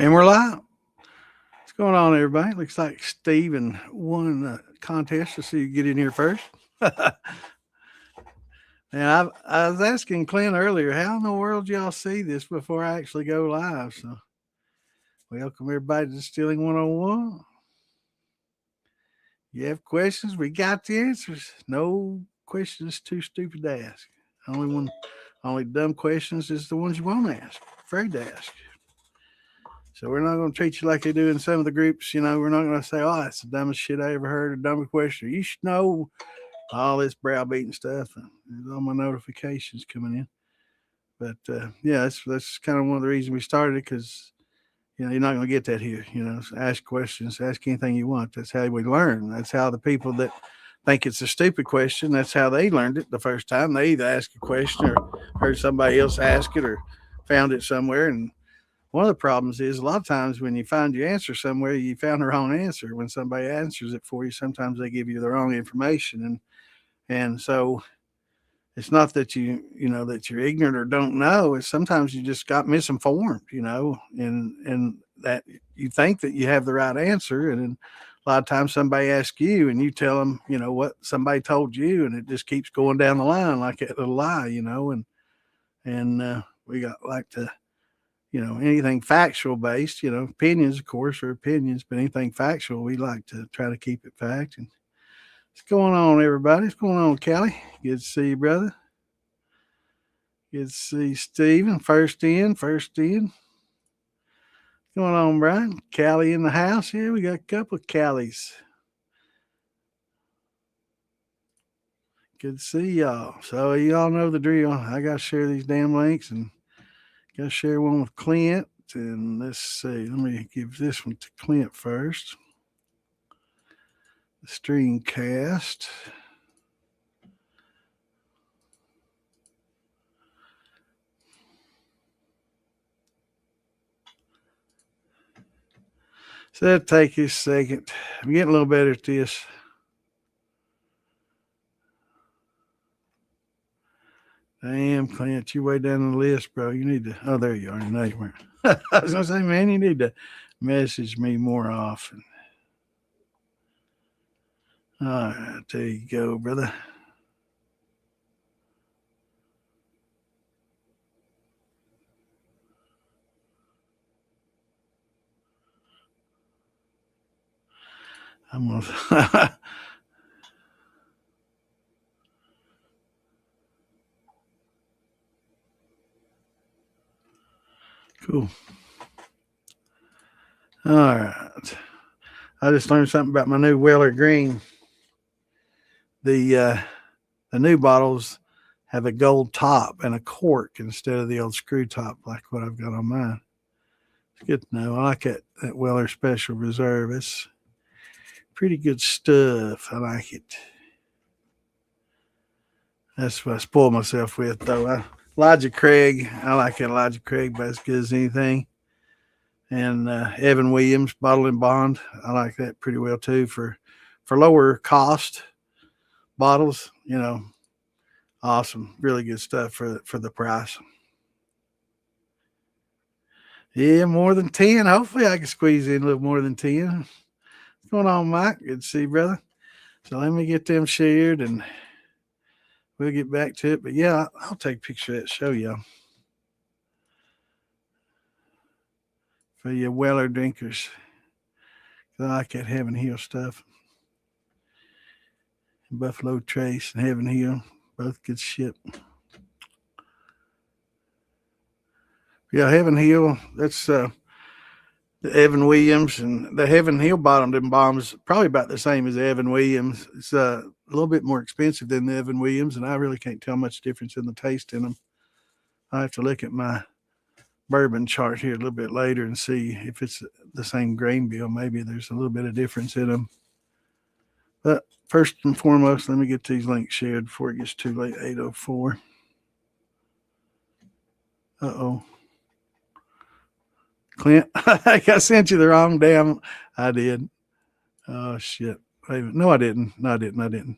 And we're live. What's going on, everybody? Looks like Steven won the contest to see you get in here first. And I was asking Clint earlier, how in the world y'all see this before I actually go live? So, welcome everybody to Distilling 101. You have questions? We got the answers. No questions too stupid to ask. Only dumb questions is the ones you won't ask, afraid to ask. So we're not going to treat you like they do in some of the groups. We're not going to say, "Oh, that's the dumbest shit I ever heard," or "dumbest question." You should know all this browbeating stuff. And there's all my notifications coming in. But yeah, that's kind of one of the reasons we started it, because you're not going to get that here. So ask questions, ask anything you want. That's how we learn. That's how the people that think it's a stupid question, that's how they learned it the first time. They either asked a question or heard somebody else ask it or found it somewhere. And one of the problems is a lot of times when you find your answer somewhere, you found the wrong answer. When somebody answers it for you, sometimes they give you the wrong information, and so it's not that that you're ignorant or don't know. It's sometimes you just got misinformed, and that you think that you have the right answer, and then a lot of times somebody asks you, and you tell them, what somebody told you, and it just keeps going down the line like a little lie, and we got like to anything factual based, opinions, of course, are opinions, but anything factual, we like to try to keep it fact. And what's going on, everybody? What's going on, Callie? Good to see you, brother. Good to see Steven. First in. What's going on, Brian? Callie in the house here. We got a couple of Callies. Good to see y'all. So y'all know the drill. I got to share these damn links, and got to share one with Clint. And let's see. Let me give this one to Clint first. The Streamcast. So that'll take you a second. I'm getting a little better at this. Damn, Clint, you way down the list, bro. You need to. Oh, there you are. No, you weren't. I was gonna say, man, you need to message me more often. All right, there you go, brother. I'm gonna. Cool. All right. I just learned something about my new Weller Green. The new bottles have a gold top and a cork instead of the old screw top like what I've got on mine. It's good to know. I like that Weller Special Reserve. It's pretty good stuff. I like it. That's what I spoil myself with, though. Elijah Craig, I like Elijah Craig about as good as anything. And Evan Williams, Bottle and Bond, I like that pretty well too for lower cost bottles. Awesome, really good stuff for the price. Yeah, more than 10. Hopefully, I can squeeze in a little more than 10. What's going on, Mike? Good to see you, brother. So let me get them shared, and we'll get back to it. But yeah, I'll take a picture of that, show y'all. For your Weller drinkers. I like that Heaven Hill stuff. Buffalo Trace and Heaven Hill, both good shit. Yeah, Heaven Hill, that's the Evan Williams, and the Heaven Hill bottomed and bombs probably about the same as the Evan Williams. It's a little bit more expensive than the Evan Williams, and I really can't tell much difference in the taste in them. I have to look at my bourbon chart here a little bit later and see if it's the same grain bill. Maybe there's a little bit of difference in them. But first and foremost, let me get these links shared before it gets too late. 8:04. Uh-oh. Clint, I sent you the wrong damn. I did. Oh, shit. No, I didn't. No, I didn't.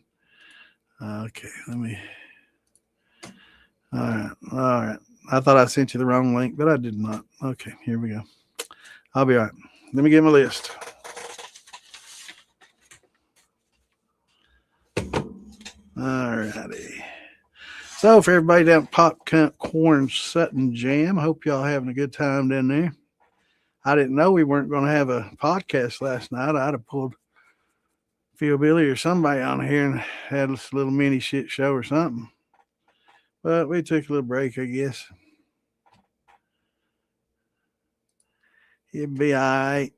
Okay, let me. All right. I thought I sent you the wrong link, but I did not. Okay, here we go. I'll be all right. Let me get my list. All righty. So for everybody down at Popcorn Sutton Jam, I hope y'all having a good time down there. I didn't know we weren't going to have a podcast last night. I'd have pulled Phil Billy or somebody on here and had a little mini shit show or something. But we took a little break, I guess. It'd be all right.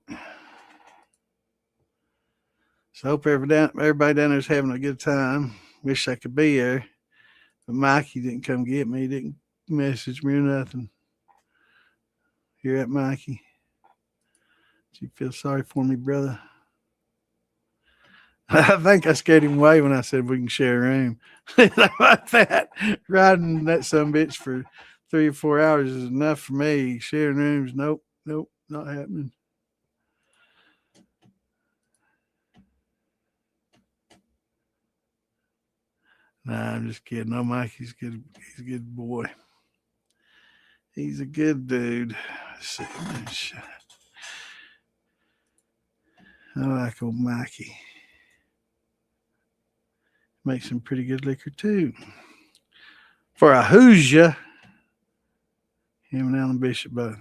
So hope everybody down there's having a good time. Wish I could be there. But Mikey didn't come get me. He didn't message me or nothing. You're at Mikey. Do you feel sorry for me, brother? I think I scared him away when I said we can share a room. Like that. Riding that sumbitch for 3 or 4 hours is enough for me. Sharing rooms, nope, not happening. Nah, I'm just kidding. No, Mikey's good. He's a good boy. He's a good dude. Let's see. I like old Mikey. Makes some pretty good liquor too. For a Hoosier, him and Alan Bishop both.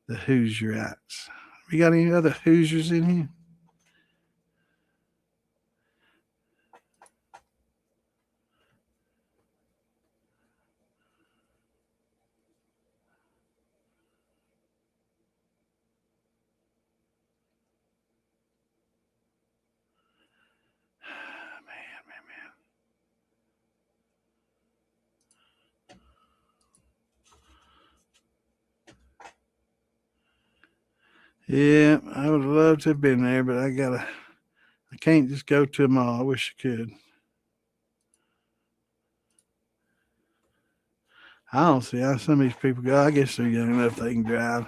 The Hoosierites. We got any other Hoosiers in here? Yeah, I would love to have been there, but I can't just go to them all. I wish I could. I don't see how some of these people go. I guess they're young enough they can drive.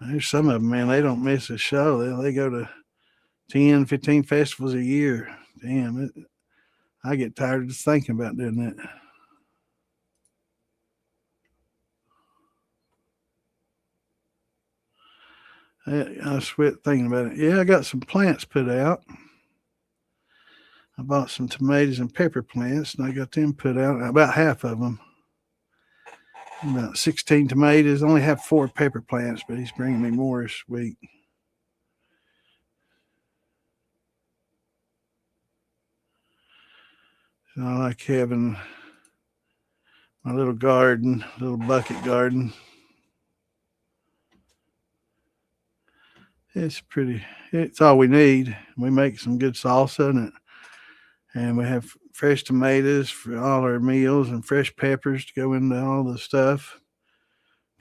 There's some of them, man, they don't miss a show. They go to 10, 15 festivals a year. Damn, I get tired of just thinking about doing that. I sweat thinking about it. Yeah, I got some plants put out. I bought some tomatoes and pepper plants, and I got them put out, about half of them. About 16 tomatoes. I only have 4 pepper plants, but he's bringing me more this week. So I like having my little garden, little bucket garden. It's all we need. We make some good salsa in it. And we have fresh tomatoes for all our meals and fresh peppers to go into all the stuff.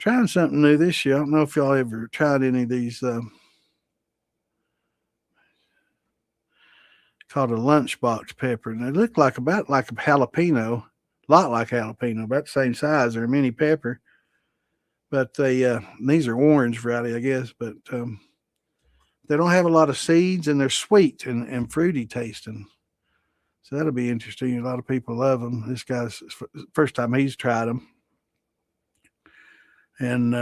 Trying something new this year. I don't know if y'all ever tried any of these called a lunchbox pepper. And they look about like a jalapeno, a lot like jalapeno, about the same size. They're a mini pepper. But these are orange variety, I guess. But they don't have a lot of seeds, and they're sweet and fruity tasting. So that'll be interesting. A lot of people love them. This guy's first time he's tried them. And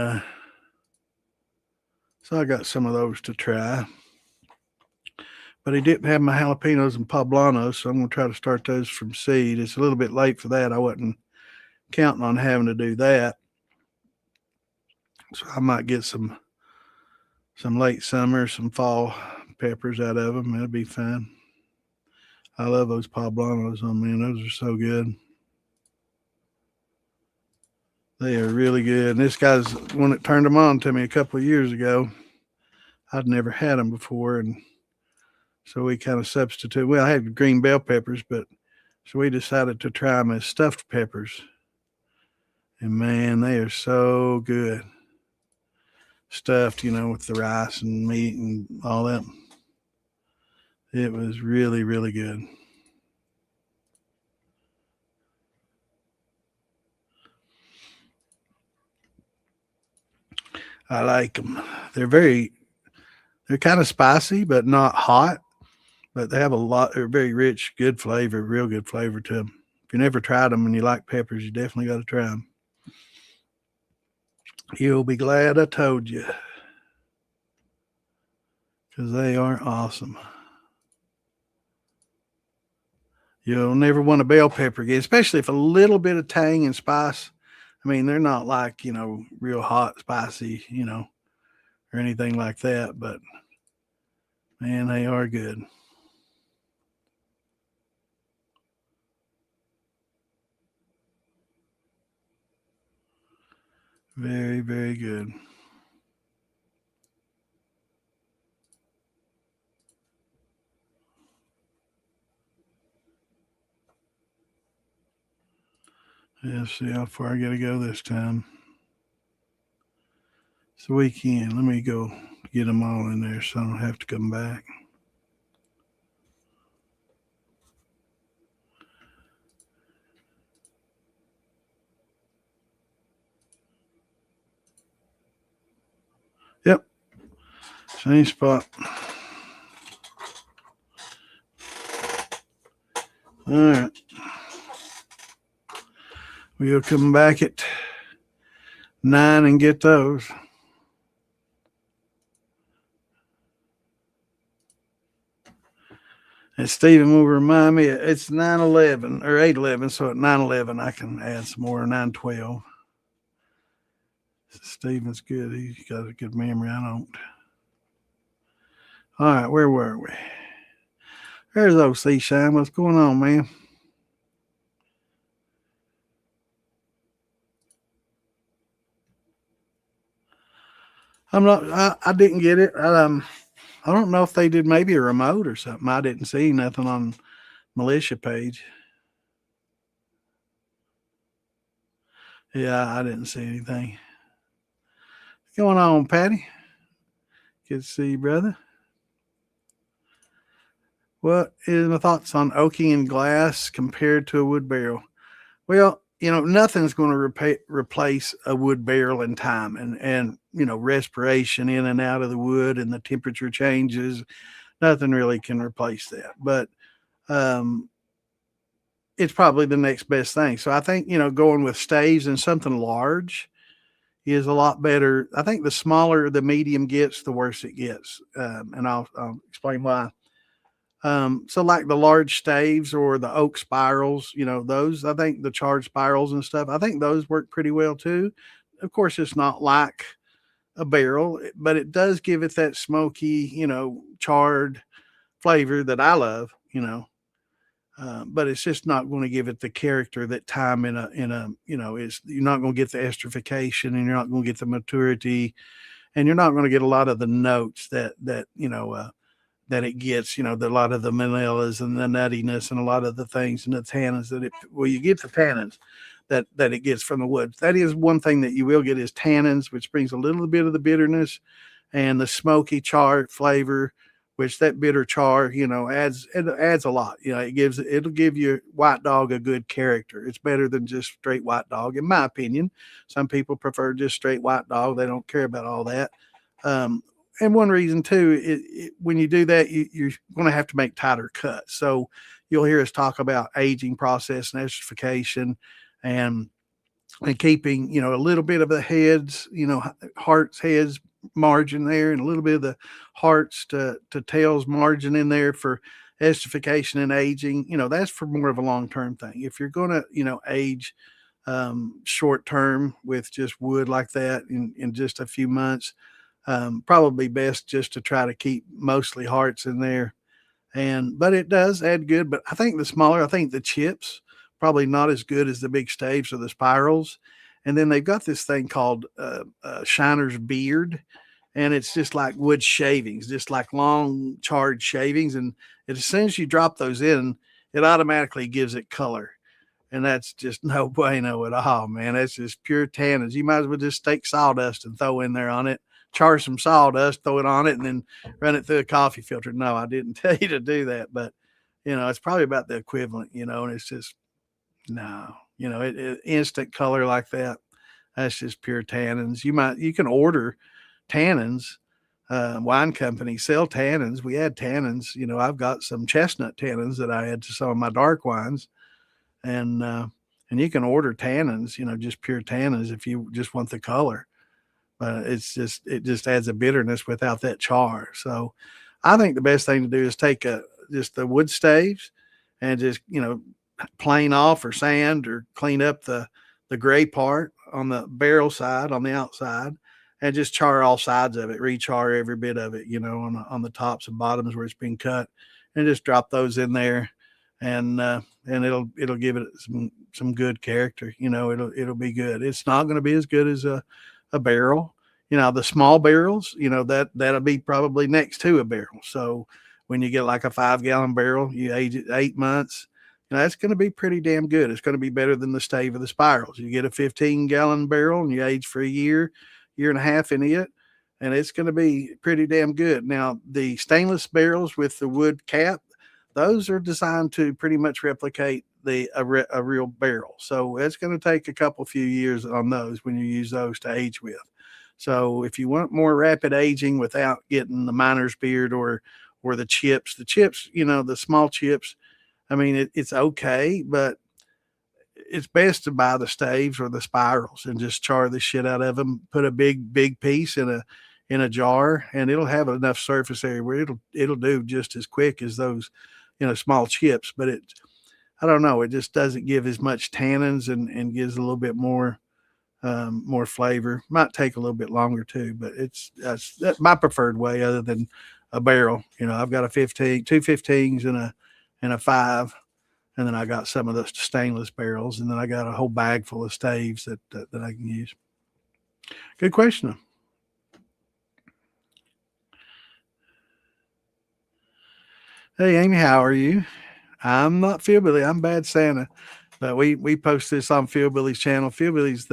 so I got some of those to try. But he didn't have my jalapenos and poblanos, so I'm going to try to start those from seed. It's a little bit late for that. I wasn't counting on having to do that. So I might get some late summer, some fall peppers out of them. That'll be fine. I love those poblanos. Oh, man, those are so good. They are really good. And this guy's one that turned them on to me a couple of years ago. I'd never had them before, and so we kind of substitute. Well, I had green bell peppers, but so we decided to try them as stuffed peppers. And man, they are so good. Stuffed, with the rice and meat and all that. It was really, really good. I like them. They're kind of spicy, but not hot. But they have they're very rich, good flavor, real good flavor to them. If you never tried them and you like peppers, you definitely got to try them. You'll be glad I told you. because they are awesome. You'll never want a bell pepper again, especially if a little bit of tang and spice. I mean, they're not like, real hot, spicy, or anything like that, but man, they are good. Very, very good. Let's see how far I got to go this time. It's the weekend. Let me go get them all in there so I don't have to come back. Yep. Same spot. All right. We'll come back at 9 and get those. And Stephen will remind me it's 9/11 or 8/11, so at 9/11 I can add some more 9/12. Stephen's good. He's got a good memory. I don't. All right, where were we? There's old Seashine. What's going on, man? I'm not. I didn't get it. I don't know if they did maybe a remote or something. I didn't see nothing on militia page. Yeah, I didn't see anything. What's going on, Patty? Good to see you, brother. What is my thoughts on oaking and glass compared to a wood barrel? Well, nothing's going to replace a wood barrel in time, and respiration in and out of the wood and the temperature changes. Nothing really can replace that. But it's probably the next best thing. So I think going with staves and something large is a lot better. I think the smaller the medium gets, the worse it gets, and I'll explain why. So like the large staves or the oak spirals, those, I think the charred spirals and stuff, I think those work pretty well too. Of course, it's not like a barrel, but it does give it that smoky, charred flavor that I love. But it's just not going to give it the character that time is, you're not going to get the esterification, and you're not going to get the maturity, and you're not going to get a lot of the notes that it gets, a lot of the vanillas and the nuttiness and a lot of the things and the tannins you get the tannins that it gets from the wood. That is one thing that you will get is tannins, which brings a little bit of the bitterness and the smoky char flavor, which that bitter char, adds a lot. It'll give your white dog a good character. It's better than just straight white dog, in my opinion. Some people prefer just straight white dog. They don't care about all that. And one reason too, when you do that, you're going to have to make tighter cuts. So you'll hear us talk about aging process and esterification, and keeping a little bit of the heads, hearts heads margin there, and a little bit of the hearts to tails margin in there for esterification and aging. That's for more of a long term thing. If you're going to age short term with just wood like that in just a few months, probably best just to try to keep mostly hearts in there. But it does add good. But I think the chips probably not as good as the big staves or the spirals. And then they've got this thing called Shiner's Beard, and it's just like wood shavings, just like long charred shavings. And as soon as you drop those in, it automatically gives it color. And that's just no bueno at all, man. That's just pure tannins. You might as well just take sawdust and throw in there on it, char some sawdust, throw it on it, and then run it through a coffee filter. No, I didn't tell you to do that, but it's probably about the equivalent, and it's just no, it instant color like that. That's just pure tannins. You can order tannins. Wine companies sell tannins. We add tannins. I've got some chestnut tannins that I add to some of my dark wines, and you can order tannins. Just pure tannins if you just want the color. but it just adds a bitterness without that char. So I think the best thing to do is take just the wood staves and just, plane off or sand or clean up the gray part on the barrel side on the outside and just char all sides of it, rechar every bit of it, on the tops and bottoms where it's been cut, and just drop those in there, and it'll give it some good character. It'll be good. It's not going to be as good as a barrel. The small barrels, that'll be probably next to a barrel. So when you get like a 5-gallon barrel, you age it 8 months. That's going to be pretty damn good. It's going to be better than the stave of the spirals. You get a 15-gallon barrel and you age for a year and a half in it, and it's going to be pretty damn good. Now, the stainless barrels with the wood cap, those are designed to pretty much replicate a real barrel. So it's going to take a few years on those when you use those to age with. So if you want more rapid aging without getting the miner's beard or the chips, the small chips, I mean, it's okay, but it's best to buy the staves or the spirals and just char the shit out of them. Put a big piece in a jar, and it'll have enough surface area where it'll do just as quick as those, small chips. But I don't know, it just doesn't give as much tannins and gives a little bit more flavor. Might take a little bit longer too, but that's my preferred way other than a barrel. I've got two 15s and a 5, and then I got some of the stainless barrels, and then I got a whole bag full of staves that I can use. Good question. Hey Amy, how are you? I'm not Philbilly. I'm Bad Santa, but we post this on Philbilly's channel. Philbilly's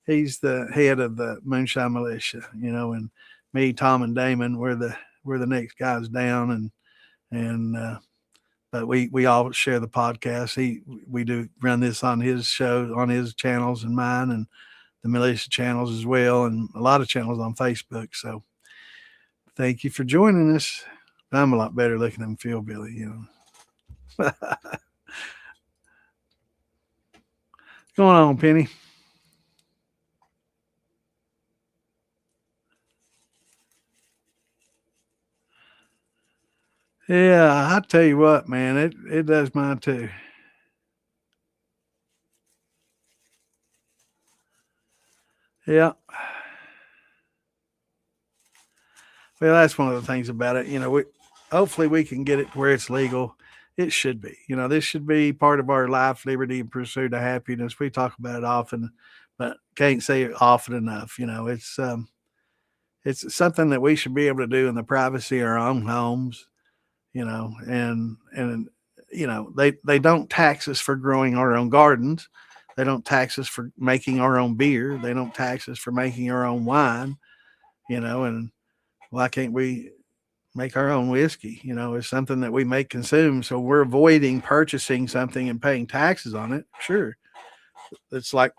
he's the head of the Moonshine Militia, and me, Tom, and Damon, we're the next guys down, and but we all share the podcast. We do run this on his show, on his channels and mine, and the militia channels as well, and a lot of channels on Facebook. So thank you for joining us. I'm a lot better looking than Philbilly, What's going on, Penny? Yeah, I tell you what, man, it does mine too. Yeah. Well, that's one of the things about it. Hopefully we can get it to where it's legal. It should be. This should be part of our life, liberty, and pursuit of happiness. We talk about it often, but can't say it often enough. It's something that we should be able to do in the privacy of our own homes. And they don't tax us for growing our own gardens. They don't tax us for making our own beer. They don't tax us for making our own wine. And why can't we make our own whiskey? It's something that we make consume. So we're avoiding purchasing something and paying taxes on it. Sure. It's like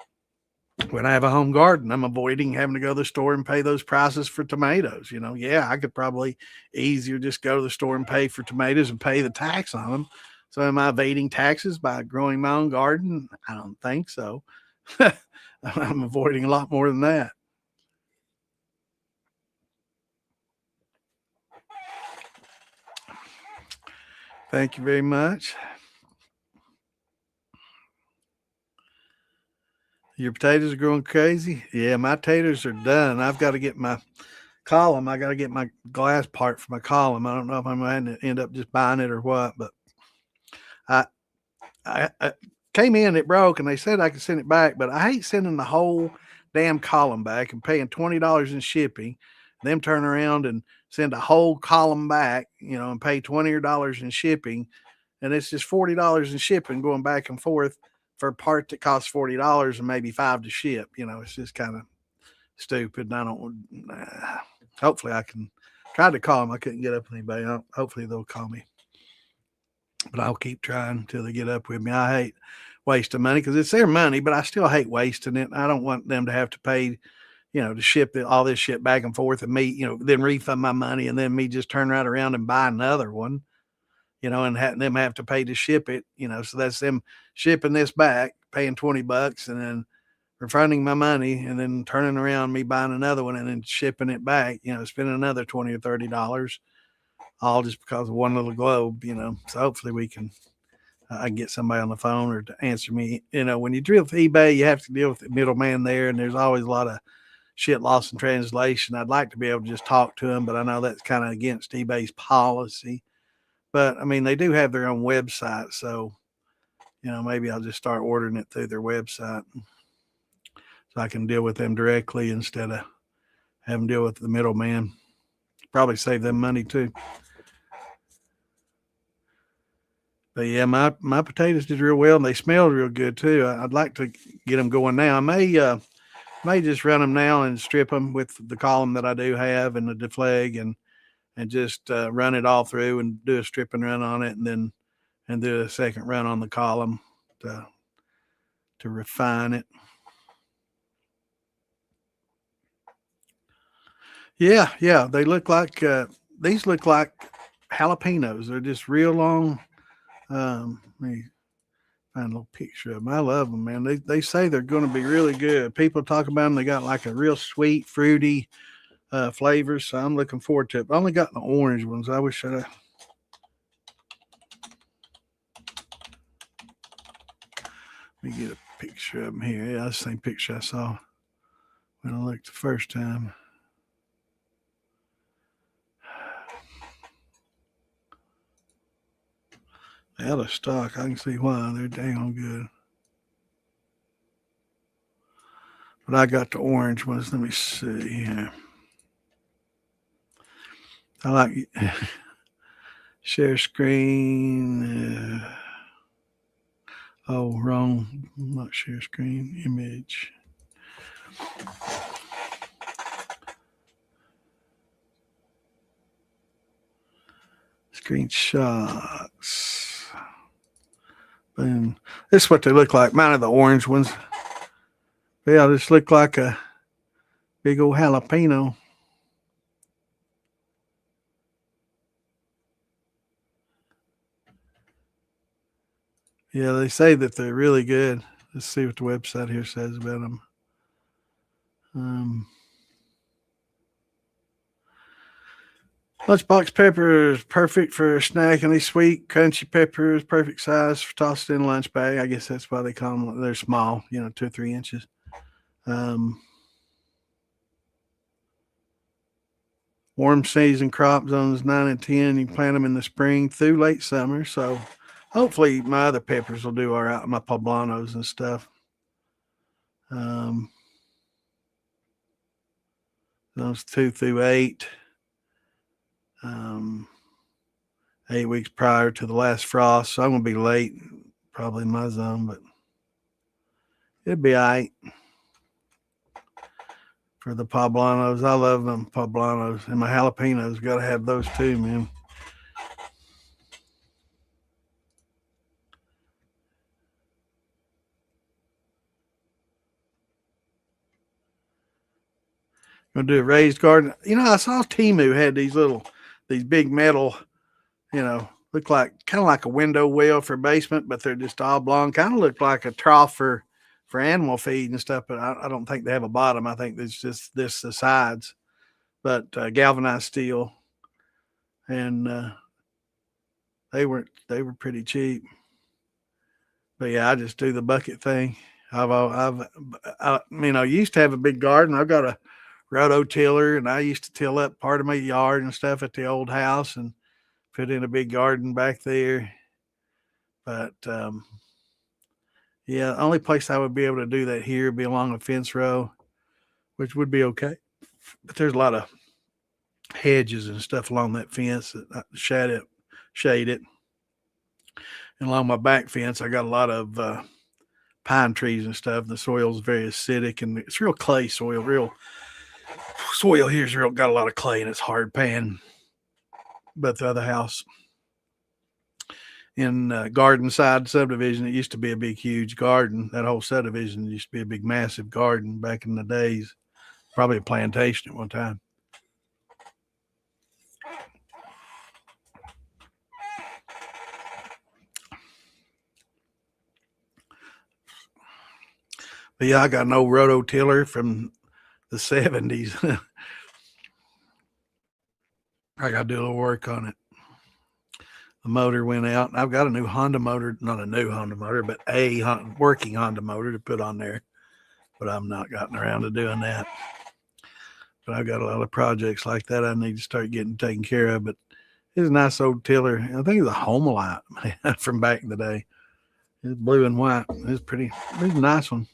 when I have a home garden, I'm avoiding having to go to the store and pay those prices for tomatoes. Yeah, I could probably easier just go to the store and pay for tomatoes and pay the tax on them. So am I evading taxes by growing my own garden? I don't think so. I'm avoiding a lot more than that. Thank you very much. Your potatoes are growing crazy? Yeah, my taters are done. I've got to get my column. I got to get my glass part for my column. I don't know if I'm going to end up just buying it or what, but I came in, it broke, and they said I could send it back, but I hate sending the whole damn column back and paying $20 in shipping, them turn around and send a whole column back, and pay $20 in shipping. And it's just $40 in shipping going back and forth for a part that costs $40 and maybe $5 to ship. It's just kind of stupid. And I don't, hopefully I can try to call them. I couldn't get up with anybody. Hopefully they'll call me, but I'll keep trying until they get up with me. I hate wasting money because it's their money, but I still hate wasting it. I don't want them to have to pay, to ship all this shit back and forth, and me, then refund my money, and then me just turn right around and buy another one, and them have to pay to ship it, so that's them shipping this back, paying $20, and then refunding my money and then turning around, me buying another one and then shipping it back, spending another $20 or $30, all just because of one little globe, So hopefully we can, I can get somebody on the phone or to answer me. When you deal with eBay, you have to deal with the middleman there, and there's always a lot of shit lost in translation. I'd like to be able to just talk to them, but I know that's kind of against eBay's policy. But I mean, they do have their own website, so maybe I'll just start ordering it through their website, so I can deal with them directly instead of having to deal with the middleman. Probably save them money too. But yeah, my potatoes did real well, and they smelled real good too. I'd like to get them going now. I may just run them now and strip them with the column that I do have and the deflag, and just run it all through and do a strip and run on it, and do a second run on the column to refine it. Yeah, they look like these look like jalapenos. They're just real long. Let me find a little picture of them. I love them, man. They say they're going to be really good. People talk about them. They got like a real sweet, fruity flavor. So I'm looking forward to it. I only got the orange ones. I wish I'd. Let me get a picture of them here. Yeah, that's the same picture I saw when I looked the first time. Out of stock. I can see why. They're dang on good. But I got the orange ones. Let me see here. I like share screen. Wrong. Not share screen. Image. Screenshots. Boom. This is what they look like. Mine are the orange ones. Yeah, this look like a big old jalapeno. Yeah, they say that they're really good. Let's see what the website here says about them. Lunchbox peppers, perfect for a snack. And these sweet, crunchy peppers, perfect size for tossed in a lunch bag. I guess that's why they call them. They're small, 2 or 3 inches. Warm season crop zones 9 and 10. You can plant them in the spring through late summer. So hopefully my other peppers will do all right, my poblanos and stuff. Those 2 through 8. 8 weeks prior to the last frost. So I'm going to be late, probably in my zone, but it'll be all right. For the poblanos, I love them poblanos, and my jalapenos. Got to have those too, man. Gonna do a raised garden. I saw Temu had these big metal, look like kind of like a window well for a basement, but they're just oblong. Kind of look like a trough for animal feed and stuff, but I don't think they have a bottom. I think it's just the sides, but galvanized steel, and they were pretty cheap. But yeah, I just do the bucket thing. I used to have a big garden. I've got a rototiller, and I used to till up part of my yard and stuff at the old house and put in a big garden back there. But yeah, the only place I would be able to do that here would be along a fence row, which would be okay. But there's a lot of hedges and stuff along that fence that shade it. And along my back fence, I got a lot of pine trees and stuff. The soil's very acidic, and it's real clay soil. Real soil here's got a lot of clay, and it's hard pan. But the other house in Garden Side subdivision, it used to be a big, huge garden. That whole subdivision used to be a big, massive garden back in the days. Probably a plantation at one time. But yeah, I got an old rototiller from the 70s. I got to do a little work on it. The motor went out. I've got a new Honda motor, not a new Honda motor, but a working Honda motor to put on there. But I've not gotten around to doing that. But I've got a lot of projects like that I need to start getting taken care of. But it's a nice old tiller. I think it's a Homelite from back in the day. It's blue and white. It's a nice one.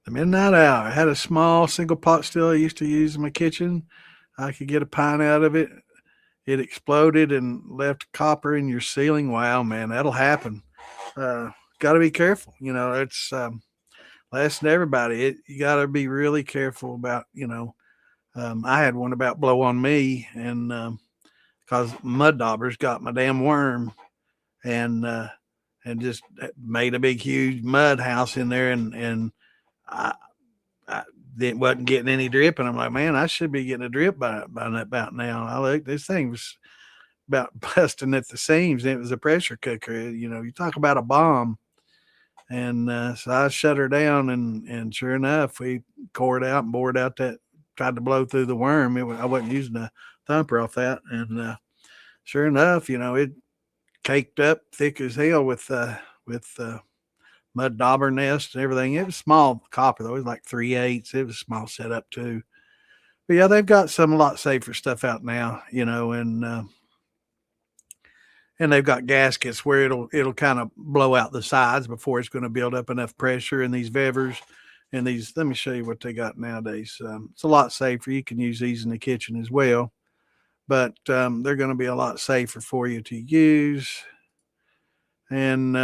The midnight hour. I had a small single pot still I used to use in my kitchen. I could get a pint out of it. It exploded and left copper in your ceiling. Wow, man, that'll happen. Got to be careful. It's lesson to everybody. You got to be really careful about. I had one about blow on me, and because mud daubers got my damn worm, and just made a big huge mud house in there, and I, I wasn't getting any drip, and I'm like, man, I should be getting a drip by about now. I looked, this thing was about busting at the seams, and it was a pressure cooker. You talk about a bomb. And so I shut her down, and sure enough, we cored out and bored out that, tried to blow through the worm. I wasn't using a thumper off that, and sure enough, it caked up thick as hell with mud dauber nest and everything. It was small copper though; it was like 3/8. It was a small setup too. But yeah, they've got some a lot safer stuff out now, and they've got gaskets where it'll kind of blow out the sides before it's going to build up enough pressure in these vevers. And these, let me show you what they got nowadays. It's a lot safer. You can use these in the kitchen as well, but they're going to be a lot safer for you to use. And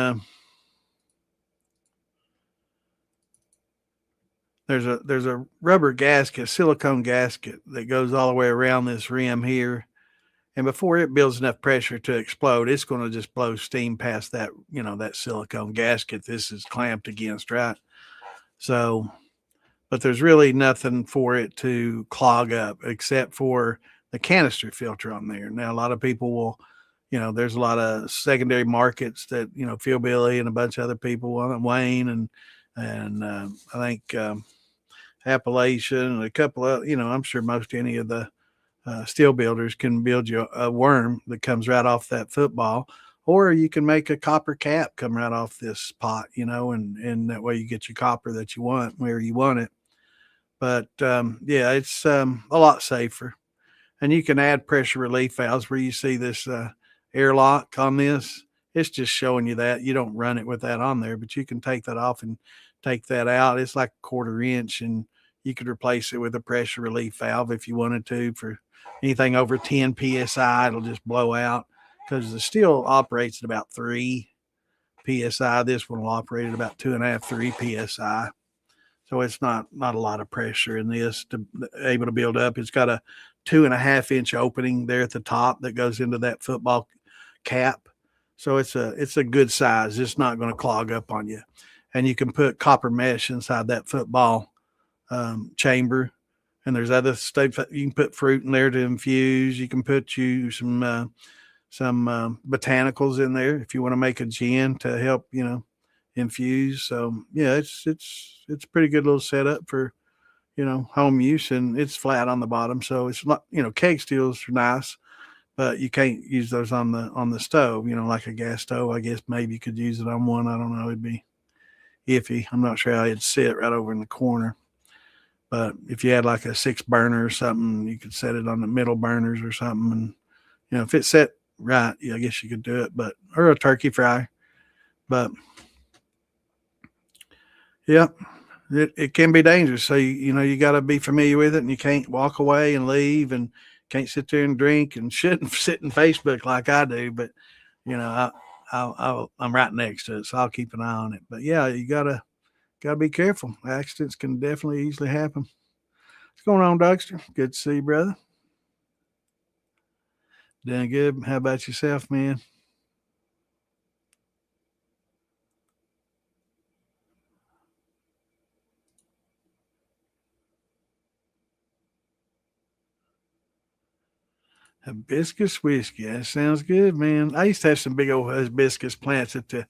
there's a rubber gasket, silicone gasket that goes all the way around this rim here. And before it builds enough pressure to explode, it's going to just blow steam past that silicone gasket this is clamped against, right? So, but there's really nothing for it to clog up except for the canister filter on there. Now, a lot of people will, there's a lot of secondary markets that, Phil Billy and a bunch of other people, Wayne and I think Appalachian and a couple of, I'm sure most any of the steel builders can build you a worm that comes right off that football, or you can make a copper cap come right off this pot, and that way you get your copper that you want where you want it. But yeah, it's a lot safer, and you can add pressure relief valves where you see this airlock on this. It's just showing you that you don't run it with that on there, but you can take that off and take that out. It's like a 1/4 inch, and you could replace it with a pressure relief valve if you wanted to. For anything over 10 psi, it'll just blow out because the steel operates at about 3 psi. This one will operate at about 2.5, 3 psi. So it's not a lot of pressure in this to able to build up. It's got a 2.5 inch opening there at the top that goes into that football cap. So it's a good size. It's not going to clog up on you. And you can put copper mesh inside that football chamber. And there's other stuff you can put fruit in there to infuse. You can put some botanicals in there if you want to make a gin to help infuse. So yeah, it's a pretty good little setup for home use, and it's flat on the bottom, so it's not keg steels are nice, but you can't use those on the stove. Like a gas stove, I guess maybe you could use it on one. I don't know. It'd be iffy. I'm not sure how it'd sit right over in the corner. But if you had like a 6 burner or something, you could set it on the middle burners or something. And, if it's set right, yeah, I guess you could do it, or a turkey fry. But yeah, it can be dangerous. So, you got to be familiar with it, and you can't walk away and leave, and can't sit there and drink and shouldn't sit in Facebook like I do. But, I'm right next to it, so I'll keep an eye on it. But yeah, you gotta be careful. Accidents can definitely easily happen. What's going on, Dougster? Good to see you, brother. Doing good. How about yourself, man? Hibiscus whiskey. That sounds good, man. I used to have some big old hibiscus plants at the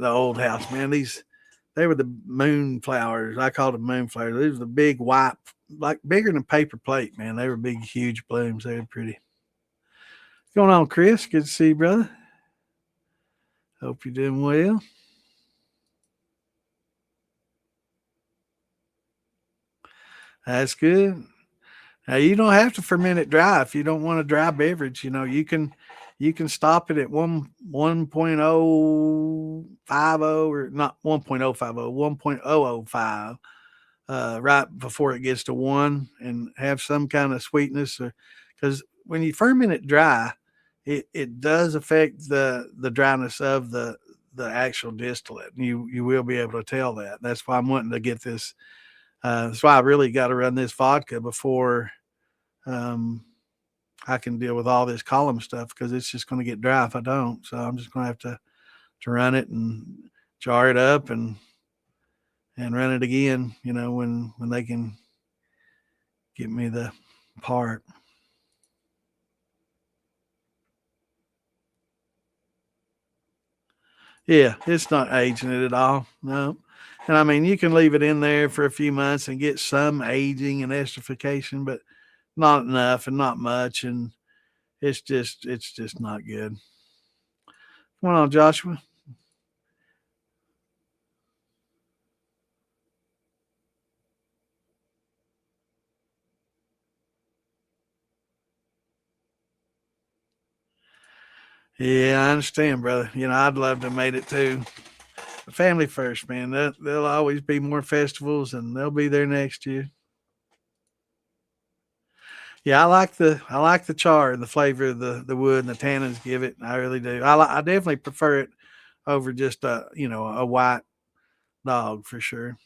old house, man. They were the moonflowers. I called them moonflowers. These were the big white, like bigger than a paper plate, man. They were big, huge blooms. They were pretty. What's going on, Chris? Good to see you, brother. Hope you're doing well. That's good. Now you don't have to ferment it dry if you don't want a dry beverage. You can stop it at 1.050 or not 1.050, 1.005 right before it gets to one, and have some kind of sweetness. Because when you ferment it dry, it does affect the dryness of the actual distillate. You will be able to tell that. That's why I'm wanting to get this. That's why I really got to run this vodka before um, I can deal with all this column stuff, because it's just going to get dry if I don't. So I'm just going to have to run it and jar it up and run it again. When they can get me the part. Yeah, it's not aging it at all. No. And I mean, you can leave it in there for a few months and get some aging and esterification, but not enough and not much. And it's just not good. Come on, Joshua. Yeah, I understand, brother. I'd love to have made it too. Family first, man. There'll always be more festivals, and they'll be there next year. Yeah, I like the char and the flavor of the wood and the tannins give it. I really do. I definitely prefer it over just a white dog for sure.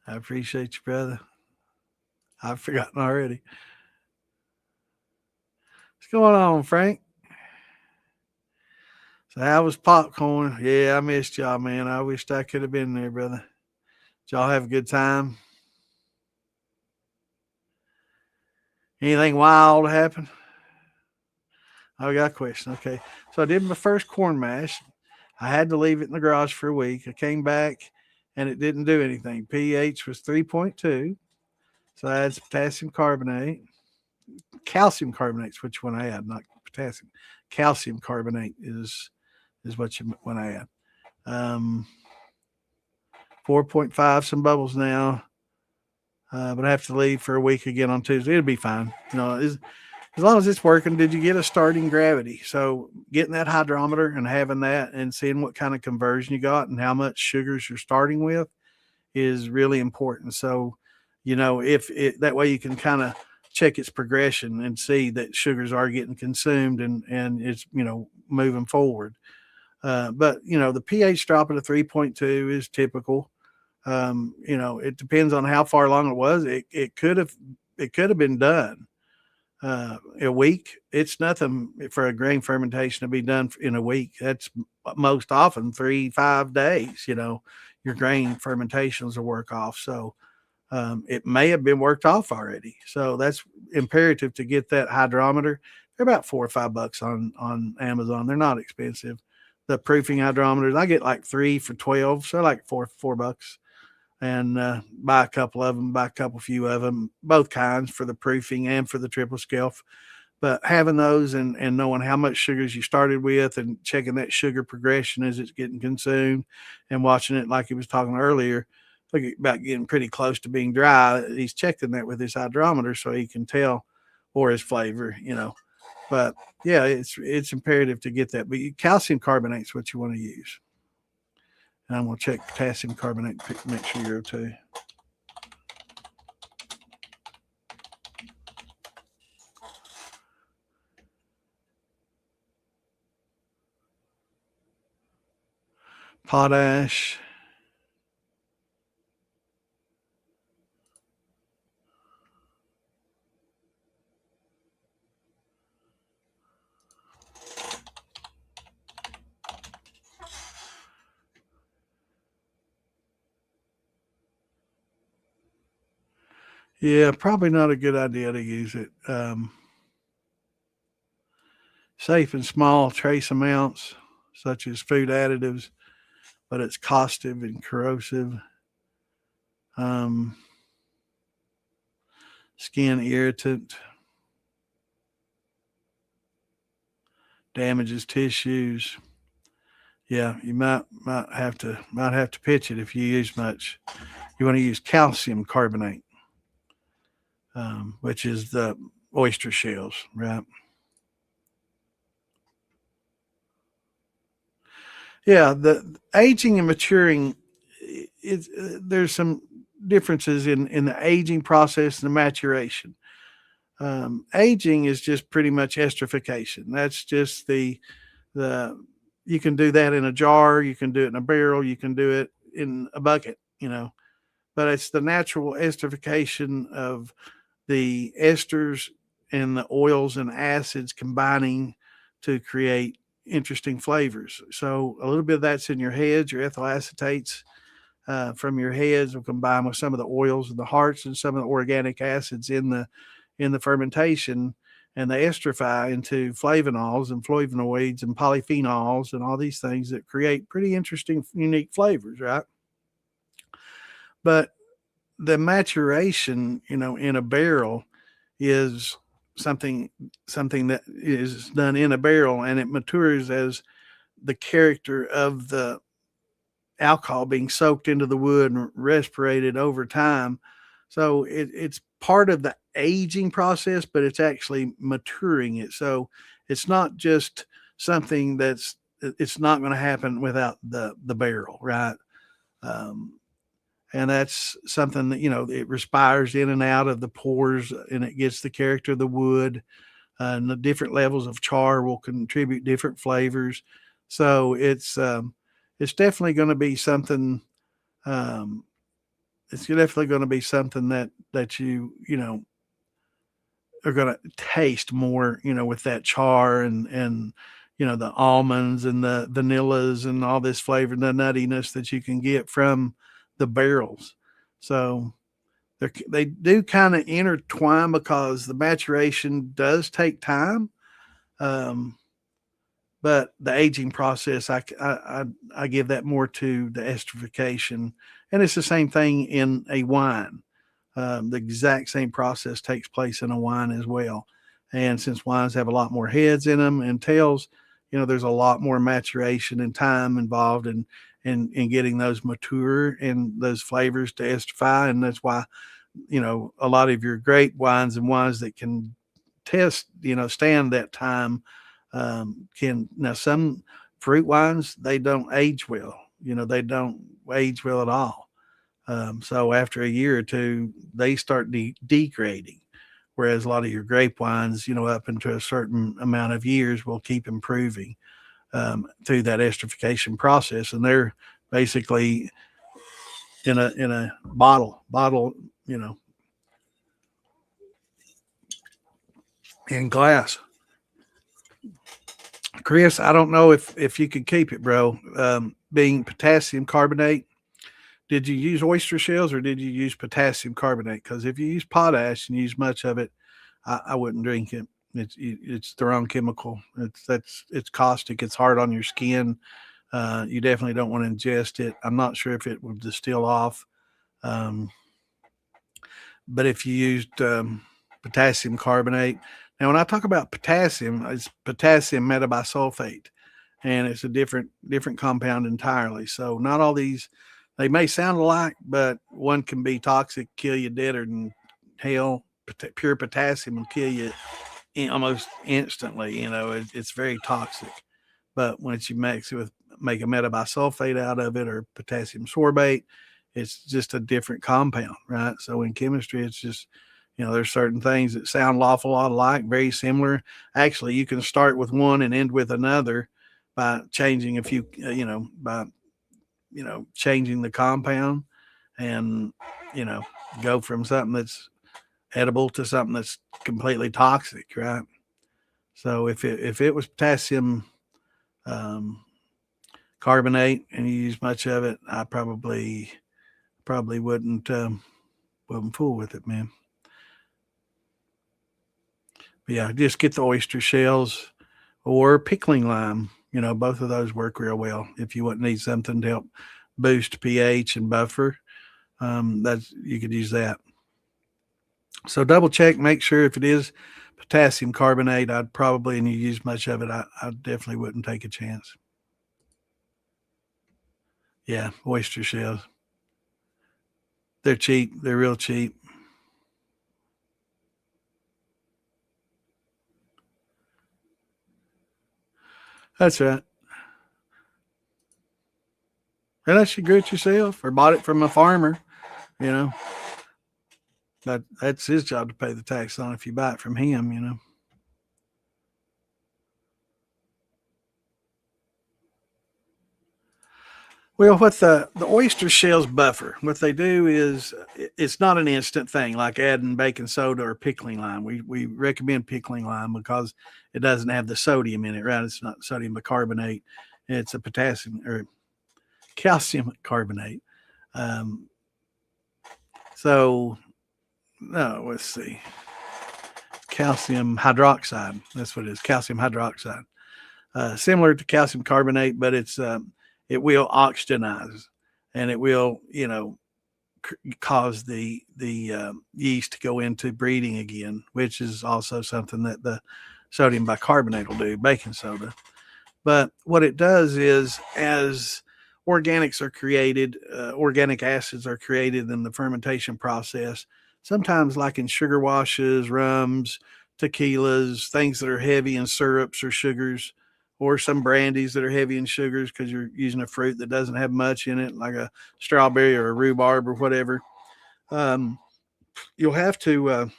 I appreciate you, brother. I've forgotten already. What's going on, Frank? So how was popcorn? Yeah, I missed y'all, man. I wished I could have been there, brother. Did y'all have a good time? Anything wild happen? I got a question. Okay. So I did my first corn mash. I had to leave it in the garage for a week. I came back and it didn't do anything. pH was 3.2. So I had potassium carbonate. Calcium carbonate is what you want to add, not potassium. Calcium carbonate is what you want to add. 4.5, some bubbles now. But I have to leave for a week again on Tuesday. It'll be fine. As long as it's working. Did you get a starting gravity? So getting that hydrometer and having that and seeing what kind of conversion you got and how much sugars you're starting with is really important. So, if it that way you can kind of check its progression and see that sugars are getting consumed and it's moving forward. But the pH dropping to 3.2 is typical. It depends on how far along it was. It could have been done a week. It's nothing for a grain fermentation to be done in a week. That's most often 3-5 days. Your grain fermentations will work off. So it may have been worked off already. So that's imperative to get that hydrometer. They're about $4 or $5 on Amazon. They're not expensive. The proofing hydrometers, I get like 3 for 12, so like $4 and buy a couple of them, buy a couple few of them, both kinds for the proofing and for the triple scale. But having those and knowing how much sugars you started with and checking that sugar progression as it's getting consumed and watching it, like he was talking earlier, about getting pretty close to being dry. He's checking that with his hydrometer so he can tell, or his flavor. But yeah, it's imperative to get that. But calcium carbonate is what you want to use. And I'm going to check potassium carbonate to make sure you're okay. Potash. Yeah, probably not a good idea to use it. Safe and small trace amounts, such as food additives, but it's caustic and corrosive. Um, Skin irritant, damages tissues. Yeah, you might have to pitch it if you use much. You want to use calcium carbonate, which is the oyster shells, right? Yeah, the aging and maturing. There's some differences in the aging process and the maturation. Aging is just pretty much esterification. That's just the you can do that in a jar, you can do it in a barrel, you can do it in a bucket, but it's the natural esterification of the esters and the oils and acids combining to create interesting flavors. So a little bit of that's in your heads, your ethyl acetates from your heads will combine with some of the oils and the hearts and some of the organic acids in the fermentation, and they esterify into flavonols and flavonoids and polyphenols and all these things that create pretty interesting, unique flavors, right? But the maturation, in a barrel is something something that is done in a barrel, and it matures as the character of the alcohol being soaked into the wood and respirated over time. So it's part of the aging process, but it's actually maturing it. So it's not just something it's not going to happen without the barrel, right? Um, and that's something that it respires in and out of the pores, and it gets the character of the wood. And the different levels of char will contribute different flavors. So it's definitely going to be something. Um, it's definitely going to be something that you are going to taste more, with that char and the almonds and the vanillas and all this flavor, the nuttiness that you can get from the barrels. So they do kind of intertwine because the maturation does take time. Um, but the aging process, I give that more to the esterification, and it's the same thing in a wine. The exact same process takes place in a wine as well. And since wines have a lot more heads in them and tails, there's a lot more maturation and time involved in getting those mature and those flavors to esterify. And that's why, a lot of your great wines and wines that can stand that time can. Now, some fruit wines, they don't age well. They don't age well at all. So after a year or two, they start degrading. Whereas a lot of your grape wines, up into a certain amount of years, will keep improving through that esterification process, and they're basically in a bottle, you know, in glass. Chris, I don't know if you could keep it, bro. Being potassium carbonate, did you use oyster shells or did you use potassium carbonate? Because if you use potash and use much of it, I wouldn't drink it. It's the wrong chemical. It's caustic. It's hard on your skin. You definitely don't want to ingest it. I'm not sure if it would distill off. Um, but if you used potassium carbonate, now when I talk about potassium, it's potassium metabisulfate, and it's a different compound entirely. So not all these, they may sound alike, but one can be toxic, kill you deader than hell. Pure potassium will kill you almost instantly. It's very toxic. But once you make a metabisulfate out of it or potassium sorbate, it's just a different compound, right? So in chemistry, it's just, there's certain things that sound an awful lot alike, very similar. Actually, you can start with one and end with another by changing a few, by, changing the compound and, you know, go from something that's edible to something that's completely toxic, right? So if it was potassium um, carbonate and you use much of it, I probably wouldn't fool with it, man. But yeah, just get the oyster shells or pickling lime. Both of those work real well if you need something to help boost pH and buffer. That's you could use that. So double check, make sure if it is potassium carbonate, I'd probably, and you use much of it, I definitely wouldn't take a chance. Yeah, oyster shells. They're cheap. They're real cheap. That's right. Unless you grew it yourself or bought it from a farmer, you know. That's his job to pay the tax on if you buy it from him. Well, what the oyster shells buffer, what they do is it's not an instant thing like adding baking soda or pickling lime. We recommend pickling lime because it doesn't have the sodium in it, right? It's not sodium bicarbonate. It's a potassium or calcium carbonate. Um, so, no, let's see. Calcium hydroxide. That's what it is. Calcium hydroxide. Similar to calcium carbonate, but it will oxygenize, and it will cause the yeast to go into breeding again, which is also something that the sodium bicarbonate will do, baking soda. But what it does is, as organics are created, organic acids are created in the fermentation process. Sometimes, like in sugar washes, rums, tequilas, things that are heavy in syrups or sugars, or some brandies that are heavy in sugars because you're using a fruit that doesn't have much in it, like a strawberry or a rhubarb or whatever. You'll have to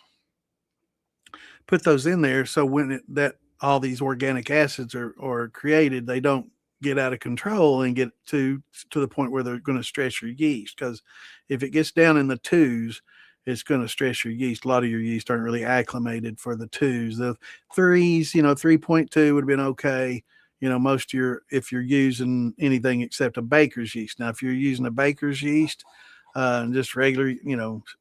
put those in there so that all these organic acids are created, they don't get out of control and get to the point where they're going to stress your yeast. Because if it gets down in the twos, it's going to stress your yeast. A lot of your yeast aren't really acclimated for the twos. The threes, 3.2 would have been okay. Most of if you're using anything except a baker's yeast. Now, if you're using a baker's yeast, just regular,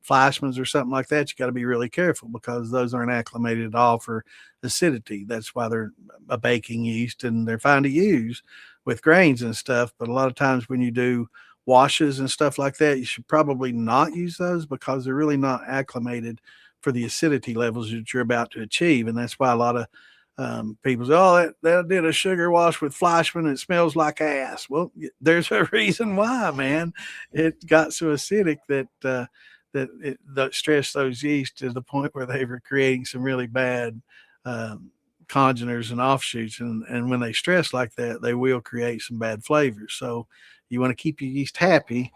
Fleischmann's or something like that, you got to be really careful because those aren't acclimated at all for acidity. That's why they're a baking yeast and they're fine to use with grains and stuff. But a lot of times when you do washes and stuff like that, you should probably not use those because they're really not acclimated for the acidity levels that you're about to achieve. And that's why a lot of people say, "Oh, that did a sugar wash with Fleischmann. It smells like ass." Well, there's a reason why, man. It got so acidic that stressed those yeast to the point where they were creating some really bad congeners and offshoots. And when they stress like that, they will create some bad flavors. So you want to keep your yeast happy.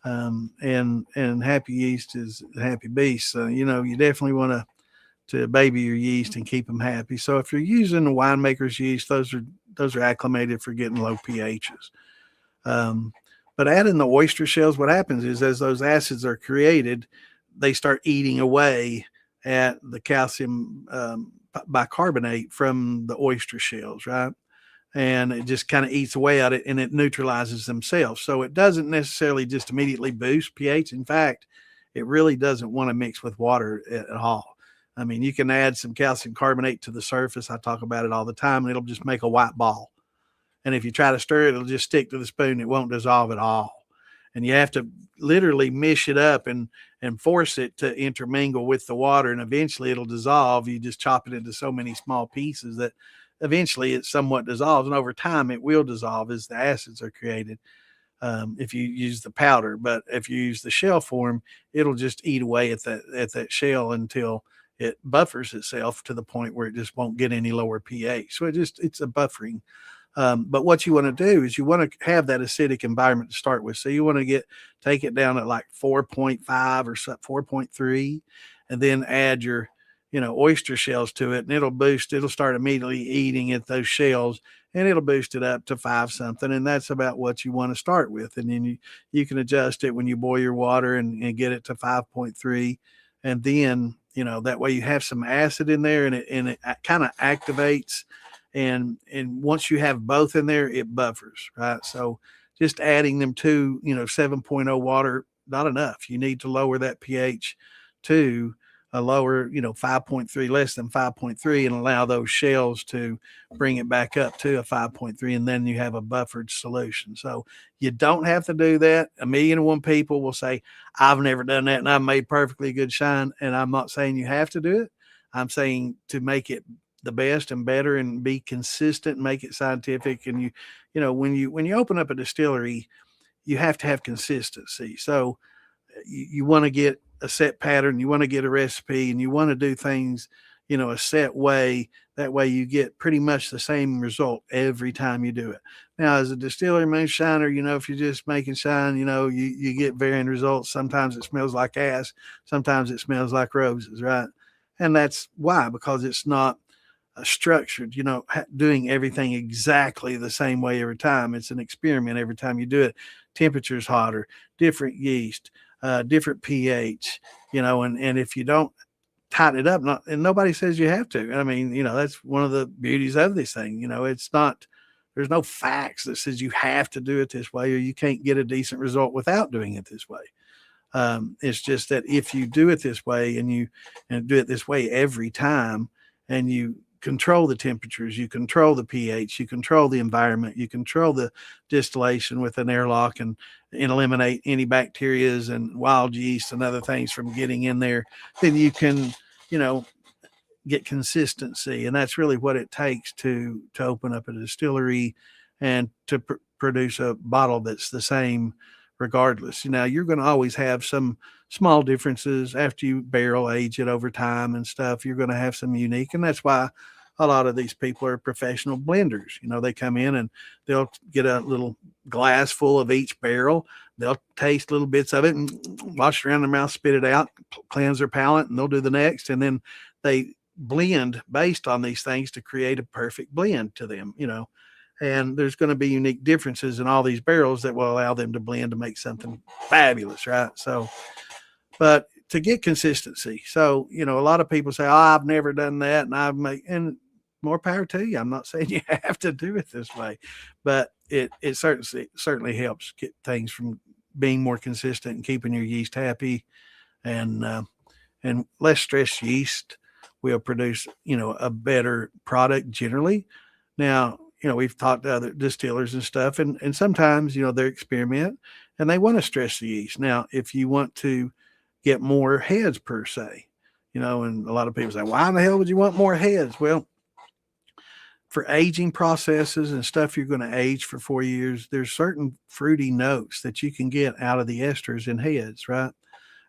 And happy yeast is a happy beast. So, you definitely want to baby your yeast and keep them happy. So if you're using a winemaker's yeast, those are acclimated for getting low pHs. But adding the oyster shells, what happens is as those acids are created, they start eating away at the calcium bicarbonate from the oyster shells, right? And it just kind of eats away at it and it neutralizes themselves. So it doesn't necessarily just immediately boost pH. In fact, it really doesn't want to mix with water at all. I mean, you can add some calcium carbonate to the surface. I talk about it all the time, and it'll just make a white ball. And if you try to stir it, it'll just stick to the spoon. It won't dissolve at all. And you have to literally mish it up and force it to intermingle with the water. And eventually it'll dissolve. You just chop it into so many small pieces that eventually it somewhat dissolves. And over time, it will dissolve as the acids are created. If you use the powder, but if you use the shell form, it'll just eat away at that shell until it buffers itself to the point where it just won't get any lower pH. So it's a buffering. But what you want to do is you want to have that acidic environment to start with. So you want to take it down at like 4.5 or 4.3, and then add your, oyster shells to it, and it'll start immediately eating at those shells, and it'll boost it up to 5 something. And that's about what you want to start with. And then you can adjust it when you boil your water and get it to 5.3. And then, that way you have some acid in there and it kind of activates. And once you have both in there, it buffers, right? So just adding them to, 7.0 water, not enough. You need to lower that pH to a lower, 5.3, less than 5.3, and allow those shells to bring it back up to a 5.3, and then you have a buffered solution. So you don't have to do that. 1,000,001 people will say, I've never done that and I've made perfectly good shine. And I'm not saying you have to do it. I'm saying to make it the best and better and be consistent and make it scientific. And when you open up a distillery, you have to have consistency. So you want to get a set pattern, you want to get a recipe, and you want to do things, a set way. That way you get pretty much the same result every time you do it. Now, as a distiller moonshiner, if you're just making shine, you get varying results. Sometimes it smells like ass. Sometimes it smells like roses, right? And that's why, because it's not structured, doing everything exactly the same way every time. It's an experiment every time you do it. Temperature's hotter, different yeast, different pH, and if you don't tighten it up, and nobody says you have to. I mean, that's one of the beauties of this thing. It's not, there's no facts that says you have to do it this way or you can't get a decent result without doing it this way. It's just that if you do it this way and do it this way every time, and you control the temperatures, you control the pH, you control the environment, you control the distillation with an airlock and eliminate any bacterias and wild yeast and other things from getting in there, then you can, get consistency. And that's really what it takes to open up a distillery and to produce a bottle that's the same regardless. You're going to always have some small differences after you barrel age it over time and stuff. You're going to have some unique, and that's why a lot of these people are professional blenders. They come in and they'll get a little glass full of each barrel. They'll taste little bits of it and wash it around their mouth, spit it out, cleanse their palate, and they'll do the next. And then they blend based on these things to create a perfect blend to them, and there's going to be unique differences in all these barrels that will allow them to blend to make something fabulous, right? So, but to get consistency. So, a lot of people say, oh, I've never done that. And more power to you. I'm not saying you have to do it this way, but it certainly helps get things from being more consistent and keeping your yeast happy, and less stressed yeast will produce, a better product generally. Now, we've talked to other distillers and stuff, and sometimes, they experiment and they want to stress the yeast. Now, if you want to get more heads per se, and a lot of people say, why in the hell would you want more heads? Well, for aging processes and stuff you're going to age for 4 years, there's certain fruity notes that you can get out of the esters in heads, right?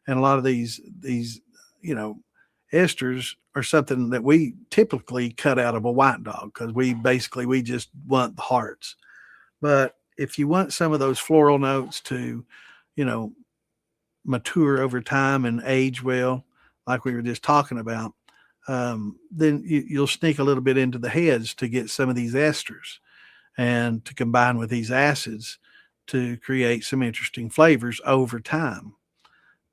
And a lot of these, esters are something that we typically cut out of a white dog because we just want the hearts. But if you want some of those floral notes to, mature over time and age well, like we were just talking about, then you'll sneak a little bit into the heads to get some of these esters and to combine with these acids to create some interesting flavors over time.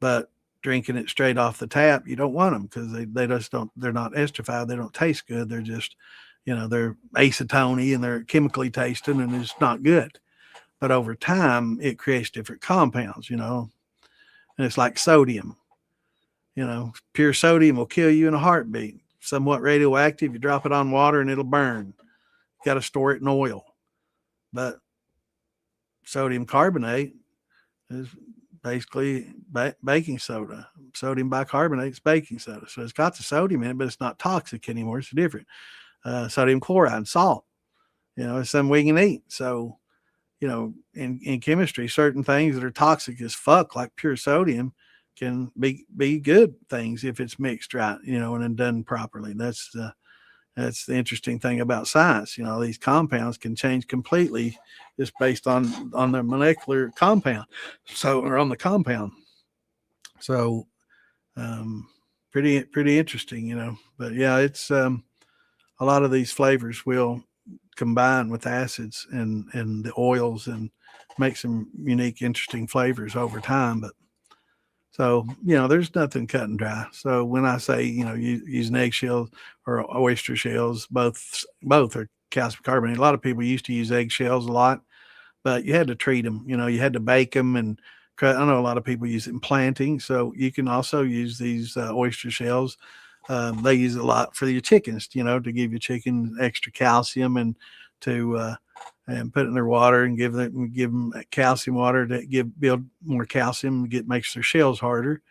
But drinking it straight off the tap, you don't want them because they just don't, they're not esterified. They don't taste good. They're just, they're acetone and they're chemically tasting and it's not good. But over time, it creates different compounds, and it's like sodium. Pure sodium will kill you in a heartbeat. Somewhat radioactive, you drop it on water and it'll burn. You got to store it in oil. But sodium carbonate is basically baking soda. Sodium bicarbonate is baking soda. So it's got the sodium in it, but it's not toxic anymore. It's different. Sodium chloride, salt, it's something we can eat. So, in chemistry, certain things that are toxic as fuck, like pure sodium, can be good things if it's mixed right, and done properly. That's the interesting thing about science. These compounds can change completely just based on their molecular compound. Or on the compound. So, pretty interesting, but yeah, it's, a lot of these flavors will combine with acids and the oils and make some unique, interesting flavors over time. But so, there's nothing cut and dry. So when I say, using eggshells or oyster shells, both are calcium carbonate. A lot of people used to use eggshells a lot, but you had to treat them. You had to bake them and I know a lot of people use it in planting, so you can also use these oyster shells. They use it a lot for your chickens, to give your chicken extra calcium and to and put it in their water and give them calcium water to build more calcium, makes their shells harder.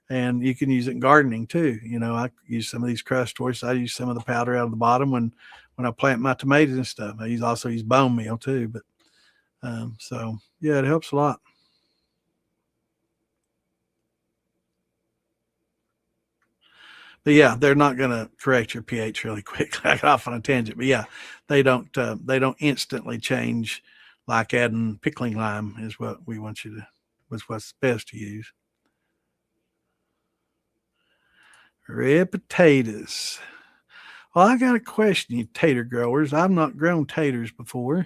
And you can use it in gardening too. I use some of these crust oysters. I use some of the powder out of the bottom when I plant my tomatoes and stuff. I also use bone meal too. But so yeah, it helps a lot. But yeah, they're not going to correct your pH really quick. I got off on a tangent, but yeah, they don't instantly change like adding pickling lime is what we want you to was what's best to use. Red potatoes. Well, I got a question, you tater growers. I've not grown taters before.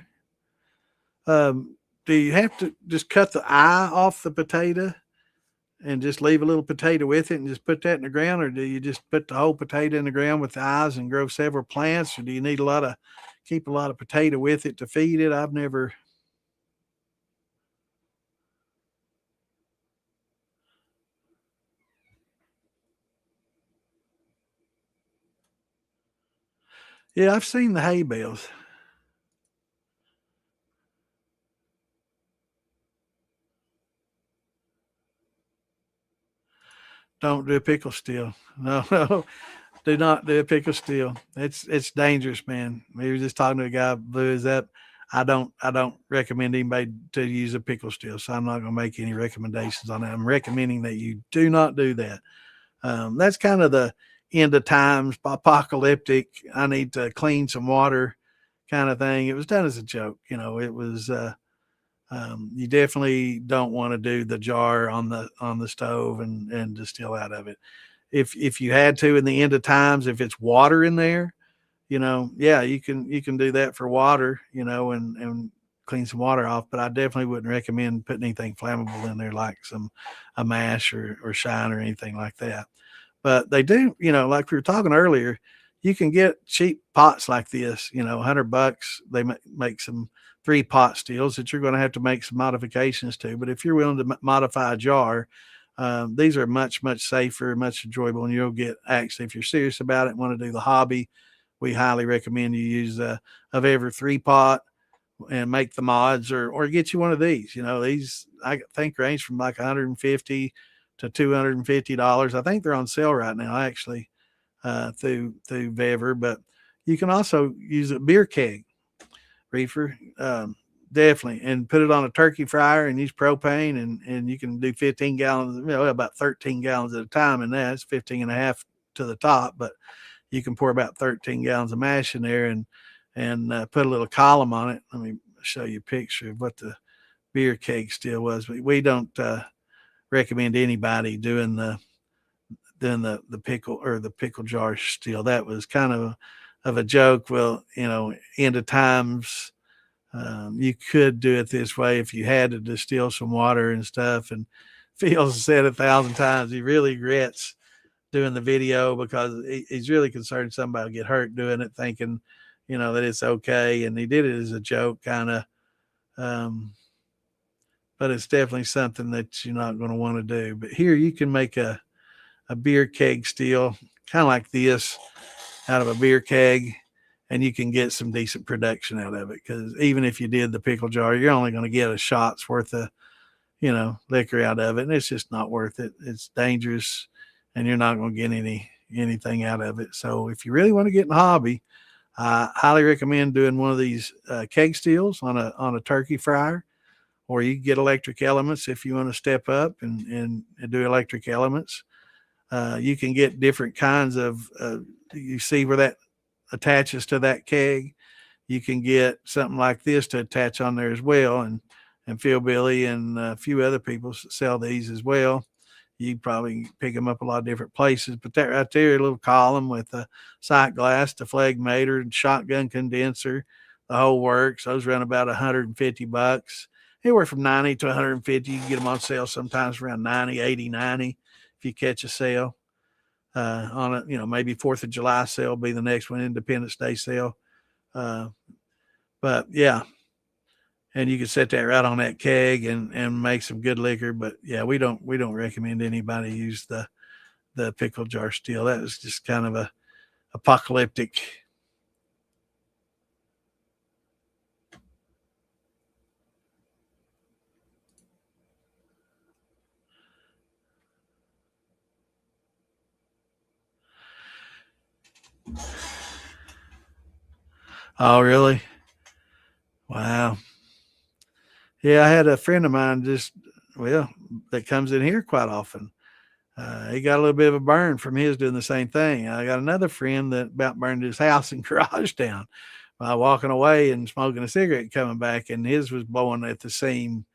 Do you have to just cut the eye off the potato and just leave a little potato with it and just put that in the ground, or do you just put the whole potato in the ground with the eyes and grow several plants, or do you need keep a lot of potato with it to feed it? I've never. Yeah, I've seen the hay bales. Don't do a pickle still. No, no, do not do a pickle still. It's dangerous, man. We were just talking to a guy blew his up. I don't recommend anybody to use a pickle still, so I'm not going to make any recommendations on that. I'm recommending that you do not do that. That's kind of the end of times, apocalyptic. I need to clean some water, kind of thing. It was done as a joke, It was. You definitely don't want to do the jar on the stove and distill out of it. If you had to in the end of times, if it's water in there, yeah, you can do that for water, and clean some water off. But I definitely wouldn't recommend putting anything flammable in there like a mash or shine or anything like that. But they do, like we were talking earlier, you can get cheap pots like this, $100. They make some 3-pot stills that you're going to have to make some modifications to. But if you're willing to modify a jar, these are much, much safer, much enjoyable. And you'll get, actually, if you're serious about it and want to do the hobby, we highly recommend you use of every 3-pot and make the mods or get you one of these. These I think range from like 150 to $250. I think they're on sale right now, actually, through Vever. But you can also use a beer keg reefer, definitely, and put it on a turkey fryer and use propane, and you can do 15 gallons, about 13 gallons at a time, and that's 15 and a half to the top. But you can pour about 13 gallons of mash in there and put a little column on it. Let me show you a picture of what the beer keg still was. But we don't recommend anybody doing the pickle or the pickle jar still. That was kind of a joke. Well, end of times, you could do it this way if you had to distill some water and stuff. And Phil said 1,000 times he really regrets doing the video because he's really concerned somebody will get hurt doing it, thinking, that it's okay. And he did it as a joke, kind of. But it's definitely something that you're not going to want to do. But here you can make a beer keg still, kind of like this, out of a beer keg, and you can get some decent production out of it. Because even if you did the pickle jar, you're only going to get a shot's worth of, liquor out of it, and it's just not worth it. It's dangerous, and you're not going to get anything out of it. So if you really want to get in the hobby, I highly recommend doing one of these keg steels on a turkey fryer, or you can get electric elements if you want to step up and do electric elements. You can get different kinds of, you see where that attaches to that keg. You can get something like this to attach on there as well. And Phil Billy and a few other people sell these as well. You probably pick them up a lot of different places, but that right there, a little column with a sight glass, deflegmator, and shotgun condenser, the whole works. Those run about $150. Anywhere from 90 to 150. You can get them on sale sometimes around 90, 80, 90 if you catch a sale. On it, maybe 4th of July sale will be the next one, Independence Day sale. But yeah, and you can set that right on that keg and make some good liquor. But yeah, we don't recommend anybody use the pickle jar still. That was just kind of a apocalyptic. Oh, really? Wow. Yeah, I had a friend of mine well, that comes in here quite often. He got a little bit of a burn from his doing the same thing. I got another friend that about burned his house and garage down by walking away and smoking a cigarette, coming back, and his was blowing at the seam.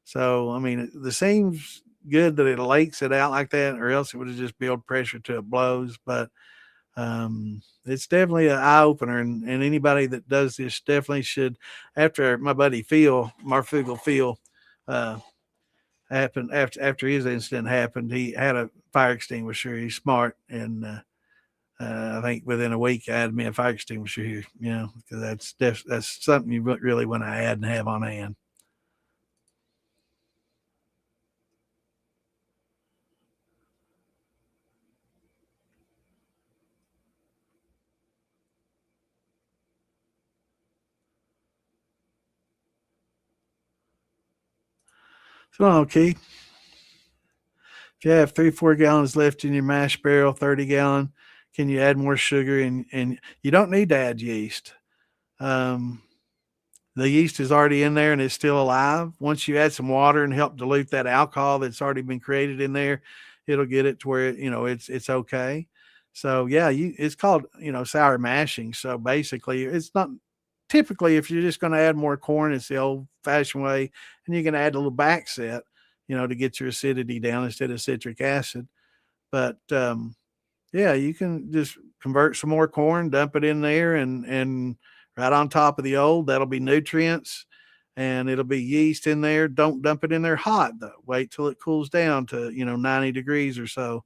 So, I mean, the seam's good that it lakes it out like that, or else it would have just built pressure till it blows. But it's definitely an eye opener, and anybody that does this definitely should. After my buddy Phil, Marfugal Phil, uh, happened after his incident happened, he had a fire extinguisher. He's smart, and I think within a week I had me a fire extinguisher here. You know, because that's something you really want to add and have on hand. So, okay, if you have 3 4 gallons left in your mash barrel, 30 gallon, can you add more sugar? And you don't need to add yeast. Um, the yeast is already in there and it's still alive. Once you add some water and help dilute that alcohol that's already been created in there, it'll get it to where it's okay. So yeah, it's called sour mashing. So basically, it's not typically if you're just going to add more corn, it's the old fashioned way, and you can add a little back set, to get your acidity down instead of citric acid. But yeah, you can just convert some more corn, dump it in there, and right on top of the old, that'll be nutrients, and it'll be yeast in there. Don't dump it in there hot though. Wait till it cools down to 90 degrees or so,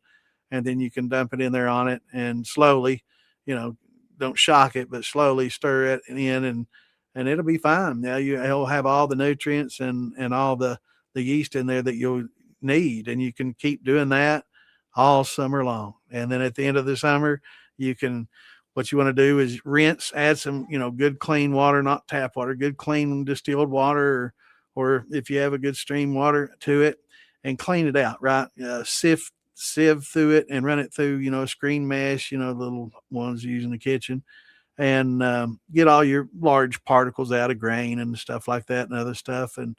and then you can dump it in there on it and slowly, you know, don't shock it, but slowly stir it in, and it'll be fine. Now it'll have all the nutrients and all the yeast in there that you'll need, and you can keep doing that all summer long. And then at the end of the summer, you can what you want to do is rinse, add some, good clean water, not tap water, good clean distilled water, or if you have a good stream water to it, and clean it out, right? Sieve through it and run it through, a screen mesh, the little ones you use in the kitchen, and get all your large particles out of grain and stuff like that and other stuff, and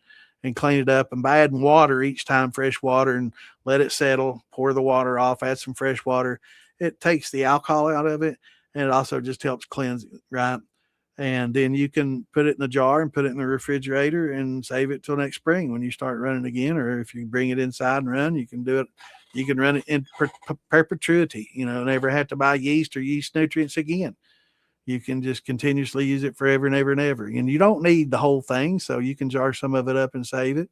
clean it up. And by adding water each time, fresh water, and let it settle, pour the water off, add some fresh water. It takes the alcohol out of it, and it also just helps cleanse it, right? And then you can put it in a jar and put it in the refrigerator and save it till next spring when you start running again. Or if you bring it inside and run, you can do it. You can run it in perpetuity. Never have to buy yeast or yeast nutrients again. You can just continuously use it forever and ever and ever. And you don't need the whole thing, so you can jar some of it up and save it.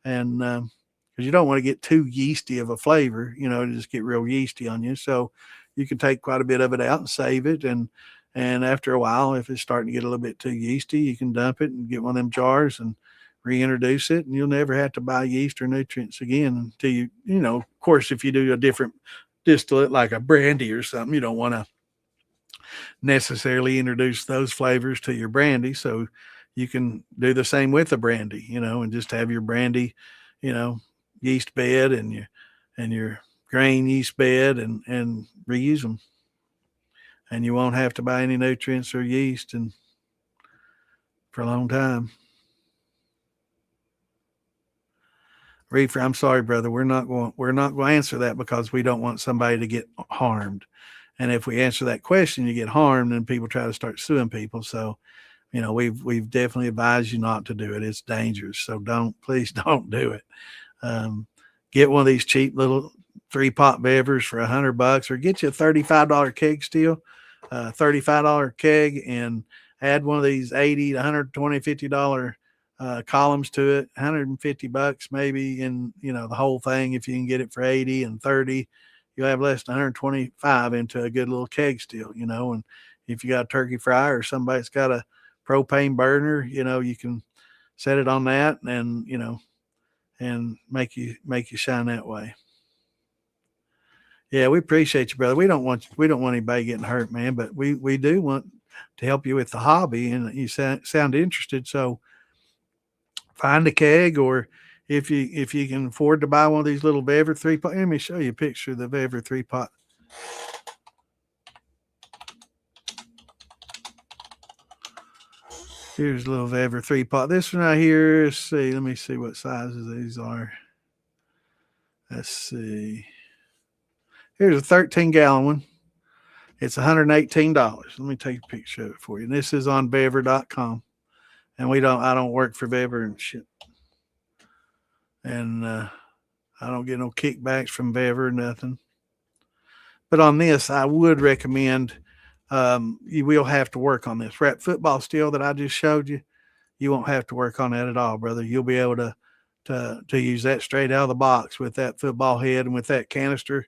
And because you don't want to get too yeasty of a flavor, to just get real yeasty on you. So you can take quite a bit of it out and save it. And after a while, if it's starting to get a little bit too yeasty, you can dump it and get one of them jars and reintroduce it. And you'll never have to buy yeast or nutrients again until of course, if you do a different distillate like a brandy or something, you don't want to necessarily introduce those flavors to your brandy. So you can do the same with a brandy, and just have your brandy, you know, yeast bed and your grain yeast bed and reuse them. And you won't have to buy any nutrients or yeast and for a long time. Reefer, I'm sorry, brother. We're not going to answer that because we don't want somebody to get harmed. And if we answer that question, you get harmed, and people try to start suing people. So, we've definitely advised you not to do it. It's dangerous. So please don't do it. Um, get one of these cheap little 3-pot beavers for $100, or get you a $35 keg steel, $35 keg, and add one of these 80 to 120, $50 columns to it, $150 maybe, in the whole thing. If you can get it for 80 and 30, you'll have less than 125 into a good little keg steel, and if you got a turkey fryer or somebody's got a propane burner, you can set it on that, and and make you shine that way. Yeah, we appreciate you, brother. We don't want anybody getting hurt, man, but we do want to help you with the hobby, and you sound interested. So find a keg, or if you can afford to buy one of these little Bever 3-pot. Let me show you a picture of the Bever 3-pot. Here's a little Bever 3-pot. This one right here, let's see. Let me see what sizes these are. Let's see. Here's a 13-gallon one. It's $118. Let me take a picture of it for you. And this is on bever.com. And I don't work for Bever and shit. And I don't get no kickbacks from Bever or nothing. But on this, I would recommend you will have to work on this. Wrap football steel that I just showed you, you won't have to work on that at all, brother. You'll be able to use that straight out of the box with that football head and with that canister.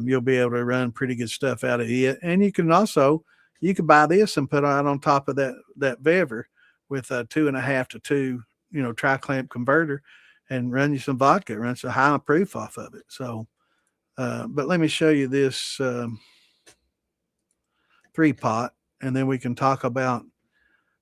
You'll be able to run pretty good stuff out of it. And you can buy this and put it on top of that Bever with a 2.5 to 2, tri-clamp converter, and run you some vodka, run some high proof off of it. So, but let me show you this 3-pot, and then we can talk about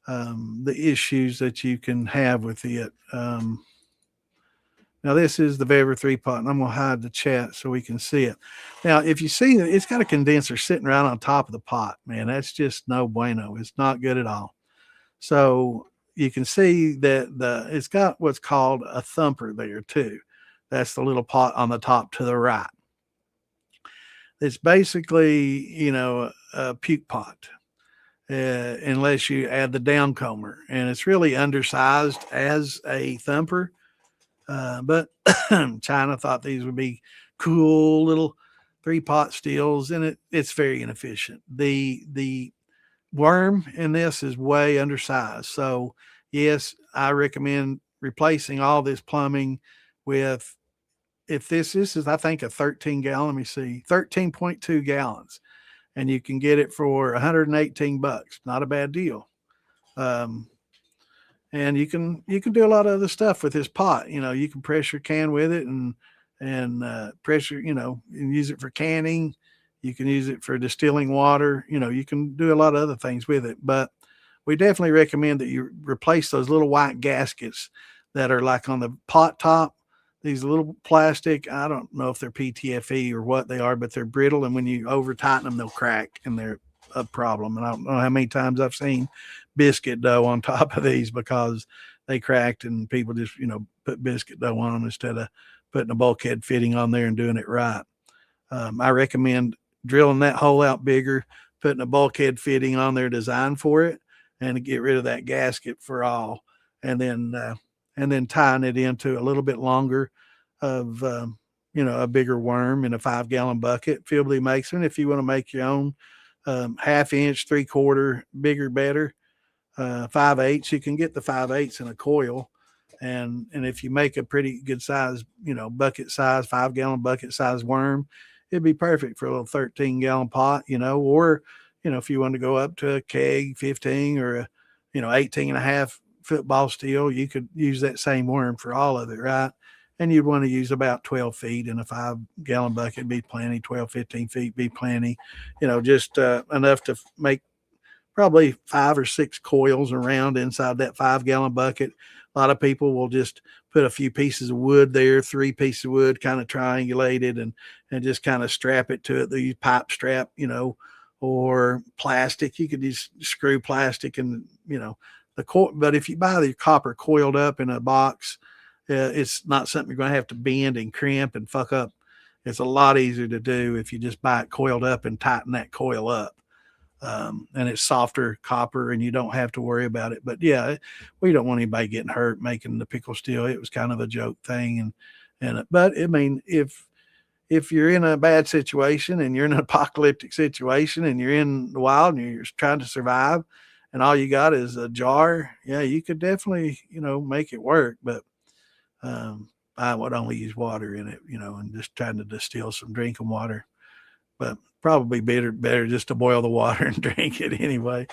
the issues that you can have with it. Now, this is the Bever 3-pot, and I'm going to hide the chat so we can see it. Now, if you see that it's got a condenser sitting right on top of the pot, man, that's just no bueno. It's not good at all. So you can see that it's got what's called a thumper there too. That's the little pot on the top to the right. It's basically, a puke pot, unless you add the downcomer, and it's really undersized as a thumper. But China thought these would be cool little 3-pot steels, and it's very inefficient. The worm in this is way undersized. So yes, I recommend replacing all this plumbing with, if this is, I think, a 13-gallon, let me see, 13.2 gallons, and you can get it for $118. Not a bad deal. And you can do a lot of other stuff with this pot. You can pressure can with it and pressure, and use it for canning. You can use it for distilling water. You can do a lot of other things with it. But we definitely recommend that you replace those little white gaskets that are like on the pot top. These little plastic, I don't know if they're PTFE or what they are, but they're brittle. And when you over tighten them, they'll crack, and they're a problem. And I don't know how many times I've seen biscuit dough on top of these because they cracked, and people just, put biscuit dough on them instead of putting a bulkhead fitting on there and doing it right. I recommend drilling that hole out bigger, putting a bulkhead fitting on there designed for it, and to get rid of that gasket for all. And then tying it into a little bit longer of, a bigger worm in a 5-gallon bucket. Philby makes them. If you want to make your own, 1/2 inch, 3/4, bigger, better. 5/8, you can get the 5/8 in a coil. And if you make a pretty good size, bucket size, 5-gallon bucket size worm, it'd be perfect for a little 13-gallon pot, or, if you want to go up to a keg 15 or a, 18.5 football steel, you could use that same worm for all of it, right? And you'd want to use about 12 feet in a 5-gallon bucket, be plenty. 12, 15 feet be plenty, just enough to make probably 5 or 6 coils around inside that 5-gallon bucket. A lot of people will just put a few pieces of wood there, 3 pieces of wood, kind of triangulated, and just kind of strap it to it. They use pipe strap, or plastic. You could just screw plastic and, but if you buy the copper coiled up in a box, it's not something you're going to have to bend and crimp and fuck up. It's a lot easier to do if you just buy it coiled up and tighten that coil up. And it's softer copper, and you don't have to worry about it. But yeah, we don't want anybody getting hurt making the pickle steel. It was kind of a joke thing. But I mean, if you're in a bad situation and you're in an apocalyptic situation and you're in the wild and you're trying to survive and all you got is a jar, yeah, you could definitely, make it work. But I would only use water in it, and just trying to distill some drinking water. But probably better just to boil the water and drink it anyway.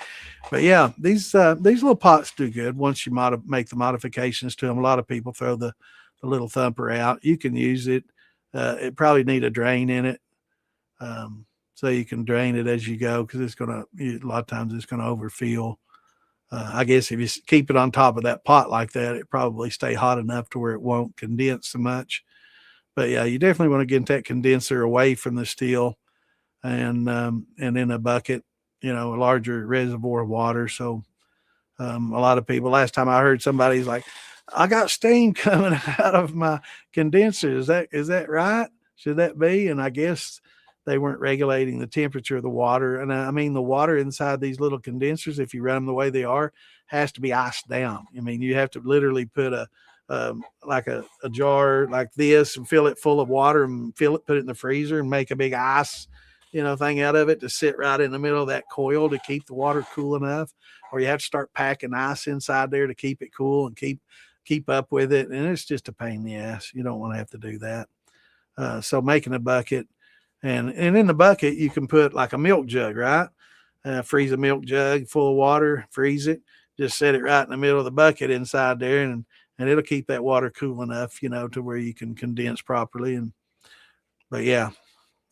But yeah, these little pots do good once you make the modifications to them. A lot of people throw the little thumper out. You can use it. It probably need a drain in it, so you can drain it as you go, because a lot of times it's gonna overfill. I guess if you keep it on top of that pot like that, it probably stay hot enough to where it won't condense so much. But yeah, you definitely want to get that condenser away from the still, and in a bucket, a larger reservoir of water. So a lot of people, last time I heard somebody's like, I got steam coming out of my condenser. Is that right? Should that be? And I guess they weren't regulating the temperature of the water. And I mean, the water inside these little condensers, if you run them the way they are, has to be iced down. I mean, you have to literally put like a jar like this and fill it full of water and put it in the freezer and make a big ice, thing out of it to sit right in the middle of that coil to keep the water cool enough. Or you have to start packing ice inside there to keep it cool and keep up with it. And it's just a pain in the ass. You don't want to have to do that. So making a bucket, and in the bucket, you can put like a milk jug, right? Freeze a milk jug full of water, freeze it, just set it right in the middle of the bucket inside there, and it'll keep that water cool enough, to where you can condense properly. But yeah,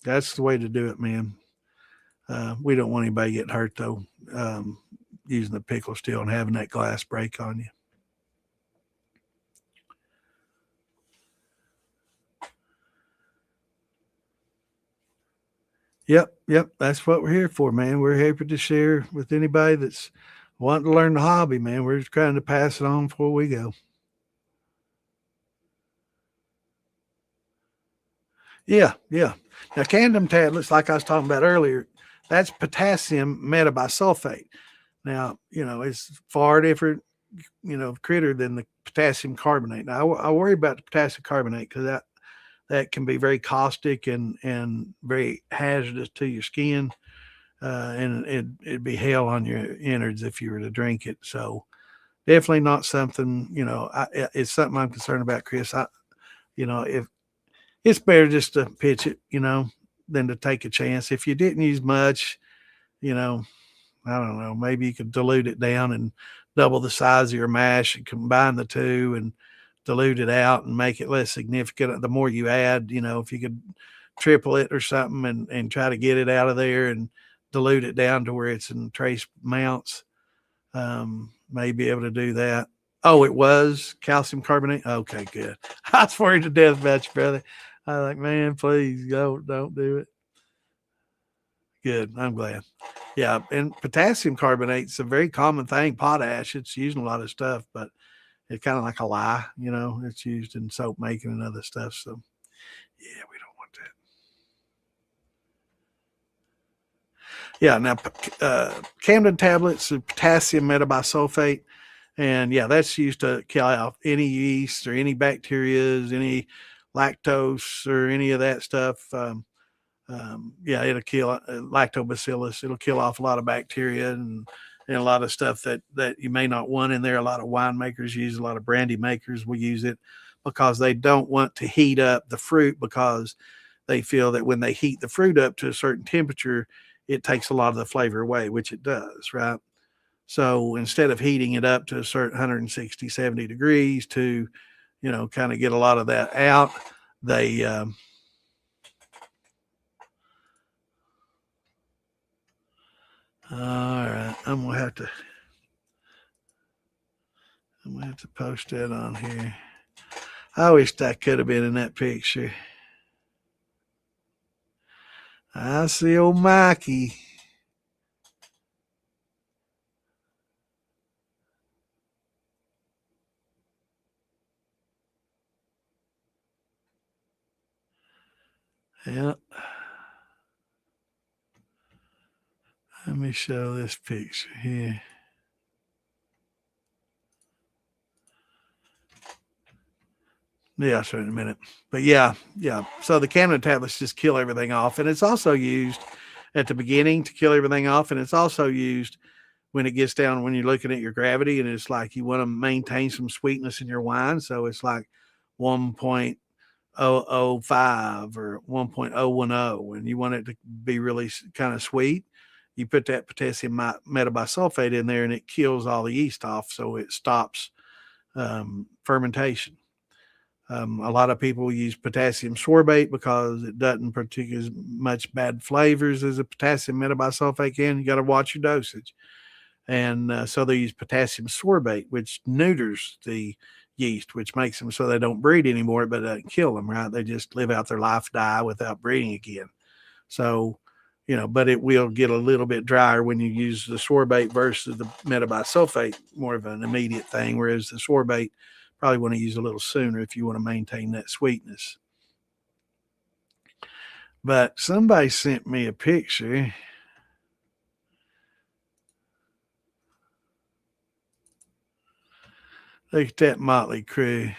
that's the way to do it, man. We don't want anybody getting hurt though, using the pickle still and having that glass break on you. Yep. That's what we're here for, man. We're happy to share with anybody that's wanting to learn the hobby, man. We're just trying to pass it on before we go. Yeah. Now, Candem tablets, like I was talking about earlier, that's potassium metabisulfate. Now, it's far different, critter than the potassium carbonate. Now, I worry about the potassium carbonate because that can be very caustic and very hazardous to your skin. And it'd be hell on your innards if you were to drink it. So definitely not something, it's something I'm concerned about, Chris. If it's better just to pitch it, than to take a chance. If you didn't use much, I don't know, maybe you could dilute it down and double the size of your mash and combine the two and dilute it out and make it less significant. The more you add, if you could triple it or something and try to get it out of there and dilute it down to where it's in trace amounts, may be able to do that. Oh, it was calcium carbonate. Okay, good. I was worried to death about you, brother. I was like, man, please don't do it. Good. I'm glad. Yeah. And potassium carbonate's a very common thing. Potash, it's used in a lot of stuff, but it's kind of like a lye, it's used in soap making and other stuff. So yeah, we don't want that. Yeah. Now, Camden tablets of potassium metabisulfate. And yeah, that's used to kill off any yeast or any bacterias, any lactose or any of that stuff. Yeah, it'll kill lactobacillus. It'll kill off a lot of bacteria and a lot of stuff that you may not want in there. A lot of winemakers use, a lot of brandy makers will use it because they don't want to heat up the fruit, because they feel that when they heat the fruit up to a certain temperature, it takes a lot of the flavor away, which it does, right? So instead of heating it up to a certain 160, 70 degrees to, kind of get a lot of that out, they, all right, I'm gonna have to post that on here. I wish I could have been in that picture. I see old Mikey. Yeah. Let me show this picture here. Yeah, I'll show you in a minute. But yeah. So the Camden tablets just kill everything off. And it's also used at the beginning to kill everything off. And it's also used when it gets down, when you're looking at your gravity, and it's like you want to maintain some sweetness in your wine. So it's like 1.5 0.005 or 1.010, and you want it to be really kind of sweet, you put that potassium metabisulfate in there, and it kills all the yeast off, so it stops fermentation. A lot of people use potassium sorbate because it doesn't produce as much bad flavors as a potassium metabisulfate can. You got to watch your dosage. And so they use potassium sorbate, which neuters the yeast, which makes them so they don't breed anymore, but doesn't kill them, right? They just live out their life, die without breeding again. So, but it will get a little bit drier when you use the sorbate versus the metabisulfate, more of an immediate thing, whereas the sorbate probably want to use a little sooner if you want to maintain that sweetness. But somebody sent me a picture. Look at that motley crew.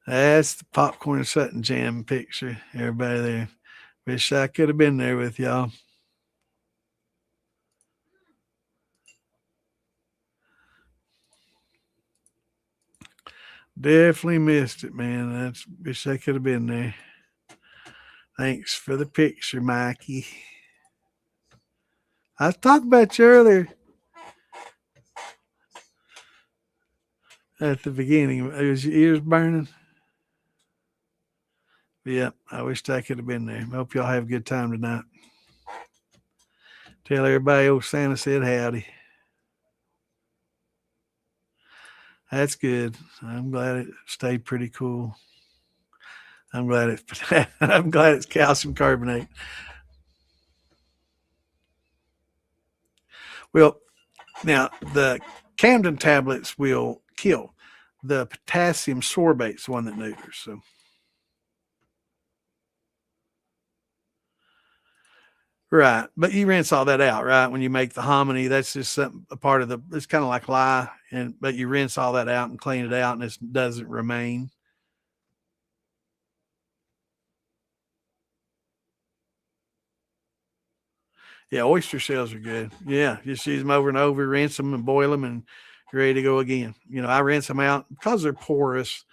That's the Popcorn Sutton Jam picture. Everybody there. Wish I could have been there with y'all. Definitely missed it, man. Wish I could have been there. Thanks for the picture, Mikey. I was talking about you earlier at the beginning. It was your ears burning. Yeah, I wish I could have been there. Hope y'all have a good time tonight. Tell everybody old Santa said howdy. That's good. I'm glad it stayed pretty cool. I'm glad it's calcium carbonate. Well, now the Camden tablets will kill. The potassium sorbate's the one that neuters. So, right, but you rinse all that out, right? When you make the hominy, that's just a part of the. It's kind of like lye, but you rinse all that out and clean it out, and it doesn't remain. Yeah, oyster shells are good. Yeah, just use them over and over, rinse them and boil them, and you're ready to go again. I rinse them out because they're porous.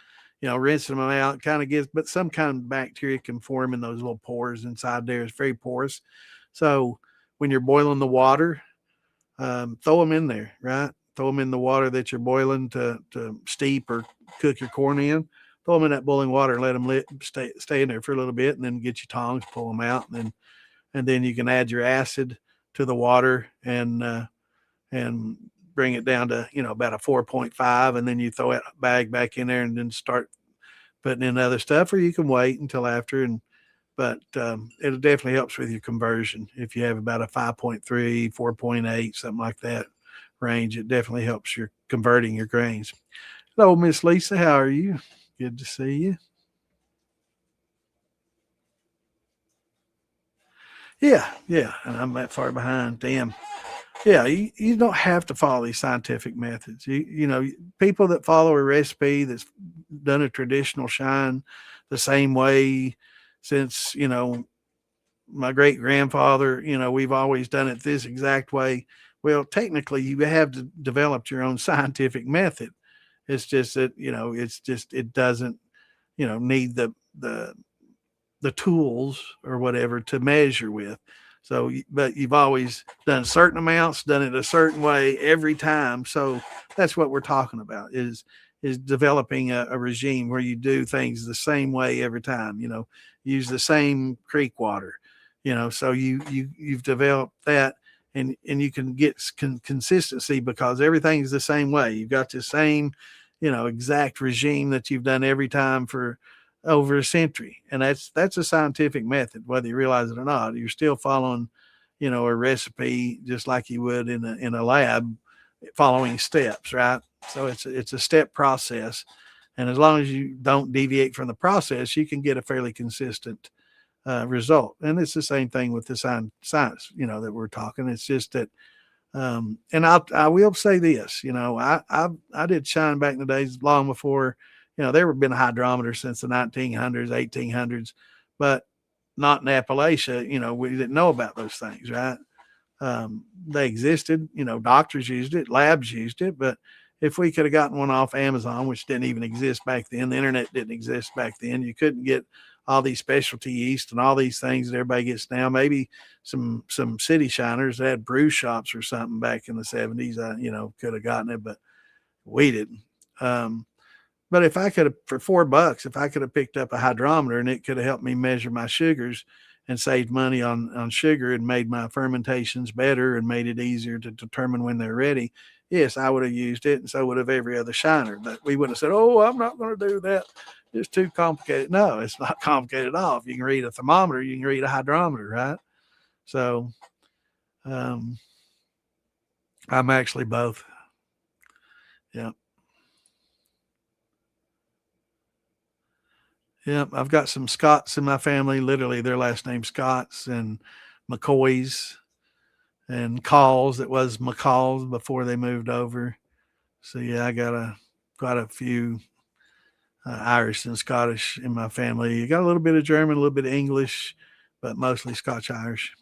Rinsing them out kind of gives, but some kind of bacteria can form in those little pores inside there. It's very porous. So when you're boiling the water, throw them in there, right? Throw them in the water that you're boiling to steep or cook your corn in. Throw them in that boiling water and let them stay in there for a little bit, and then get your tongs, pull them out, and then you can add your acid to the water and bring it down to about a 4.5, and then you throw that bag back in there and then start putting in other stuff, or you can wait until after. But it definitely helps with your conversion if you have about a 5.3, 4.8, something like that range. It definitely helps your converting your grains. Hello, Miss Lisa. How are you? Good to see you. Yeah, and I'm that far behind. Damn. Yeah, you don't have to follow these scientific methods. People that follow a recipe that's done a traditional shine the same way since, my great grandfather, we've always done it this exact way. Well, technically, you have developed your own scientific method. It's just that, it doesn't, need the tools or whatever to measure with. So, but you've always done certain amounts, done it a certain way every time. So that's what we're talking about is developing a regime where you do things the same way every time, use the same creek water, so you've developed that, and you can get consistency because everything's the same way. You've got the same, exact regime that you've done every time for over a century. And that's a scientific method, whether you realize it or not. You're still following, a recipe just like you would in a lab, following steps, right? So it's a step process. And as long as you don't deviate from the process, you can get a fairly consistent result. And it's the same thing with the science, that we're talking. It's just that, and I will say this, I did shine back in the days long before, there have been a hydrometer since the 1900s, 1800s, but not in Appalachia. We didn't know about those things, right? They existed, doctors used it, labs used it, but if we could have gotten one off Amazon, which didn't even exist back then, the internet didn't exist back then. You couldn't get all these specialty yeast and all these things that everybody gets now. Maybe some city shiners that had brew shops or something back in the 70s, could have gotten it, but we didn't. But if I could have, for $4, if I could have picked up a hydrometer and it could have helped me measure my sugars and saved money on sugar and made my fermentations better and made it easier to determine when they're ready, yes, I would have used it, and so would have every other shiner. But we would have said, "Oh, I'm not going to do that. It's too complicated." No, it's not complicated at all. If you can read a thermometer, you can read a hydrometer, right? So I'm actually both. Yeah. Yeah, I've got some Scotts in my family. Literally, their last name's Scotts, and McCoys and Calls. It was McCalls before they moved over. So yeah, I got quite a few Irish and Scottish in my family. You got a little bit of German, a little bit of English, but mostly Scotch Irish.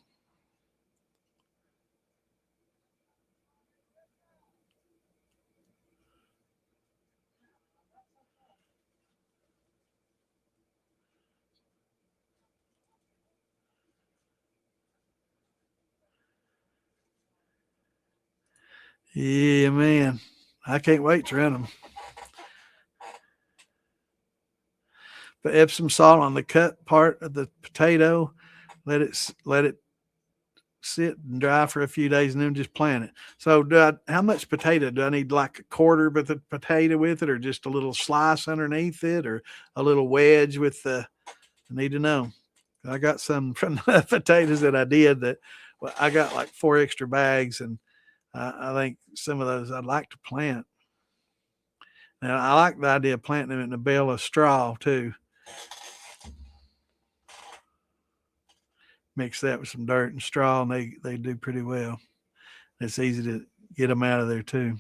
Yeah, man, I can't wait to run them. Put Epsom salt on the cut part of the potato. Let it sit and dry for a few days, and then just plant it. So, how much potato do I need? Like a quarter of the potato with it, or just a little slice underneath it, or a little wedge with the? I need to know. I got some from the potatoes that I did that. Well, I got like 4 extra bags, and I think some of those I'd like to plant. Now, I like the idea of planting them in a bale of straw too. Mix that with some dirt and straw, and they do pretty well. It's easy to get them out of there too.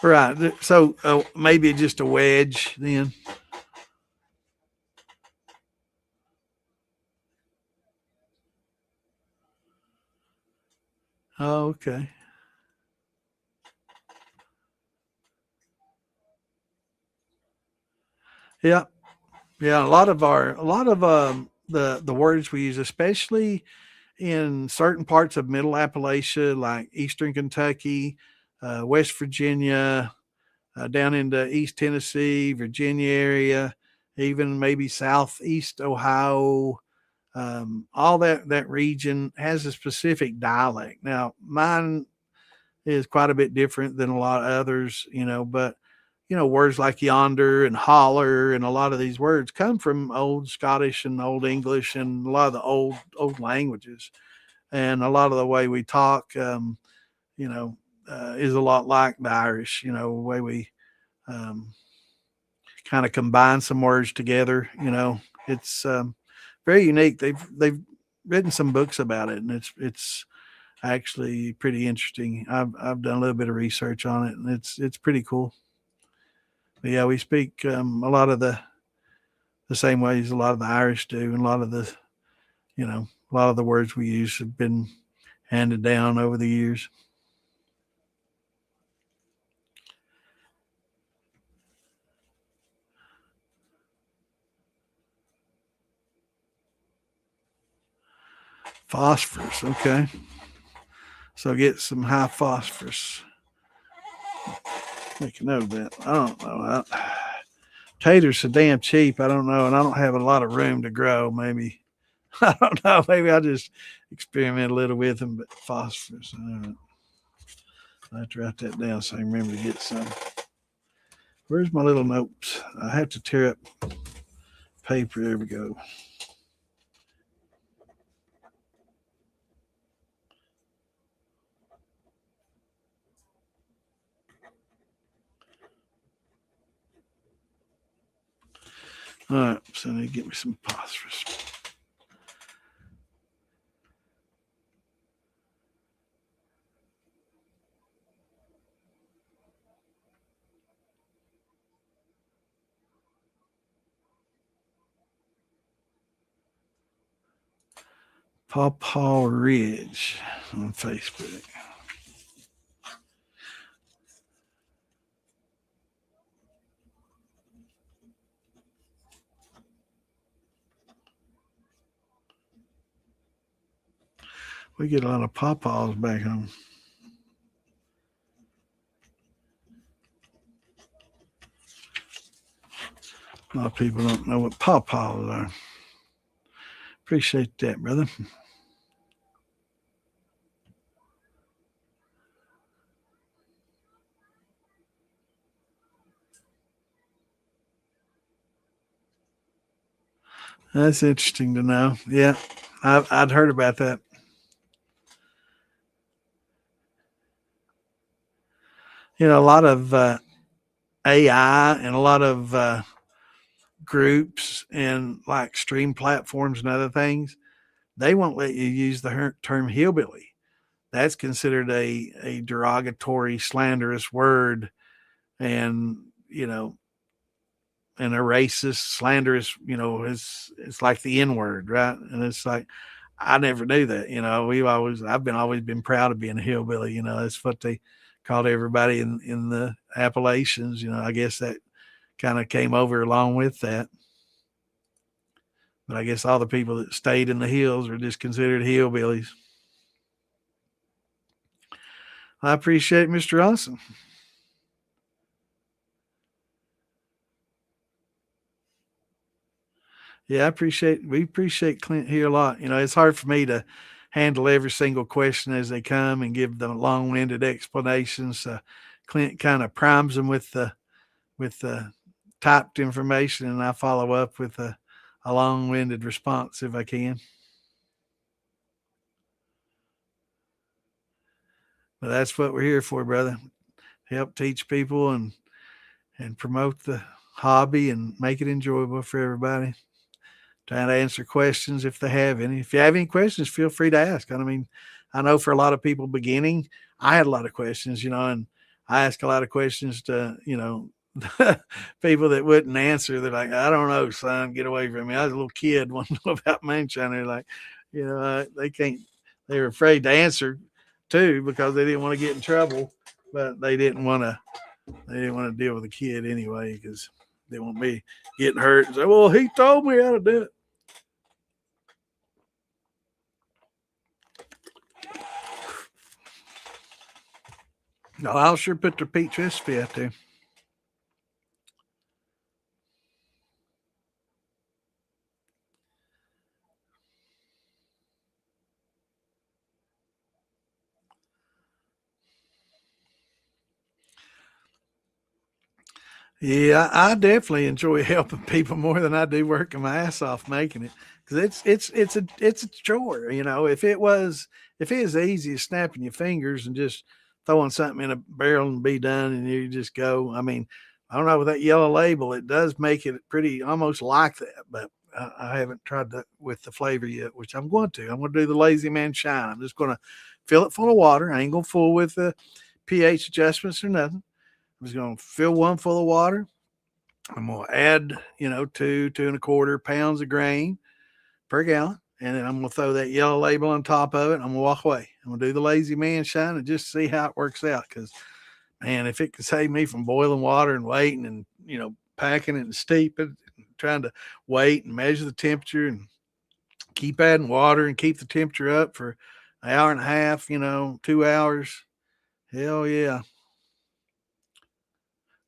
Right. So maybe just a wedge then. Oh, okay. Yeah. Yeah. A lot of the words we use, especially in certain parts of Middle Appalachia, like Eastern Kentucky, West Virginia, down into East Tennessee, Virginia area, even maybe Southeast Ohio. All that region has a specific dialect. Now, mine is quite a bit different than a lot of others, but words like yonder and holler and a lot of these words come from old Scottish and old English and a lot of the old languages. And a lot of the way we talk, you know, is a lot like the Irish, the way we um, kind of combine some words together. It's very unique. They've written some books about it, and it's actually pretty interesting. I've done a little bit of research on it, and it's pretty cool. But yeah, we speak a lot of the same ways a lot of the Irish do, and a lot of the words we use have been handed down over the years. Phosphorus, okay. So get some high phosphorus. Make a note of that. I don't know. Taters so damn cheap. I don't know, and I don't have a lot of room to grow. Maybe I don't know. Maybe I'll just experiment a little with them. But phosphorus. All right. I have to write that down so I can remember to get some. Where's my little notes? I have to tear up paper. There we go. All right. So I need to get me some phosphorus. Paw Ridge on Facebook. We get a lot of pawpaws back home. A lot of people don't know what pawpaws are. Appreciate that, brother. That's interesting to know. Yeah, I'd heard about that. You know, a lot of AI and a lot of groups and like stream platforms and other things, they won't let you use the term hillbilly. That's considered a derogatory, slanderous word, and you know, and a racist, slanderous. You know, it's like the N word, right? And it's like I never knew that. You know, I've always been proud of being a hillbilly. You know, that's what they called everybody in the Appalachians. You know, I guess that kind of came over along with that. But I guess all the people that stayed in the hills are just considered hillbillies. I appreciate Mr. Austin. Yeah, we appreciate Clint here a lot. You know, it's hard for me to handle every single question as they come and give them long-winded explanations. Clint kind of primes them with the typed information, and I follow up with a long-winded response if I can. But that's what we're here for, brother. Help teach people and promote the hobby and make it enjoyable for everybody. Trying to answer questions if they have any. If you have any questions, feel free to ask. I mean, I know for a lot of people beginning, I had a lot of questions, you know, and I ask a lot of questions to, you know, people that wouldn't answer. They're like, I don't know, son, get away from me. I was a little kid, wanting to know about moonshine. They're like, you know, they can't, they were afraid to answer too because they didn't want to get in trouble, but they didn't want to deal with a kid anyway because they want me getting hurt and say, well, he told me how to do it. No, I'll sure put the peach recipe out there. Yeah, I definitely enjoy helping people more than I do working my ass off making it because it's a chore. You know, if it was easy as snapping your fingers and just throwing something in a barrel and be done and you just go. I mean, I don't know with that yellow label, it does make it pretty almost like that, but I haven't tried that with the flavor yet, which I'm going to. I'm going to do the Lazy Man Shine. I'm just going to fill it full of water. I ain't going to fool with the pH adjustments or nothing. I'm just going to fill one full of water. I'm going to add, you know, 2.25 pounds of grain per gallon. And then I'm going to throw that yellow label on top of it. I'm going to walk away. I'm going to do the Lazy Man Shine and just see how it works out. Because, man, if it could save me from boiling water and waiting and, you know, packing it and steeping, trying to wait and measure the temperature and keep adding water and keep the temperature up for an hour and a half, you know, 2 hours. Hell yeah.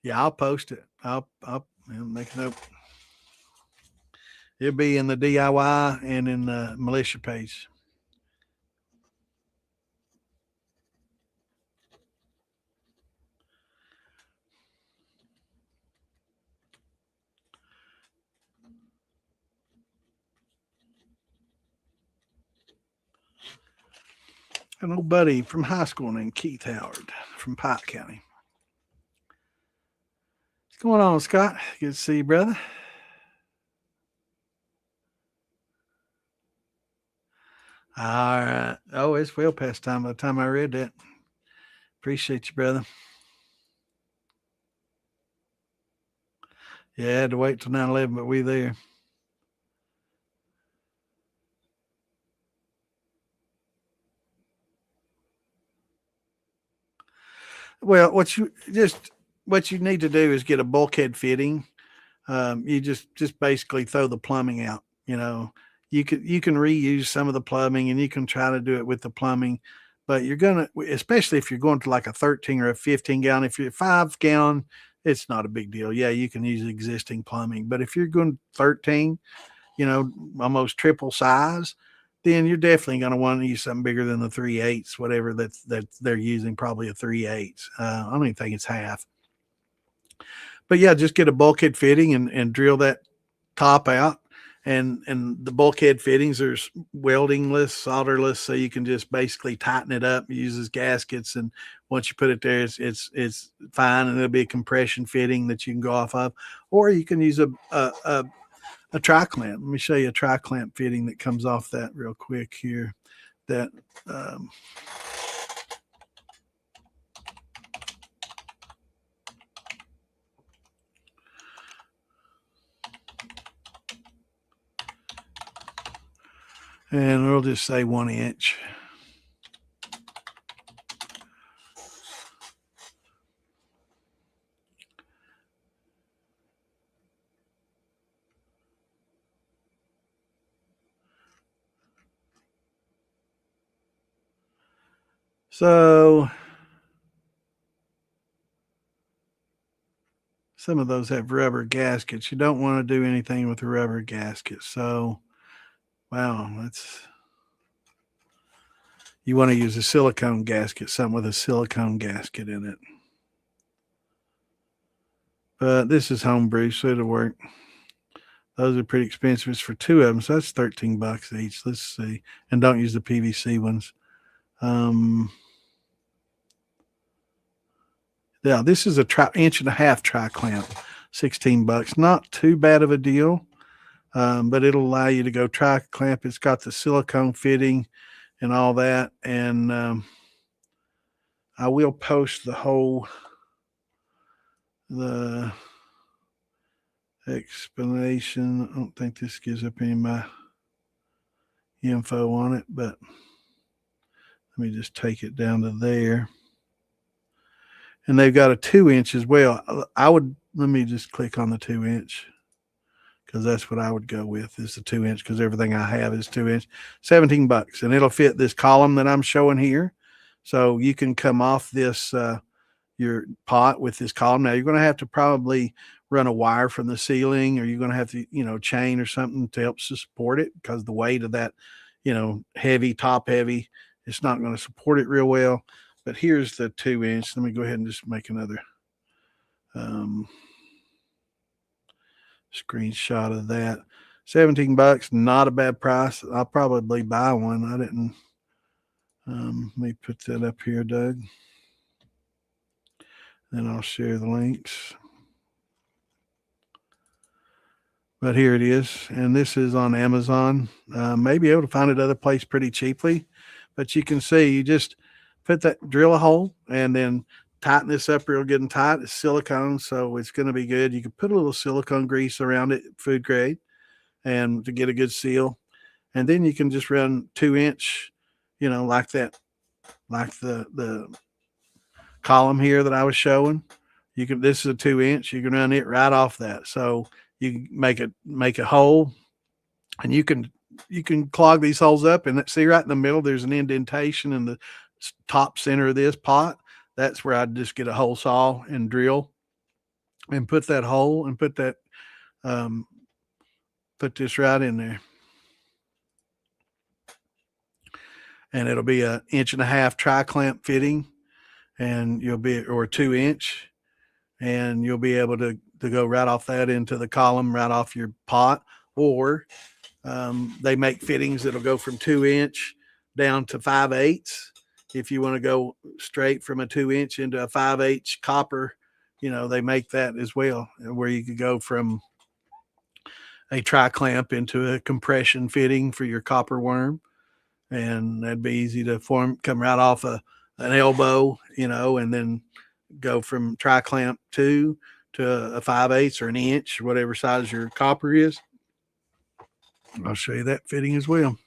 Yeah, I'll post it. I'll make a note. It'll be in the DIY and in the militia page. An old buddy from high school named Keith Howard from Pike County. What's going on, Scott? Good to see you, brother. All right. Oh, it's well past time by the time I read that. Appreciate you, brother. Yeah, I had to wait till 9/11, but we there. Well, what you need to do is get a bulkhead fitting. You just basically throw the plumbing out. You can reuse some of the plumbing, and you can try to do it with the plumbing, but you're gonna, especially if you're going to like a 13 or a 15 gallon. If you're 5 gallon, it's not a big deal. Yeah, you can use existing plumbing, but if you're going 13, almost triple size, then you're definitely going to want to use something bigger than the 3/8, whatever that they're using, probably a 3/8. I don't even think it's half. But yeah, just get a bulkhead fitting and drill that top out. And the bulkhead fittings are weldingless, solderless, so you can just basically tighten it up. It uses gaskets, and once you put it there, it's fine, and it'll be a compression fitting that you can go off of, or you can use a tri-clamp. Let me show you a tri-clamp fitting that comes off that real quick here. That and we'll just say 1 inch. So some of those have rubber gaskets. You don't want to do anything with a rubber gasket. So, wow, you want to use a silicone gasket, something with a silicone gasket in it. But this is homebrew, so it'll work. Those are pretty expensive. It's for 2 of them, so that's $13 each. Let's see. And don't use the PVC ones. Yeah, this is a 1.5-inch tri-clamp, $16. Not too bad of a deal, but it'll allow you to go tri-clamp. It's got the silicone fitting and all that. And I will post the explanation. I don't think this gives up any of my info on it, but let me just take it down to there. And they've got a 2-inch as well. Let me just click on the 2-inch, because that's what I would go with, is the 2-inch, because everything I have is 2-inch. $17, and it'll fit this column that I'm showing here. So you can come off this your pot with this column. Now you're going to have to probably run a wire from the ceiling, or you're going to have to, chain or something to help support it, because the weight of that, top heavy, it's not going to support it real well. But here's the 2-inch. Let me go ahead and just make another screenshot of that. $17, not a bad price. I'll probably buy one. I didn't. Let me put that up here, Doug. Then I'll share the links. But here it is, and this is on Amazon. May be able to find it other place pretty cheaply, but you can see, you just drill a hole, and then tighten this up real good and tight. It's silicone, so it's going to be good. You can put a little silicone grease around it, food grade, and to get a good seal. And then you can just run 2-inch, like that, like the column here that I was showing. This is a 2-inch. You can run it right off that. So you can make a hole, and you can clog these holes up, and see right in the middle, there's an indentation in the top center of this pot. That's where I'd just get a hole saw and drill and put that hole, and put that, put this right in there. And it'll be a 1.5-inch tri-clamp fitting, and or a 2-inch, and you'll be able to go right off that into the column, right off your pot. Or they make fittings that'll go from 2-inch down to 5/8. If you want to go straight from a 2-inch into a 5/8 copper, they make that as well, where you could go from a tri-clamp into a compression fitting for your copper worm. And that'd be easy to come right off an elbow, and then go from tri-clamp 2 to a 5/8 or an inch, whatever size your copper is. I'll show you that fitting as well.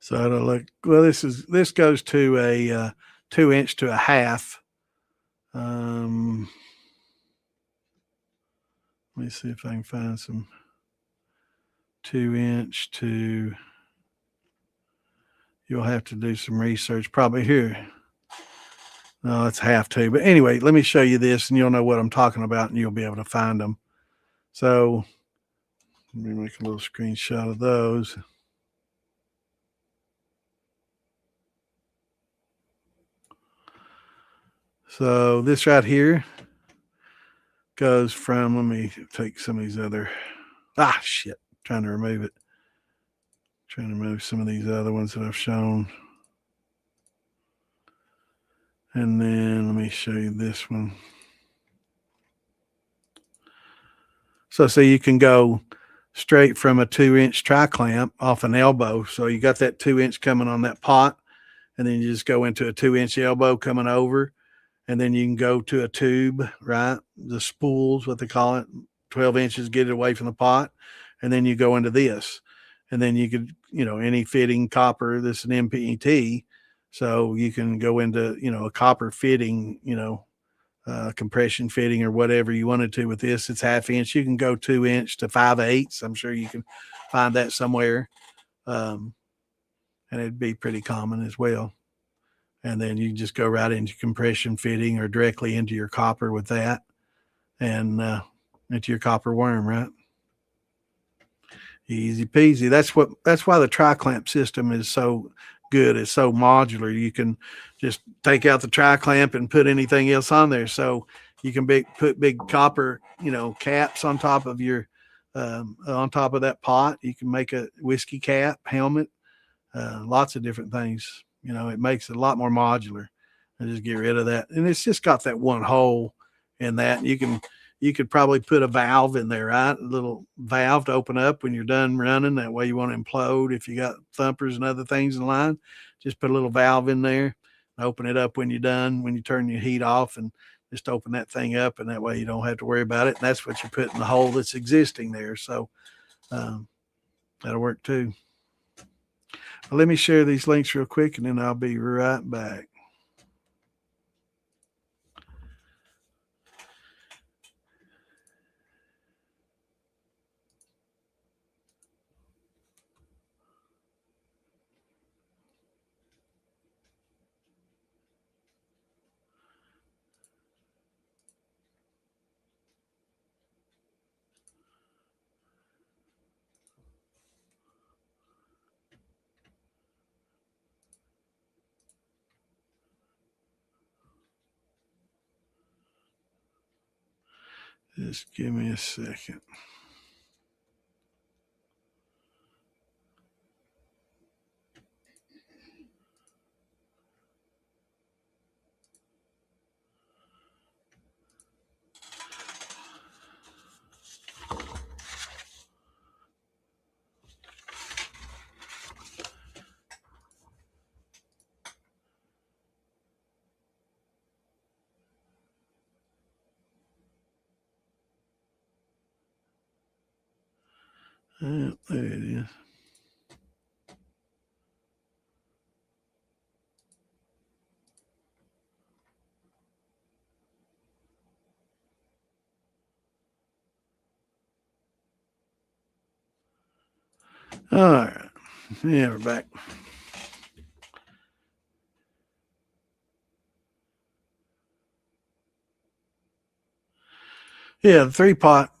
So it'll look well. This goes to a 2-inch to a half. Let me see if I can find some 2-inch to. You'll have to do some research probably here. No, it's half two. But anyway, let me show you this and you'll know what I'm talking about and you'll be able to find them. So let me make a little screenshot of those. So this right here goes from, let me take some of these other, shit, trying to remove it. Trying to remove some of these other ones that I've shown. And then let me show you this one. So you can go straight from a 2-inch tri-clamp off an elbow. So you got that 2-inch coming on that pot, and then you just go into a 2-inch elbow coming over, and then you can go to a tube, right? The spools, what they call it, 12 inches, get it away from the pot, and then you go into this. And then you could, any fitting copper, this is an MPET, so you can go into, a copper fitting, compression fitting or whatever you wanted to with this. It's 1/2 inch. You can go 2-inch to 5/8. I'm sure you can find that somewhere. And it'd be pretty common as well. And then you just go right into compression fitting or directly into your copper with that and into your copper worm, right? Easy peasy. That's why the tri-clamp system is so good. It's so modular. You can just take out the tri-clamp and put anything else on there. So you can put big copper, caps on top of on top of that pot. You can make a whiskey cap, helmet, lots of different things. It makes it a lot more modular. And just get rid of that. And it's just got that one hole in that. You could probably put a valve in there, right? A little valve to open up when you're done running. That way you want to implode. If you got thumpers and other things in line, just put a little valve in there and open it up when you're done, when you turn your heat off, and just open that thing up. And that way you don't have to worry about it. And that's what you put in the hole that's existing there. So that'll work too. Well, let me share these links real quick and then I'll be right back. Just give me a second. There it is. All right. Yeah, we're back. Yeah, the 3-pot,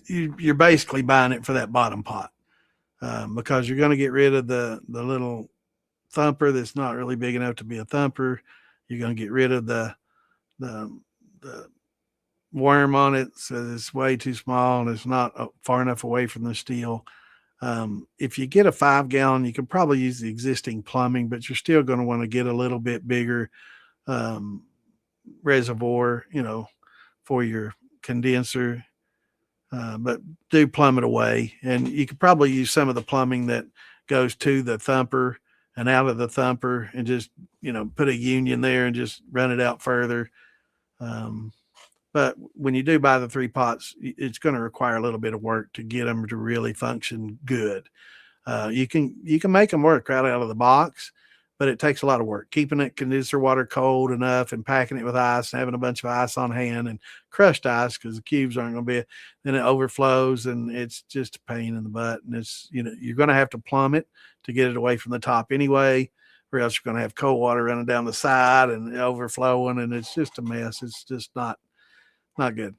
you're basically buying it for that bottom pot because you're going to get rid of the little thumper that's not really big enough to be a thumper. You're going to get rid of the worm on it, so it's way too small and it's not far enough away from the steel. If you get a 5-gallon, you can probably use the existing plumbing, but you're still going to want to get a little bit bigger reservoir, for your condenser. But do plumb it away. And you could probably use some of the plumbing that goes to the thumper and out of the thumper and just, put a union there and just run it out further. But when you do buy the 3 pots, it's going to require a little bit of work to get them to really function good. You can make them work right out of the box, but it takes a lot of work keeping that condenser water cold enough and packing it with ice and having a bunch of ice on hand and crushed ice because the cubes aren't going to be. Then it overflows and it's just a pain in the butt. And it's you're going to have to plumb it to get it away from the top anyway, or else you're going to have cold water running down the side and overflowing, and it's just a mess. It's just not good.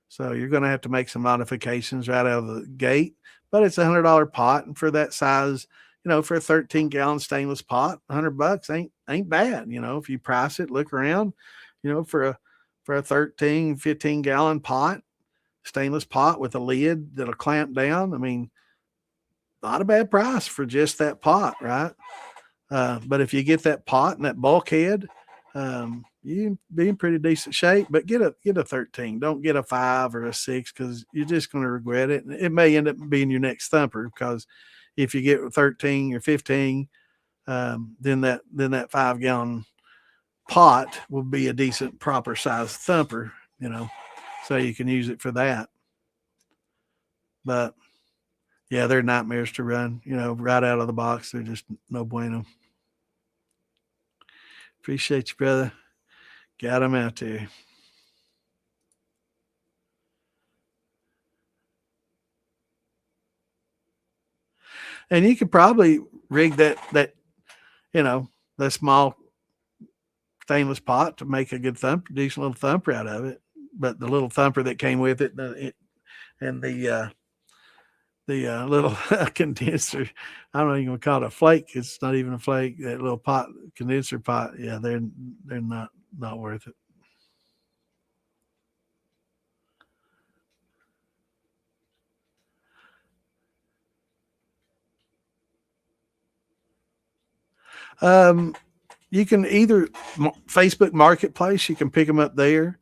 So you're going to have to make some modifications right out of the gate, but it's $100 pot, and for that size, for a 13-gallon stainless pot, $100 ain't bad. If you price it, look around, for a 13, 15-gallon pot, stainless pot with a lid that'll clamp down. I mean, not a bad price for just that pot, right? But if you get that pot and that bulkhead, you be in pretty decent shape. But get a 13. Don't get a 5 or a 6 because you're just going to regret it. And it may end up being your next thumper because if you get 13 or 15, then that 5-gallon pot will be a decent proper size thumper. So you can use it for that. But yeah, they're nightmares to run. Right out of the box, they're just no bueno. Appreciate you, brother. Got them out there. And you could probably rig that that small stainless pot to make a good decent little thumper out of it. But the little thumper that came with it, and the little condenser, I don't even call it a flake. It's not even a flake. That little pot, condenser pot, yeah, they're not worth it. You can either Facebook Marketplace, you can pick them up there,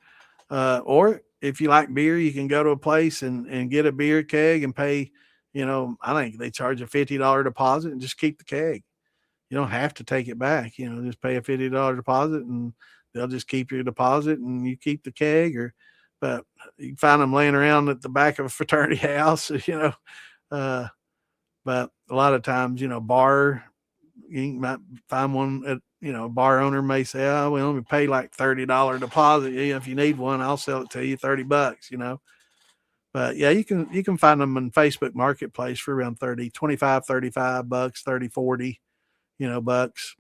or if you like beer, you can go to a place and get a beer keg and pay. I think they charge a $50 deposit and just keep the keg. You don't have to take it back. Just pay a $50 deposit and they'll just keep your deposit and you keep the keg. But you can find them laying around at the back of a fraternity house. Uh, but a lot of times, bar, you might find one at, a bar owner may say, oh, we only pay like $30 deposit. Yeah, if you need one, I'll sell it to you $30, But yeah, you can find them in Facebook Marketplace for around 30, 25, $35, 30, 40, bucks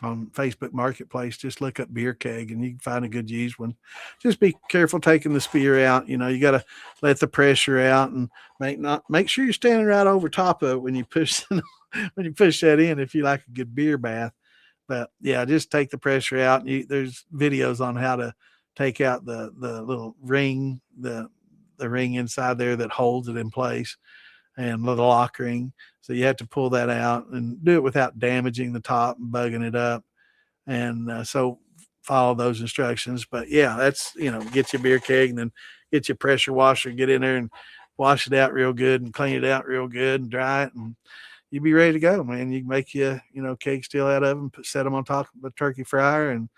on Facebook Marketplace. Just look up beer keg and you can find a good used one. Just be careful taking the spear out. You got to let the pressure out and make sure you're standing right over top of it when you push that in, if you like a good beer bath. But yeah, just take the pressure out. There's videos on how to take out the little ring, the ring inside there that holds it in place, and the lock ring. So you have to pull that out and do it without damaging the top and bugging it up. And so follow those instructions. But yeah, that's, get your beer keg and then get your pressure washer, get in there and wash it out real good and clean it out real good and dry it. And you'd be ready to go, man. You can make keg steel out of them, set them on top of a turkey fryer, and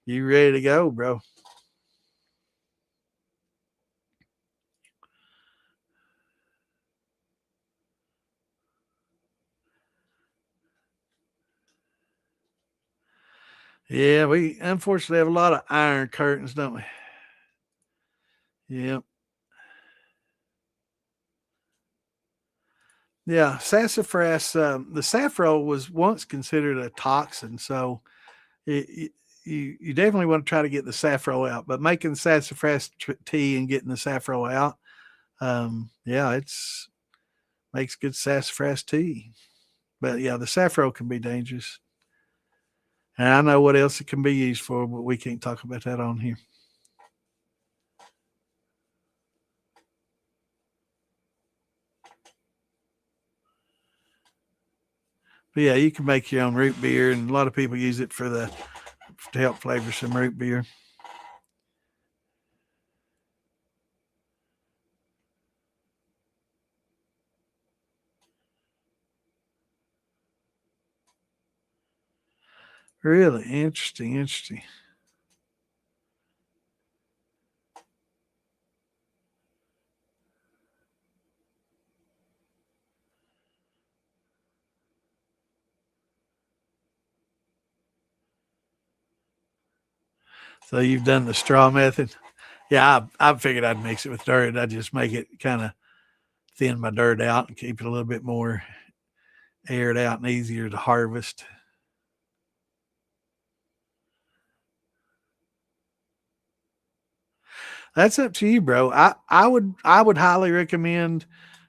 you ready to go, bro. Yeah, we unfortunately have a lot of iron curtains, don't we? Yeah. Yeah, sassafras. The saffron was once considered a toxin, so you definitely want to try to get the saffron out. But making sassafras tea and getting the saffron out, yeah, it's makes good sassafras tea. But yeah, the saffron can be dangerous. And I know what else it can be used for, but we can't talk about that on here. But yeah, you can make your own root beer, and a lot of people use it to help flavor some root beer. Really interesting, interesting. So you've done the straw method. Yeah, I figured I'd mix it with dirt. I'd just make it kind of thin my dirt out and keep it a little bit more aired out and easier to harvest. That's up to you, bro. I would highly recommend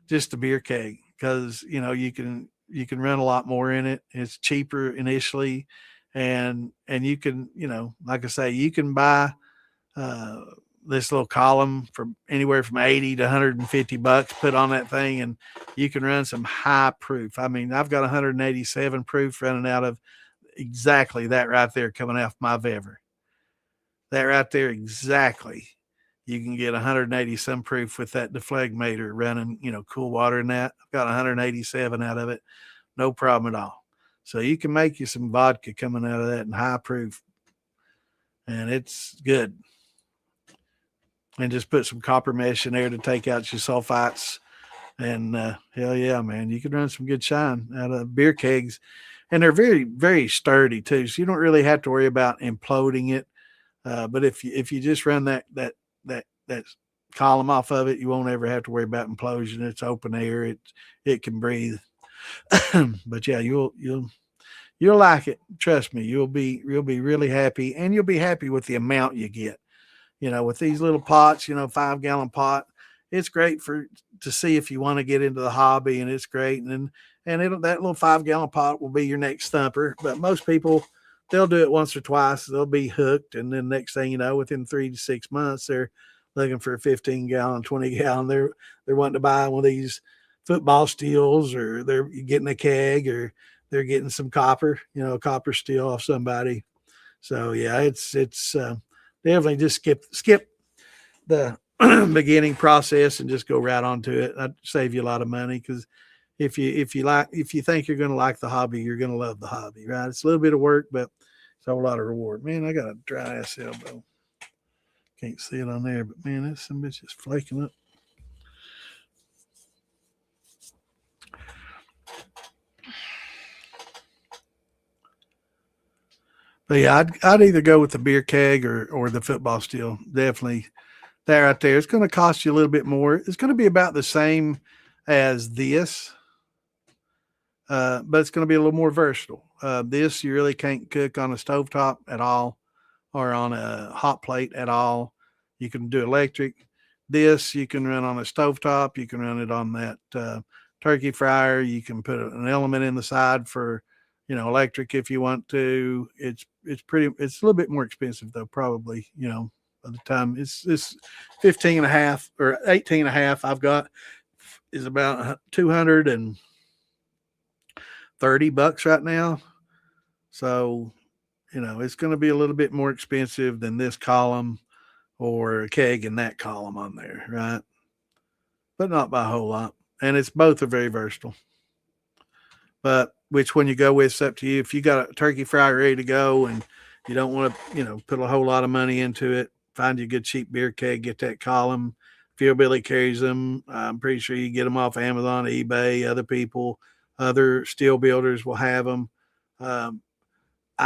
just a beer keg because you can run a lot more in it. It's cheaper initially, and you can like I say you can buy uh, this little column for anywhere from 80 to 150 bucks. Put on that thing, and you can run some high proof. I mean, I've got 187 proof running out of exactly that right there coming off my Vever. That right there exactly. You can get 180 some proof with that deflegmator running, cool water in that. I've got 187 out of it, no problem at all. So you can make you some vodka coming out of that in high proof, and it's good. And just put some copper mesh in there to take out your sulfites. And hell yeah, man, you can run some good shine out of beer kegs, and they're very, very sturdy too. So you don't really have to worry about imploding it. But if you just run that column off of it, you won't ever have to worry about implosion. It's open air. It can breathe. But yeah, you'll like it. Trust me, you'll be really happy, and you'll be happy with the amount you get. With these little pots, 5 gallon pot, it's great to see if you want to get into the hobby, and it's great. That little 5 gallon pot will be your next thumper. But most people, they'll do it once or twice. They'll be hooked. And then next thing you know, within 3 to 6 months, they're looking for a 15 gallon, 20 gallon. They're wanting to buy one of these football steels, or they're getting a keg, or they're getting some copper, copper steel off somebody. So yeah, it's definitely just skip the beginning process and just go right onto it. I'd save you a lot of money, because if you think you're going to like the hobby, you're going to love the hobby, right? It's a little bit of work, but it's a whole lot of reward. Man, I got a dry ass elbow. Can't see it on there, but man, this some bitch is flaking up. But yeah, I'd either go with the beer keg or the football steel. Definitely that right there. It's going to cost you a little bit more. It's going to be about the same as this, but it's going to be a little more versatile. This you really can't cook on a stovetop at all, or on a hot plate at all. You can do electric. This you can run on a stovetop. You can run it on that turkey fryer. You can put an element in the side for electric if you want to. It's a little bit more expensive though, probably, by the time it's 15 and a half or 18 and a half I've got is about 230 bucks right now. So, it's going to be a little bit more expensive than this column or a keg in that column on there, right? But not by a whole lot. And it's both are very versatile. But which one you go with is up to you. If you got a turkey fryer ready to go and you don't want to, put a whole lot of money into it, find you a good cheap beer keg, get that column. Fieldbilly carries them. I'm pretty sure you get them off Amazon, eBay, other people, other steel builders will have them. I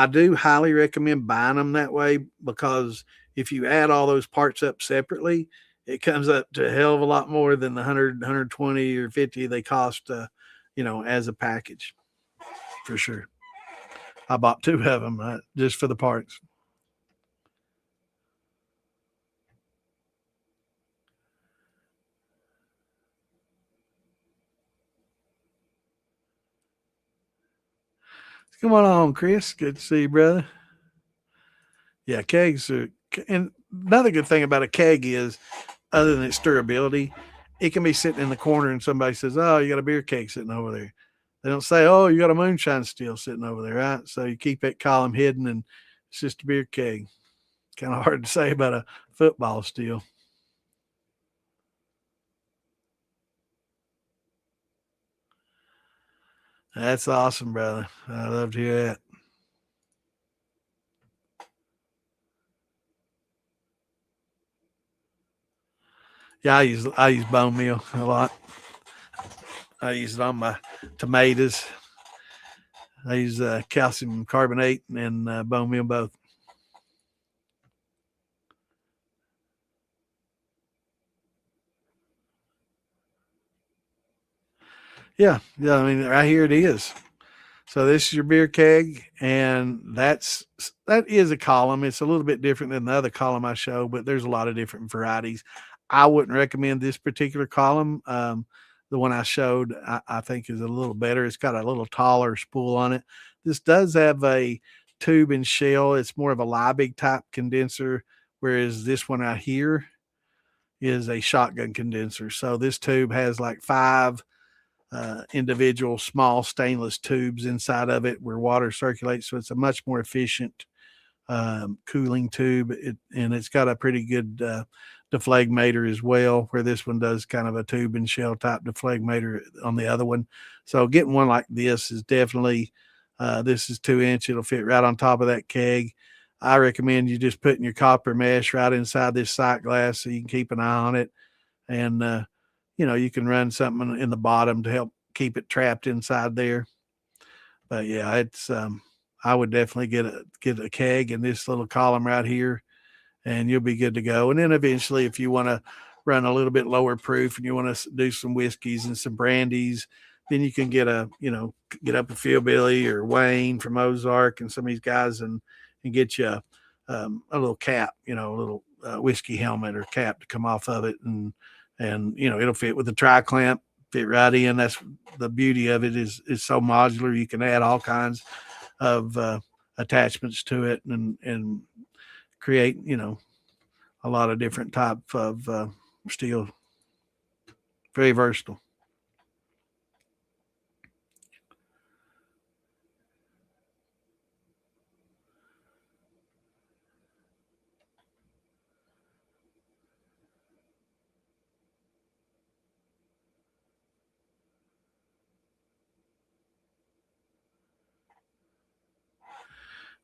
do highly recommend buying them that way, because if you add all those parts up separately, it comes up to a hell of a lot more than the 100, 120 or 50 they cost, as a package, for sure. I bought 2 of them just for the parts. Come on, Chris. Good to see you, brother. Yeah, kegs are, and another good thing about a keg is, other than its durability, it can be sitting in the corner and somebody says, "Oh, you got a beer keg sitting over there." They don't say, "Oh, you got a moonshine still sitting over there," right? So you keep that column hidden, and it's just a beer keg. Kind of hard to say about a football steel. That's awesome, brother. I love to hear that. Yeah, I use bone meal a lot. I use it on my tomatoes. I use calcium carbonate and bone meal both. Yeah. I mean, right here it is. So this is your beer keg, and that is a column. It's a little bit different than the other column I show, but there's a lot of different varieties. I wouldn't recommend this particular column. The one I showed, I think, is a little better. It's got a little taller spool on it. This does have a tube and shell. It's more of a Liebig type condenser, whereas this one out here is a shotgun condenser. So this tube has like 5 individual small stainless tubes inside of it where water circulates. So it's a much more efficient cooling tube. And it's got a pretty good deflagmator as well, where this one does kind of a tube and shell type deflagmator on the other one. So getting one like this is definitely, this is 2-inch. It'll fit right on top of that keg. I recommend you just putting your copper mesh right inside this sight glass so you can keep an eye on it. And, you can run something in the bottom to help keep it trapped inside there. But yeah, it's, I would definitely get a keg in this little column right here, and you'll be good to go. And then eventually, if you want to run a little bit lower proof and you want to do some whiskeys and some brandies, then you can get up a Philbilly or Wayne from Ozark and some of these guys and get you a little cap, a little whiskey helmet or cap to come off of it. And it'll fit with the tri-clamp, fit right in. That's the beauty of it is so modular. You can add all kinds of attachments to it and create, a lot of different type of steel. Very versatile.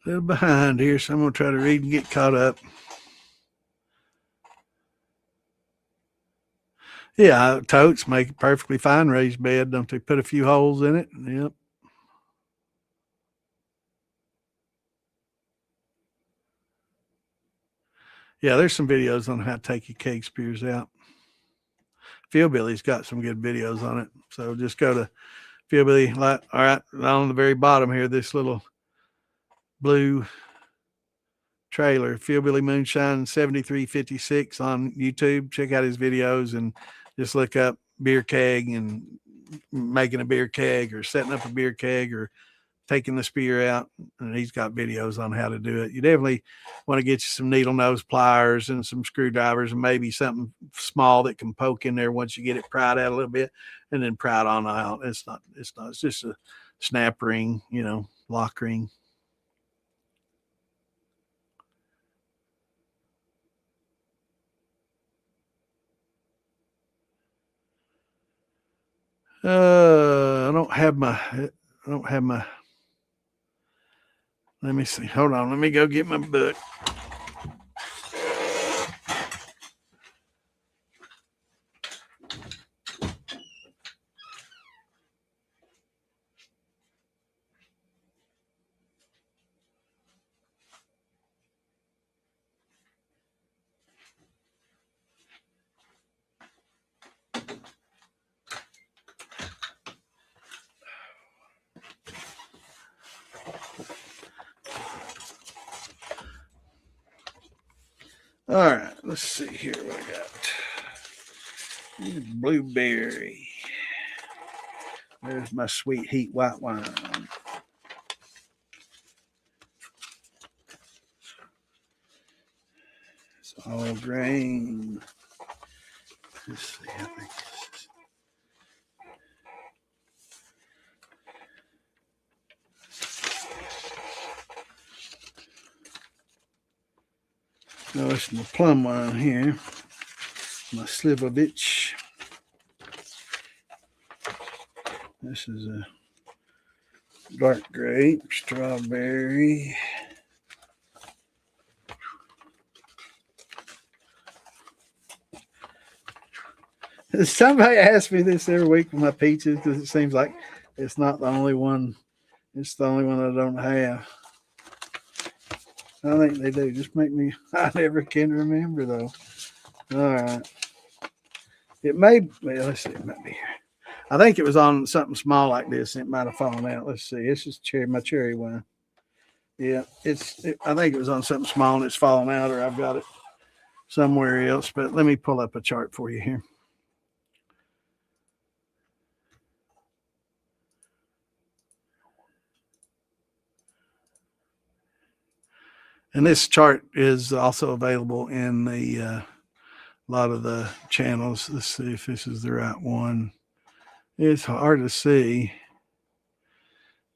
A little behind here, so I'm going to try to read and get caught up. Yeah, totes make a perfectly fine raised bed, don't they? Put a few holes in it. Yep. Yeah, there's some videos on how to take your keg spears out. Philbilly's got some good videos on it. So just go to Philbilly. All right, on the very bottom here, this little blue trailer, Philbilly Moonshine 7356 on YouTube. Check out his videos and just look up beer keg and making a beer keg or setting up a beer keg or taking the spear out. And he's got videos on how to do it. You definitely want to get you some needle nose pliers and some screwdrivers and maybe something small that can poke in there once you get it pried out a little bit and then pry it on out. It's just a snap ring, lock ring. I don't have my, let me see. Hold on. Let me go get my book. All right, let's see here what I got. Blueberry. There's my sweet heat white wine. It's all grain. Let's see. I think this is. No, it's my plum wine here. My Slivovich. This is a dark grape, strawberry. Somebody asks me this every week with my peaches because it seems like it's not the only one. It's the only one I don't have. I think they do. Just make me. I never can remember though. All right. It may. Well, let's see. It might be here. I think it was on something small like this. It might have fallen out. Let's see. This is my cherry wine. Yeah, I think it was on something small and it's fallen out, or I've got it somewhere else. But let me pull up a chart for you here. And this chart is also available in a lot of the channels. Let's see if this is the right one. It's hard to see,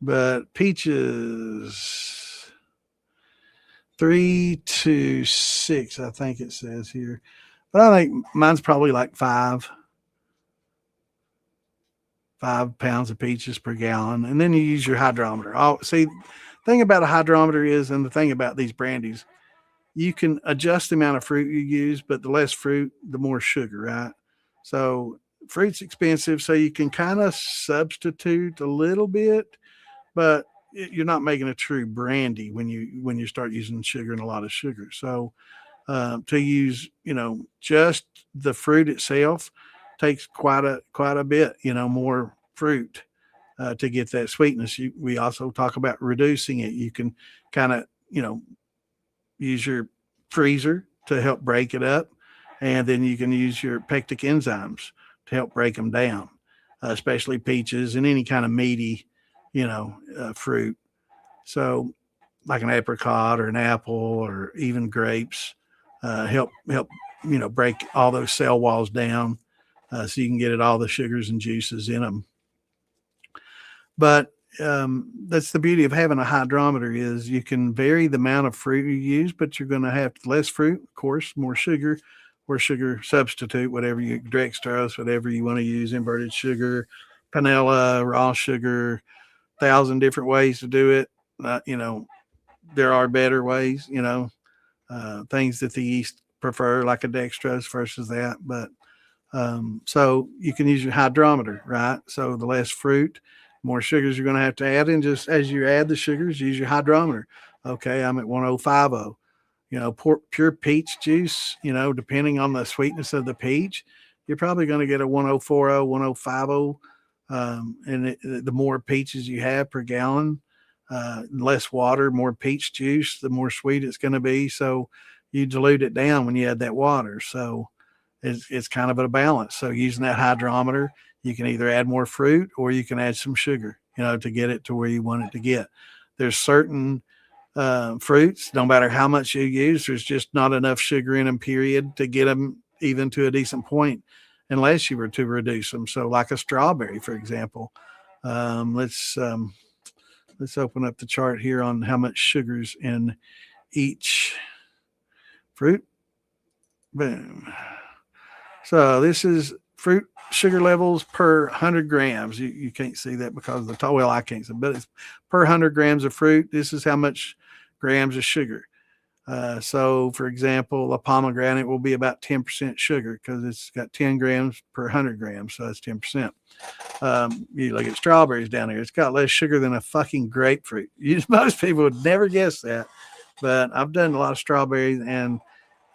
but peaches 3 to 6, I think it says here. But I think mine's probably like 5 pounds of peaches per gallon. And then you use your hydrometer. See, thing about a hydrometer is, and the thing about these brandies, you can adjust the amount of fruit you use, but the less fruit, the more sugar, right? So fruit's expensive, so you can kind of substitute a little bit, but you're not making a true brandy when you start using sugar and a lot of sugar. So to use, just the fruit itself takes quite a bit, more fruit to get that sweetness. We also talk about reducing it. You can kind of, use your freezer to help break it up, and then you can use your pectic enzymes to help break them down, especially peaches and any kind of meaty, fruit. So, like an apricot or an apple or even grapes, help break all those cell walls down, so you can get at all the sugars and juices in them. But that's the beauty of having a hydrometer, is you can vary the amount of fruit you use, but you're going to have less fruit, of course, more sugar, or sugar substitute, whatever you, dextrose, whatever you want to use, inverted sugar, panela, raw sugar, 1,000 different ways to do it. There are better ways, things that the yeast prefer, like a dextrose versus that. But so you can use your hydrometer, right? So the less fruit, more sugars you're going to have to add in. Just as you add the sugars, use your hydrometer. Okay, I'm at 1050. Pure peach juice, depending on the sweetness of the peach, you're probably going to get a 1040, 1050. The more peaches you have per gallon, less water, more peach juice, the more sweet it's going to be. So you dilute it down when you add that water. So it's kind of a balance. So using that hydrometer, you can either add more fruit or you can add some sugar, to get it to where you want it to get. There's certain fruits, no matter how much you use, there's just not enough sugar in them, period, to get them even to a decent point, unless you were to reduce them. So like a strawberry, for example, let's open up the chart here on how much sugar's in each fruit. Boom. So this is fruit sugar levels per 100 grams. You can't see that because of the top. Well, I can't see, but it's per 100 grams of fruit. This is how much grams of sugar. So, for example, a pomegranate will be about 10% sugar because it's got 10 grams per 100 grams. So that's 10%. You look at strawberries down here. It's got less sugar than a fucking grapefruit. Most people would never guess that. But I've done a lot of strawberries, and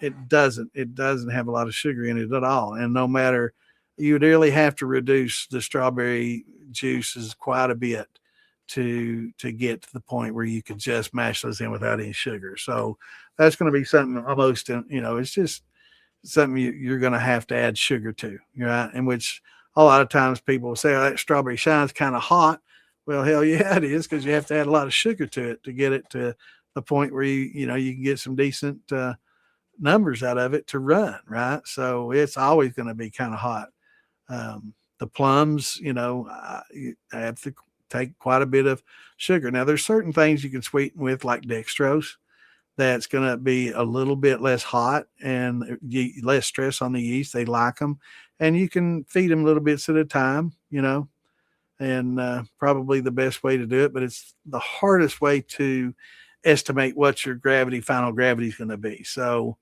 it doesn't have a lot of sugar in it at all. And no matter, you would really have to reduce the strawberry juices quite a bit to get to the point where you could just mash those in without any sugar. So that's going to be something almost, it's just something you're going to have to add sugar to, right? In which a lot of times people will say, oh, that strawberry shine's kind of hot. Well, hell yeah, it is, because you have to add a lot of sugar to it to get it to the point where you can get some decent numbers out of it to run, right? So it's always going to be kind of hot. The plums, I have to take quite a bit of sugar. Now, there's certain things you can sweeten with, like dextrose, that's going to be a little bit less hot and less stress on the yeast. They like them, and you can feed them little bits at a time, and probably the best way to do it, but it's the hardest way to estimate what your final gravity is going to be. So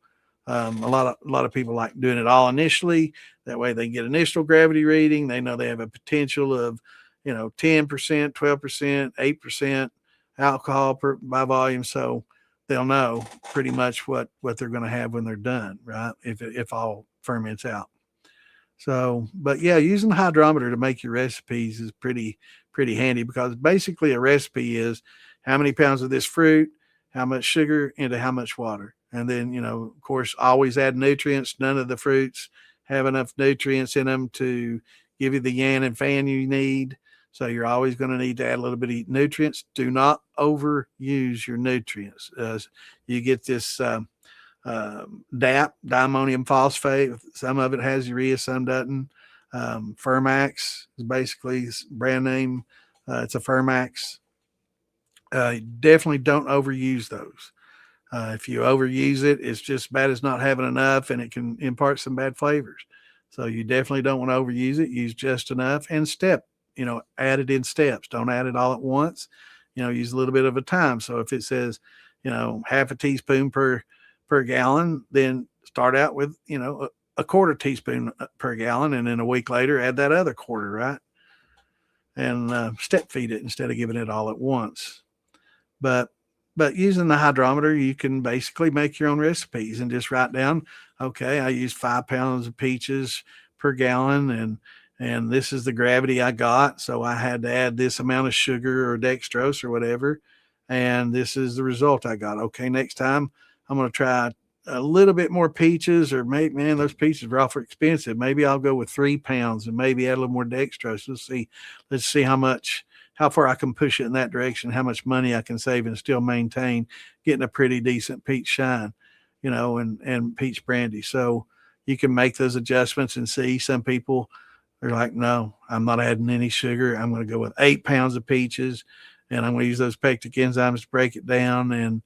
a lot of people like doing it all initially. That way they get initial gravity reading. They know they have a potential of, 10%, 12%, 8% alcohol by volume. So they'll know pretty much what they're going to have when they're done, right? If all ferments out. So, but yeah, using the hydrometer to make your recipes is pretty handy, because basically a recipe is how many pounds of this fruit, how much sugar into how much water. And then, of course, always add nutrients. None of the fruits have enough nutrients in them to give you the yan and fan you need. So you're always going to need to add a little bit of nutrients. Do not overuse your nutrients. You get this DAP, diammonium phosphate. Some of it has urea, some doesn't. Fermax is basically brand name. It's a Fermax. Definitely don't overuse those. If you overuse it, it's just bad as not having enough, and it can impart some bad flavors. So you definitely don't want to overuse it. Use just enough, and add it in steps. Don't add it all at once. Use a little bit of a time. So if it says, half a teaspoon per gallon, then start out with, a quarter teaspoon per gallon. And then a week later, add that other quarter, right? And step feed it instead of giving it all at once. But using the hydrometer, you can basically make your own recipes and just write down, okay, I use 5 pounds of peaches per gallon, and this is the gravity I got. So I had to add this amount of sugar or dextrose or whatever. And this is the result I got. Okay, next time I'm going to try a little bit more peaches, or maybe, man, those peaches are awful expensive. Maybe I'll go with 3 pounds and maybe add a little more dextrose. Let's see how far I can push it in that direction, how much money I can save and still maintain getting a pretty decent peach shine, and peach brandy. So you can make those adjustments and see. Some people are like, no, I'm not adding any sugar. I'm going to go with 8 pounds of peaches, and I'm going to use those pectic enzymes to break it down. And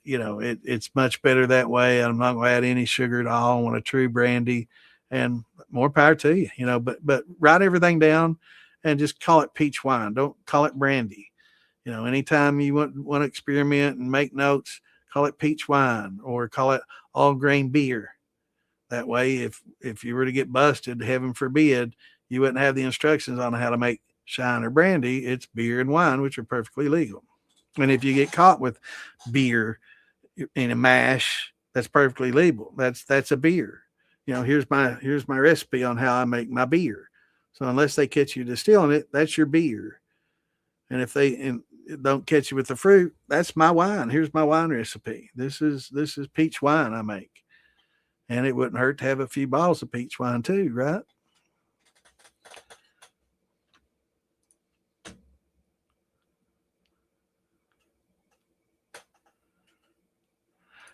it's much better that way. I'm not going to add any sugar at all. I want a true brandy, and more power to you, but write everything down and just call it peach wine. Don't call it brandy. Anytime you want to experiment and make notes, call it peach wine or call it all grain beer. That way, if you were to get busted, heaven forbid, you wouldn't have the instructions on how to make shine or brandy. It's beer and wine, which are perfectly legal. And if you get caught with beer in a mash, that's perfectly legal. That's a beer. Here's my recipe on how I make my beer. So unless they catch you distilling it, that's your beer. And if they don't catch you with the fruit, that's my wine. Here's my wine recipe. This is peach wine I make. And it wouldn't hurt to have a few bottles of peach wine too, right?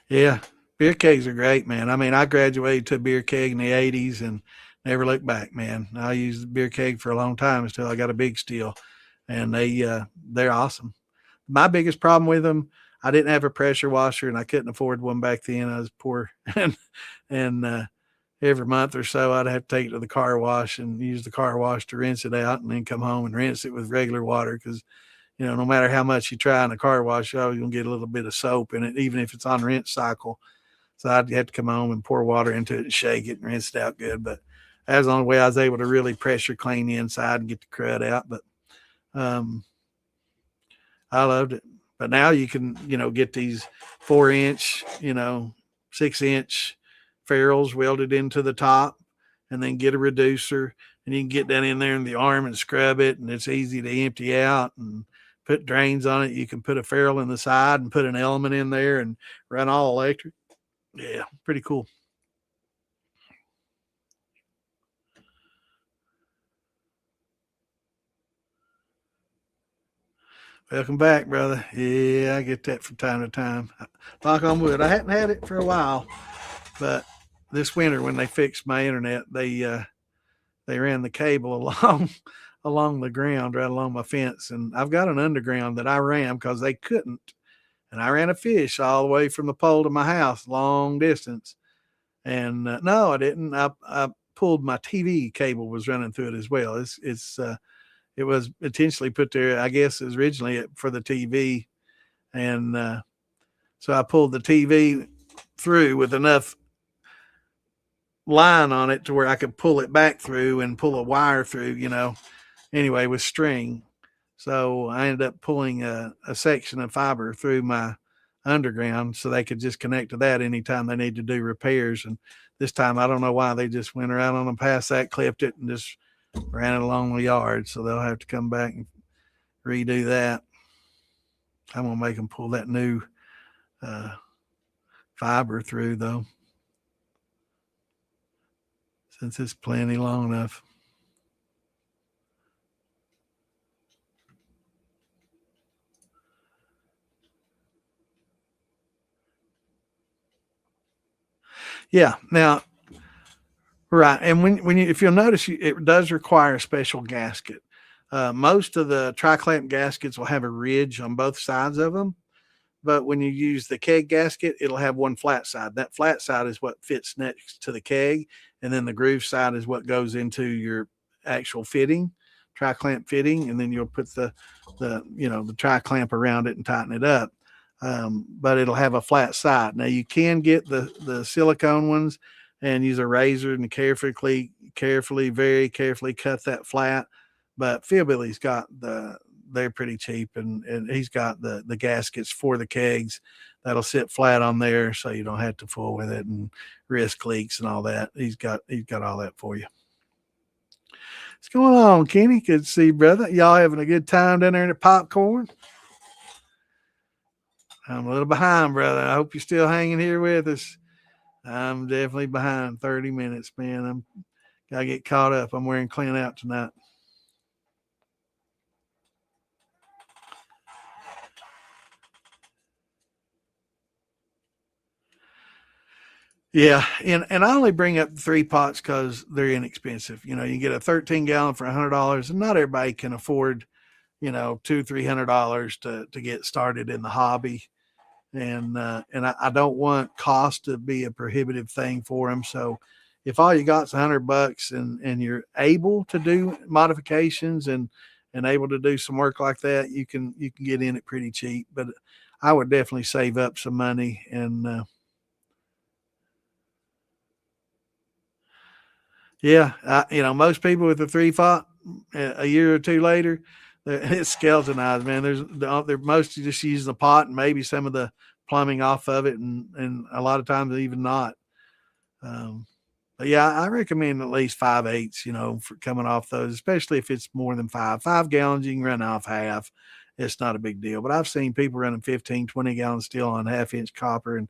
Yeah, beer kegs are great, man. I mean, I graduated to a beer keg in the '80s and never looked back, man. I used the beer keg for a long time until I got a big still, and they're awesome. My biggest problem with them, I didn't have a pressure washer and I couldn't afford one back then. I was poor, and every month or so I'd have to take it to the car wash and use the car wash to rinse it out, and then come home and rinse it with regular water because no matter how much you try in the car wash, you're always gonna get a little bit of soap in it, even if it's on rinse cycle. So I'd have to come home and pour water into it and shake it and rinse it out good. But that was the only way I was able to really pressure clean the inside and get the crud out. But um, I loved it. But now you can, get these 4-inch, 6-inch ferrules welded into the top, and then get a reducer, and you can get down in there in the arm and scrub it, and it's easy to empty out and put drains on it. You can put a ferrule in the side and put an element in there and run all electric. Yeah, pretty cool. Welcome back, brother. Yeah, I get that from time to time. Knock on wood. I hadn't had it for a while, but this winter when they fixed my internet, they ran the cable along the ground right along my fence, and I've got an underground that I ran because they couldn't, and I ran a fish all the way from the pole to my house, long distance. And no, I didn't. I pulled my TV cable was running through it as well. It was intentionally put there, I guess, is originally for the TV, and so I pulled the TV through with enough line on it to where I could pull it back through and pull a wire through, anyway, with string. So I ended up pulling a section of fiber through my underground, so they could just connect to that anytime they need to do repairs. And this time, I don't know why they just went around on them past that, clipped it, and just ran it along the yard. So they'll have to come back and redo that. I'm gonna make them pull that new fiber through though, since it's plenty long enough. Yeah. Now, right, and when you, if you'll notice, it does require a special gasket. Most of the tri-clamp gaskets will have a ridge on both sides of them, but when you use the keg gasket, it'll have one flat side. That flat side is what fits next to the keg, and then the groove side is what goes into your actual fitting, tri-clamp fitting, and then you'll put the the tri-clamp around it and tighten it up. But it'll have a flat side. Now you can get the silicone ones and use a razor and very carefully cut that flat. But Philbilly's got they're pretty cheap, and he's got the gaskets for the kegs that'll sit flat on there, so you don't have to fool with it and risk leaks and all that. He's got all that for you. What's going on, Kenny? Good to see you, brother. Y'all having a good time down there in the popcorn? I'm a little behind, brother. I hope you're still hanging here with us. I'm definitely behind 30 minutes, man. I'm gotta get caught up. I'm wearing clean out tonight. Yeah, and I only bring up 3 pots because they're inexpensive. You get a 13-gallon for $100, and not everybody can afford, $200-300 to get started in the hobby. And I don't want cost to be a prohibitive thing for them. So if all you got's $100 and you're able to do modifications and able to do some work like that, you can get in it pretty cheap. But I would definitely save up some money. And yeah, most people with a 3 pot a year or two later, it's skeletonized, man. They're mostly just using the pot and maybe some of the plumbing off of it, and a lot of times even not. But yeah, I recommend at least 5/8, for coming off those, especially if it's more than 5 gallons. You can run off half. It's not a big deal. But I've seen people running 15, 20 gallons steel on half-inch copper, and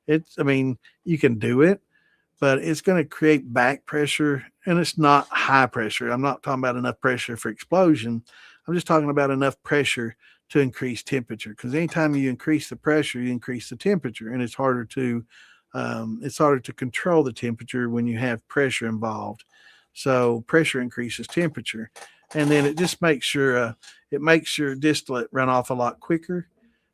you can do it, but it's going to create back pressure, and it's not high pressure. I'm not talking about enough pressure for explosion. I'm just talking about enough pressure to increase temperature, because anytime you increase the pressure, you increase the temperature, and it's harder to control the temperature when you have pressure involved. So pressure increases temperature, and then it just makes your distillate run off a lot quicker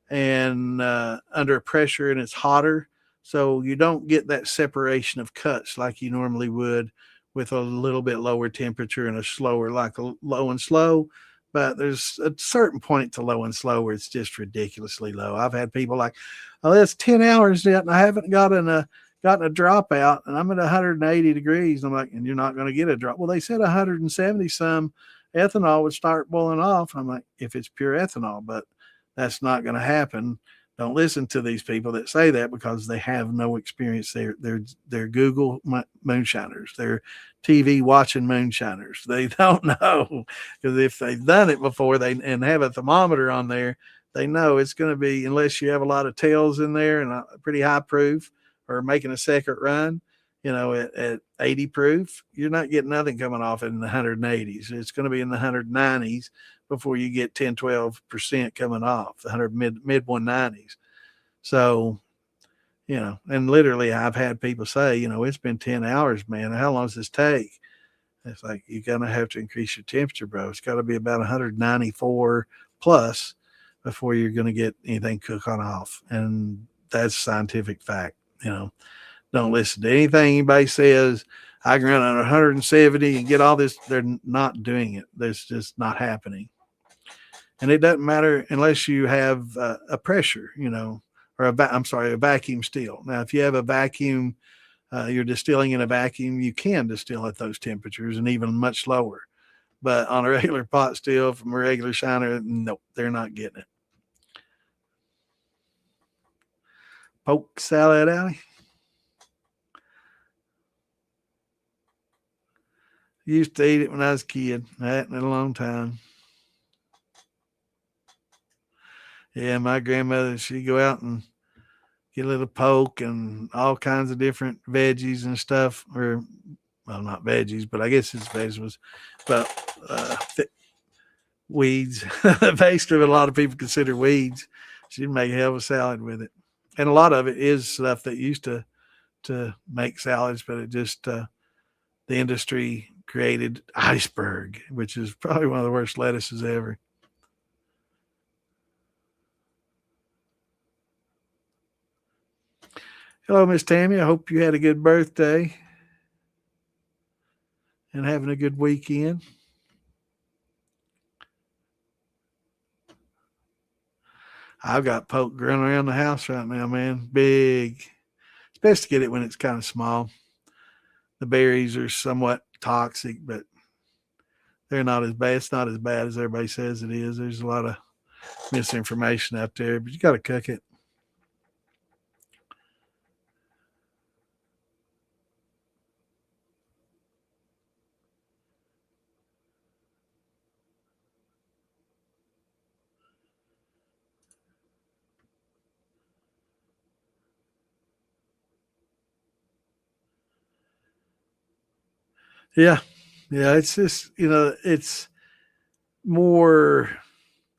and under pressure, and it's hotter. So you don't get that separation of cuts like you normally would with a little bit lower temperature and a slower, like a low and slow. But there's a certain point to low and slow where it's just ridiculously low. I've had people like, oh, that's 10 hours yet, and I haven't gotten a dropout, and I'm at 180 degrees. And I'm like, and you're not going to get a drop. Well, they said 170 some ethanol would start boiling off. And I'm like, if it's pure ethanol, but that's not going to happen. Don't listen to these people that say that, because they have no experience. They're Google moonshiners. They're TV watching moonshiners. They don't know, because if they've done it before and have a thermometer on there, they know it's going to be, unless you have a lot of tails in there and a pretty high proof, or making a second run, at 80 proof, you're not getting nothing coming off in the 180s. It's going to be in the 190s before you get 10-12% coming off, the 100 mid 190s. So, and literally I've had people say, it's been 10 hours, man. How long does this take? It's like, you're going to have to increase your temperature, bro. It's got to be about 194 plus before you're going to get anything cooking off. And that's scientific fact. Don't listen to anything anybody says. I can run on 170 and get all this. They're not doing it. That's just not happening. And it doesn't matter unless you have a pressure, or a vacuum still. Now, if you have a vacuum, you're distilling in a vacuum, you can distill at those temperatures and even much lower. But on a regular pot still from a regular shiner, nope, they're not getting it. Poke salad, Allie. Used to eat it when I was a kid. I hadn't in a long time. Yeah, my grandmother, she'd go out and get a little poke and all kinds of different veggies and stuff. Or, well, not veggies, but I guess it's vegetables. But weeds, basically what a lot of people consider weeds. She'd make a hell of a salad with it. And a lot of it is stuff that used to make salads, but it just the industry created iceberg, which is probably one of the worst lettuces ever. Hello, Miss Tammy. I hope you had a good birthday and having a good weekend. I've got poke growing around the house right now, man. Big. It's best to get it when it's kind of small. The berries are somewhat toxic, but they're not as bad. It's not as bad as everybody says it is. There's a lot of misinformation out there, but you got to cook it. Yeah. Yeah. It's just, it's more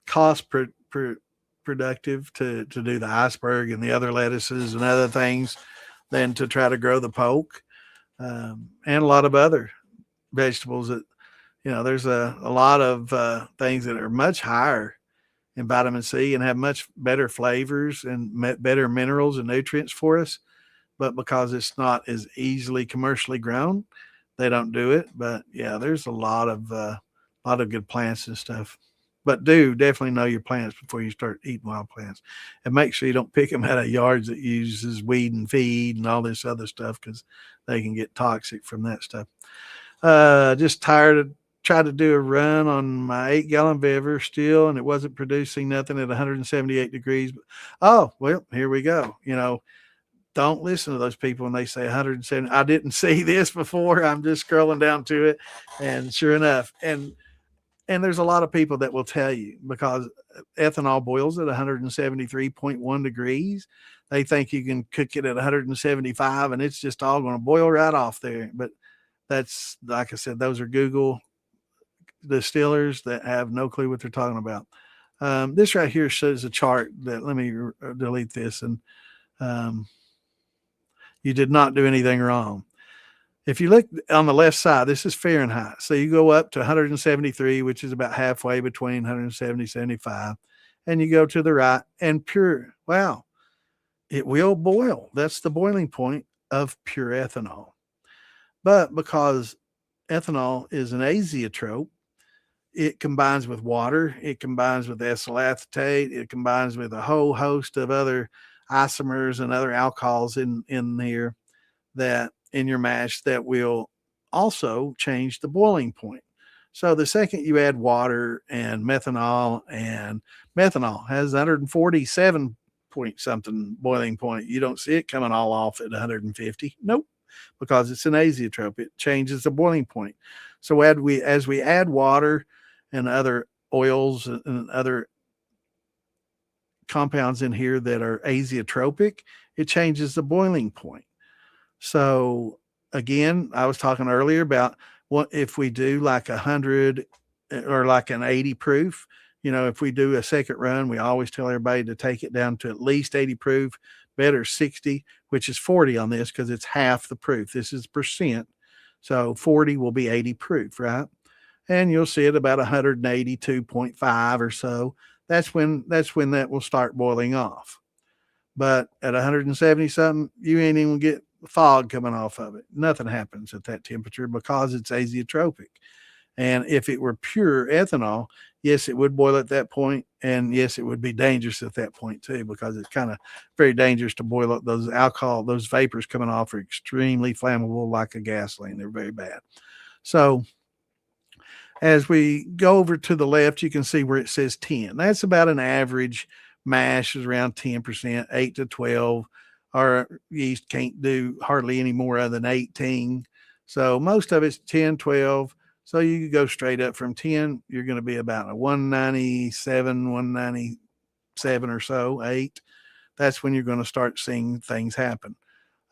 cost productive to do the iceberg and the other lettuces and other things than to try to grow the poke and a lot of other vegetables that, there's a lot of things that are much higher in vitamin C and have much better flavors and better minerals and nutrients for us. But because it's not as easily commercially grown, they don't do it. But yeah, there's a lot of good plants and stuff. But do definitely know your plants before you start eating wild plants, and make sure you don't pick them out of yards that uses weed and feed and all this other stuff because they can get toxic from that stuff. Just tired of tried to do a run on my 8-gallon beaver still, and it wasn't producing nothing at 178 degrees. Oh well, here we go. Don't listen to those people when they say 170. I didn't see this before. I'm just scrolling down to it, and sure enough, and there's a lot of people that will tell you because ethanol boils at 173.1 degrees. They think you can cook it at 175, and it's just all going to boil right off there. But that's, like I said, those are Google distillers that have no clue what they're talking about. This right here shows a chart that, let me delete this, and you did not do anything wrong. If you look on the left side, this is Fahrenheit. So you go up to 173, which is about halfway between 170, 75. And you go to the right and pure. Wow, it will boil. That's the boiling point of pure ethanol. But because ethanol is an azeotrope, it combines with water, it combines with ethyl acetate, it combines with a whole host of other isomers and other alcohols in here that in your mash that will also change the boiling point. So the second you add water and methanol has 147 point something boiling point, you don't see it coming all off at 150. Nope, because it's an azeotrope. It changes the boiling point. So as we add water and other oils and other compounds in here that are azeotropic, it changes the boiling point. So again, I was talking earlier about what if we do like 100 or like an 80 proof. If we do a second run, we always tell everybody to take it down to at least 80 proof, better 60, which is 40 on this because it's half the proof. This is percent. So 40 will be 80 proof, right? And you'll see it about 182.5 or so. That's when that will start boiling off. But at 170 something, you ain't even get fog coming off of it. Nothing happens at that temperature because it's azeotropic. And if it were pure ethanol, yes, it would boil at that point. And yes, it would be dangerous at that point too, because it's kind of very dangerous to boil up those alcohol. Those vapors coming off are extremely flammable, like a gasoline. They're very bad. So as we go over to the left, you can see where it says 10. That's about an average mash is around 10%, 8 to 12. our yeast can't do hardly any more other than 18. So most of it's 10, 12. So you could go straight up from 10. You're going to be about a 197, 197 or so, 8. That's when you're going to start seeing things happen.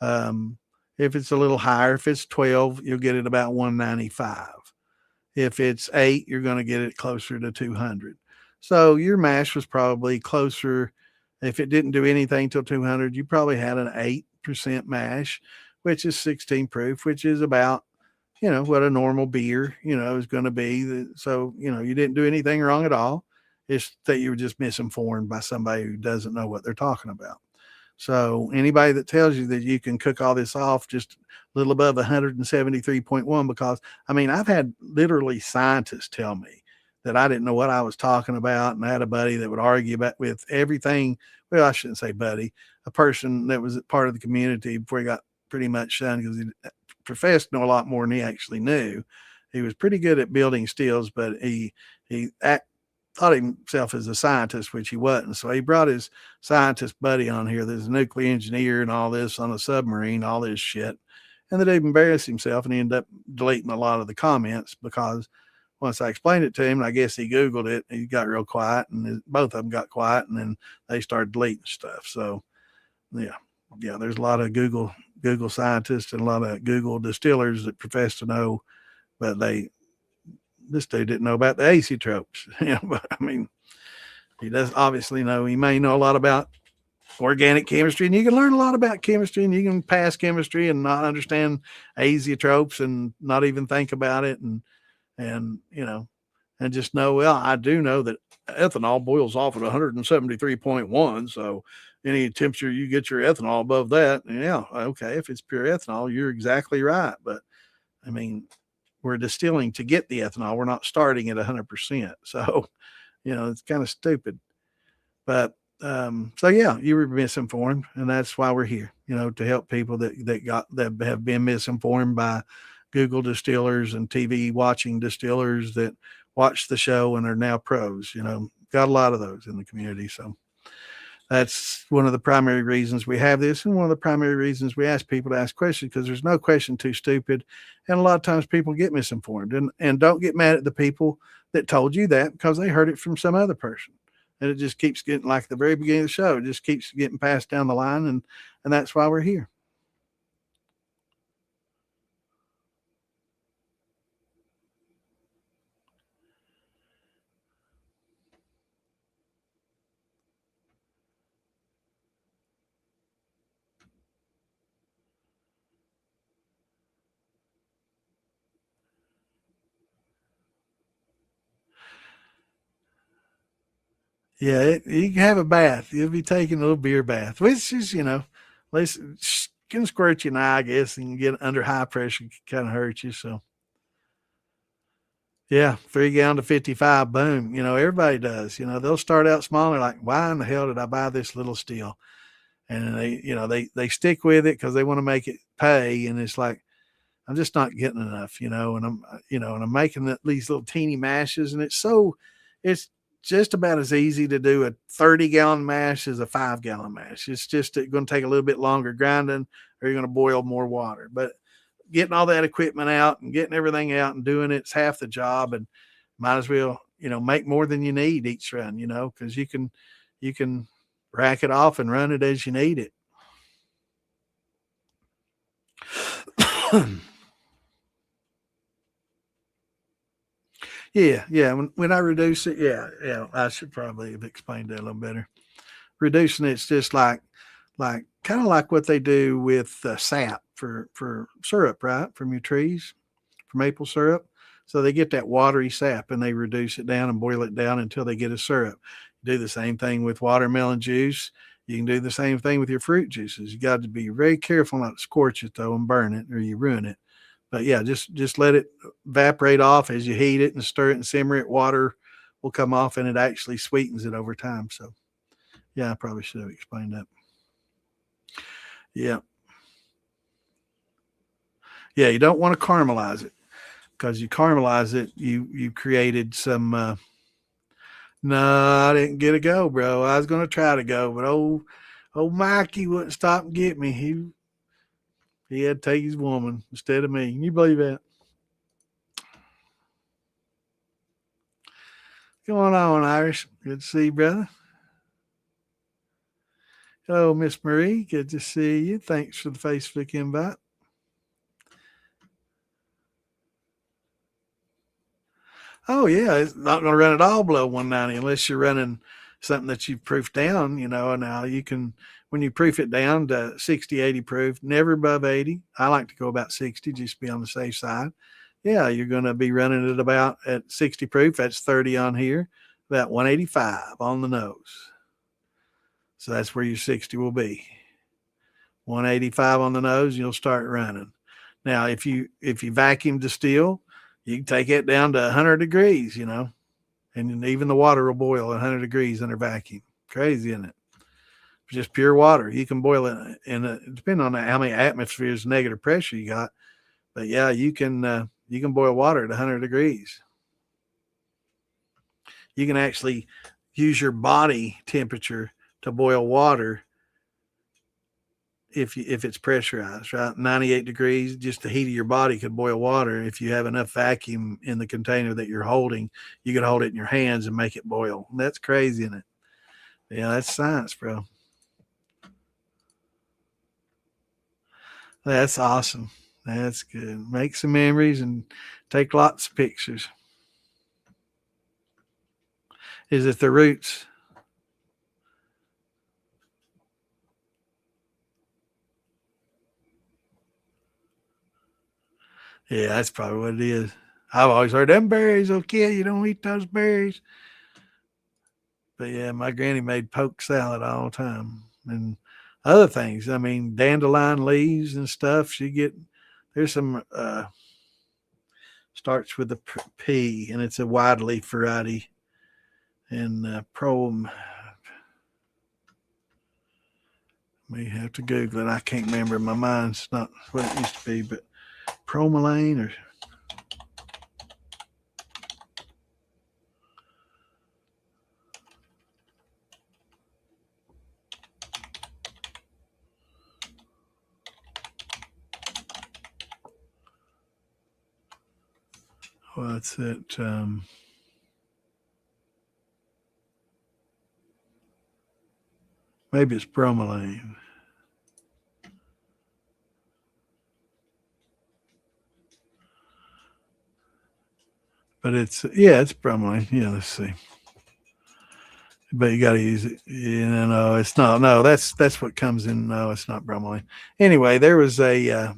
If it's a little higher, if it's 12, you'll get it about 195. If it's 8, you're going to get it closer to 200. So your mash was probably closer. If it didn't do anything till 200, you probably had an 8% mash, which is 16 proof, which is about, what a normal beer, is going to be. So, you didn't do anything wrong at all. It's that you were just misinformed by somebody who doesn't know what they're talking about. So anybody that tells you that you can cook all this off just a little above 173.1, because I've had literally scientists tell me that I didn't know what I was talking about. And I had a buddy that would argue about with everything. Well, I shouldn't say buddy, a person that was part of the community before he got pretty much shunned because he professed to know a lot more than he actually knew. He was pretty good at building stills, but he thought himself as a scientist, which he wasn't. So he brought his scientist buddy on here. There's a nuclear engineer and all this on a submarine, all this shit. And the dude embarrassed himself and he ended up deleting a lot of the comments because once I explained it to him, I guess he Googled it, he got real quiet and both of them got quiet and then they started deleting stuff. So yeah, there's a lot of Google scientists and a lot of Google distillers that profess to know, but this dude didn't know about the acetropes. But he does obviously know. He may know a lot about organic chemistry, and you can learn a lot about chemistry, and you can pass chemistry and not understand azeotropes and not even think about it, and just know. Well, I do know that ethanol boils off at 173.1, so any temperature you get your ethanol above that, okay, if it's pure ethanol, you're exactly right. But we're distilling to get the ethanol. We're not starting at 100%. So, it's kind of stupid. But so yeah, you were misinformed, and that's why we're here. To help people that have been misinformed by Google distillers and TV watching distillers that watch the show and are now pros. Got a lot of those in the community. So that's one of the primary reasons we have this, and one of the primary reasons we ask people to ask questions, because there's no question too stupid. And a lot of times people get misinformed, and don't get mad at the people that told you that, because they heard it from some other person. And it just keeps getting, like the very beginning of the show, it just keeps getting passed down the line. And that's why we're here. Yeah, you can have a bath. You'll be taking a little beer bath, which is, at least can squirt you in the eye, I guess, and you get under high pressure, kind of hurt you. So, yeah, 3 gallon to 55, boom. Everybody does. They'll start out small. They're like, why in the hell did I buy this little still? And they stick with it because they want to make it pay. And it's like, I'm just not getting enough, and I'm making these little teeny mashes, and it's just about as easy to do a 30-gallon mash as a 5-gallon mash. It's just going to take a little bit longer grinding, or you're going to boil more water. But getting all that equipment out and getting everything out and doing it's half the job, and might as well, make more than you need each run, because you can rack it off and run it as you need it. Yeah. When I reduce it, yeah, I should probably have explained that a little better. Reducing it's just like kind of like what they do with sap for syrup, right? From your trees, for maple syrup. So they get that watery sap and they reduce it down and boil it down until they get a syrup. Do the same thing with watermelon juice. You can do the same thing with your fruit juices. You got to be very careful not to scorch it though and burn it, or you ruin it. But yeah, just let it evaporate off as you heat it and stir it and simmer it. Water will come off and it actually sweetens it over time. So yeah, I probably should have explained that. Yeah. Yeah, you don't want to caramelize it, because you caramelize it, you created some no, I didn't get a go, bro. I was going to try to go, but Old Mikey wouldn't stop and get me. He had to take his woman instead of me. Can you believe that? Come on, Irish. Good to see you, brother. Hello, Miss Marie. Good to see you. Thanks for the Facebook invite. Oh yeah, it's not going to run at all below 190 unless you're running something that you've proofed down. Now you can, when you proof it down to 60, 80 proof, never above 80. I like to go about 60, just be on the safe side. Yeah, you're going to be running it about at 60 proof. That's 30 on here, about 185 on the nose. So that's where your 60 will be. 185 on the nose, you'll start running. Now, if you vacuum distill, you can take it down to 100 degrees, and even the water will boil at 100 degrees under vacuum. Crazy, isn't it? Just pure water. You can boil it, and depending on how many atmospheres negative pressure you got. But yeah, you can boil water at 100 degrees. You can actually use your body temperature to boil water if it's pressurized, right? 98 degrees, just the heat of your body could boil water. If you have enough vacuum in the container that you're holding, you could hold it in your hands and make it boil. That's crazy, isn't it? Yeah, that's science, bro. That's awesome. That's good. Make some memories and take lots of pictures. Is it the roots? Yeah, that's probably what it is. I've always heard them berries will kill you. Don't eat those berries. But yeah, my granny made poke salad all the time. And other things. I mean, dandelion leaves and stuff. There's some, starts with a P, and it's a wide leaf variety. And Prom, may have to Google it. I can't remember. My mind's not what it used to be, but Promelane or what's it? Maybe it's bromelain. But it's bromelain. Yeah, let's see. But you got to use it. No, it's not. No, that's what comes in. No, it's not bromelain. Anyway, there was a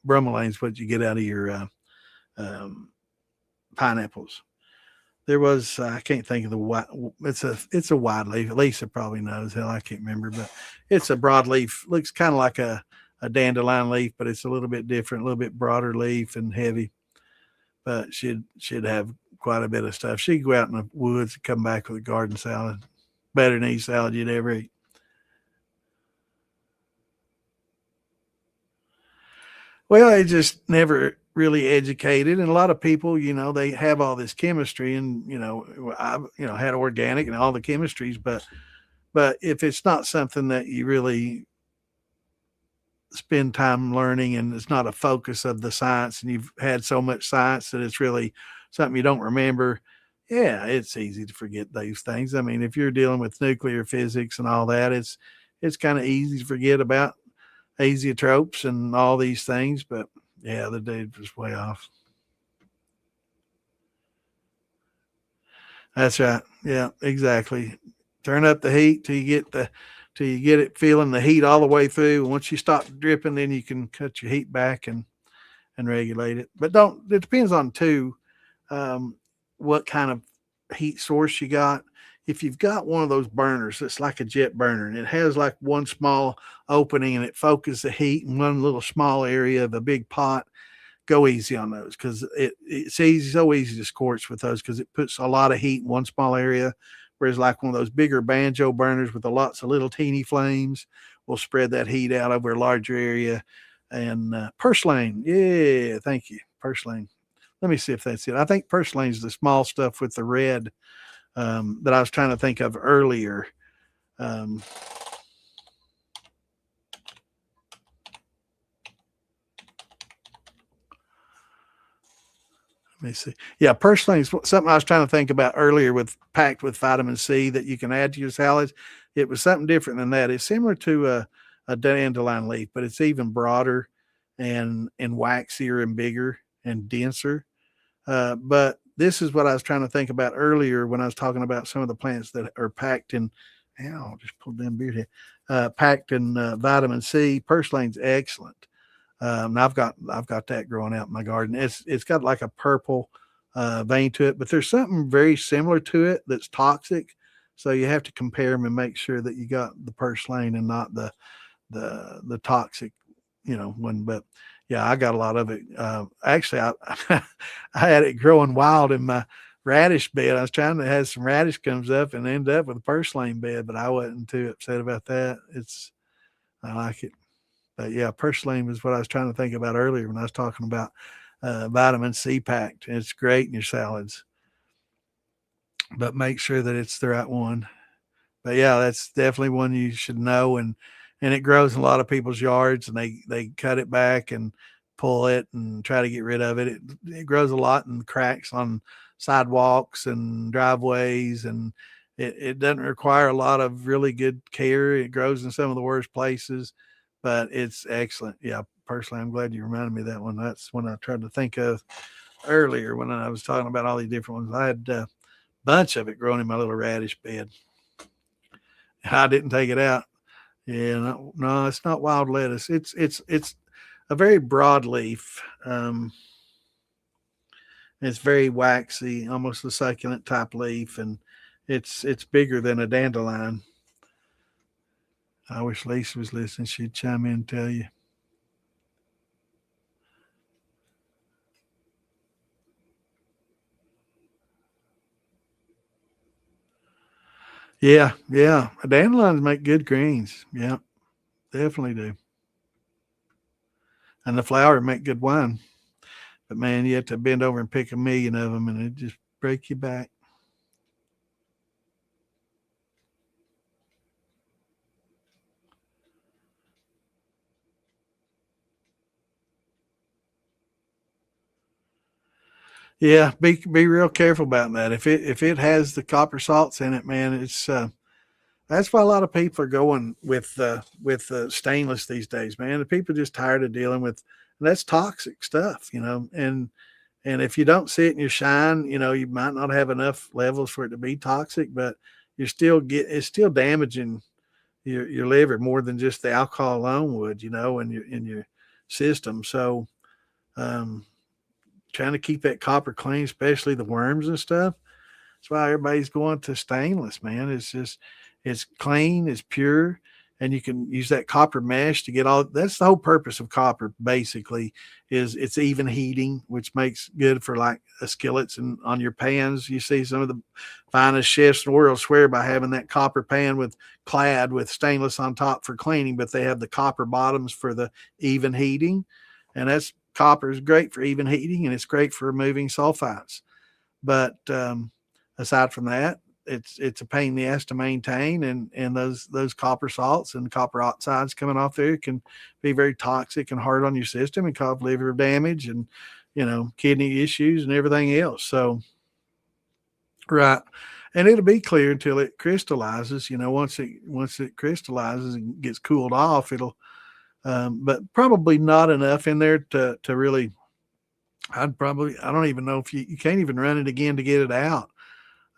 bromelain is what you get out of your pineapples. There was I can't think of the white. It's a wide leaf. Lisa probably knows. Hell, I can't remember, but it's a broadleaf. Looks kind of like a dandelion leaf, but it's a little bit different, a little bit broader leaf and heavy. But she'd have quite a bit of stuff. She'd go out in the woods and come back with a garden salad, better than any salad you'd ever eat. Well, they just never really educated, and a lot of people, they have all this chemistry, and I've had organic and all the chemistries, but if it's not something that you really spend time learning and it's not a focus of the science and you've had so much science that it's really something you don't remember, yeah, it's easy to forget those things. I mean, if you're dealing with nuclear physics and all that, it's kind of easy to forget about azeotropes and all these things. But yeah, the dude was way off. That's right. Yeah, exactly. Turn up the heat till you get it feeling the heat all the way through. Once you stop dripping, then you can cut your heat back and regulate it. But don't. It depends on too what kind of heat source you got. If you've got one of those burners that's like a jet burner and it has like one small opening and it focuses the heat in one little small area of a big pot, go easy on those because it's so easy to scorch with those because it puts a lot of heat in one small area. Whereas like one of those bigger banjo burners with lots of little teeny flames will spread that heat out over a larger area. And purslane, yeah, thank you, purslane. Let me see if that's it. I think purslane is the small stuff with the red that I was trying to think of earlier. Um, Let me see. Yeah, purslane is something I was trying to think about earlier with packed with vitamin C that you can add to your salads. It was something different than that. It's similar to a dandelion leaf, but it's even broader and waxier and bigger and denser. But this is what I was trying to think about earlier when I was talking about some of the plants that are packed in. I'll just pull down beard here. Packed in vitamin C. Purslane's excellent. And I've got that growing out in my garden. It's got like a purple vein to it, but there's something very similar to it that's toxic. So you have to compare them and make sure that you got the purslane and not the toxic, one. But yeah, I got a lot of it. Actually, I I had it growing wild in my radish bed. I was trying to have some radish comes up and end up with a purslane bed, but I wasn't too upset about that. I like it. But yeah, purslane was what I was trying to think about earlier when I was talking about vitamin C packed. It's great in your salads, but make sure that it's the right one. But yeah, that's definitely one you should know. And it grows in a lot of people's yards, and they cut it back and pull it and try to get rid of it. It grows a lot in cracks on sidewalks and driveways, and it doesn't require a lot of really good care. It grows in some of the worst places, but it's excellent. Yeah, personally, I'm glad you reminded me of that one. That's one I tried to think of earlier when I was talking about all these different ones. I had a bunch of it growing in my little radish bed. I didn't take it out. Yeah, no, it's not wild lettuce. It's a very broad leaf. It's very waxy, almost a succulent type leaf, and it's bigger than a dandelion. I wish Lisa was listening. She'd chime in and tell you. Yeah, yeah. Dandelions make good greens. Yeah, definitely do. And the flower make good wine. But man, you have to bend over and pick a million of them, and it just break your back. Yeah, be real careful about that. If it has the copper salts in it, man, it's that's why a lot of people are going with stainless these days, man. The people are just tired of dealing with that's toxic stuff, and if you don't see it in your shine, you might not have enough levels for it to be toxic, but it's still damaging your liver more than just the alcohol alone would, in your system. So um, trying to keep that copper clean, especially the worms and stuff. That's why everybody's going to stainless, man. It's clean, it's pure, and you can use that copper mesh to get all. That's the whole purpose of copper, basically, is it's even heating, which makes good for like skillets and on your pans. You see some of the finest chefs in the world swear by having that copper pan clad with stainless on top for cleaning, but they have the copper bottoms for the even heating, and that's copper is great for even heating, and it's great for removing sulfites. But aside from that, it's a pain in the ass to maintain, and those copper salts and copper oxides coming off there can be very toxic and hard on your system and cause liver damage and kidney issues and everything else. So right. And it'll be clear until it crystallizes. Once it crystallizes and gets cooled off, it'll but probably not enough in there to really. I don't even know if you can't even run it again to get it out.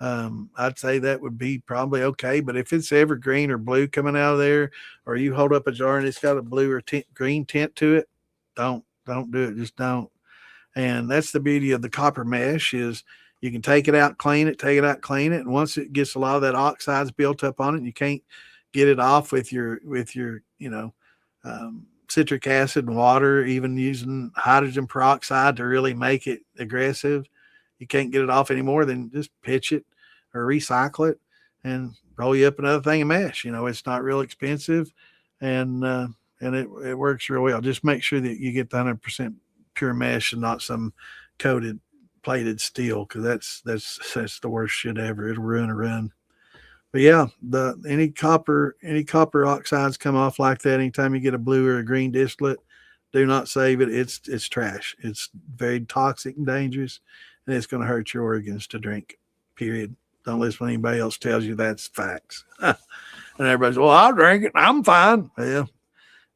I'd say that would be probably okay. But if it's ever green or blue coming out of there, or you hold up a jar and it's got a blue or green tint to it, don't do it. Just don't. And that's the beauty of the copper mesh is you can take it out, clean it, take it out, clean it, and once it gets a lot of that oxides built up on it, and you can't get it off with your citric acid and water, even using hydrogen peroxide to really make it aggressive. You can't get it off anymore, then just pitch it or recycle it and roll you up another thing of mesh. It's not real expensive, and it works real well. Just make sure that you get the 100% pure mesh and not some coated plated steel, because that's the worst shit ever. It'll ruin a run. But yeah, any copper oxides come off like that anytime you get a blue or a green distillate, Do not save it. It's trash. It's very toxic and dangerous, and it's going to hurt your organs to drink. Period. Don't listen to anybody else tells you that's facts. And everybody's, well, I'll drink it. I'm fine. Well,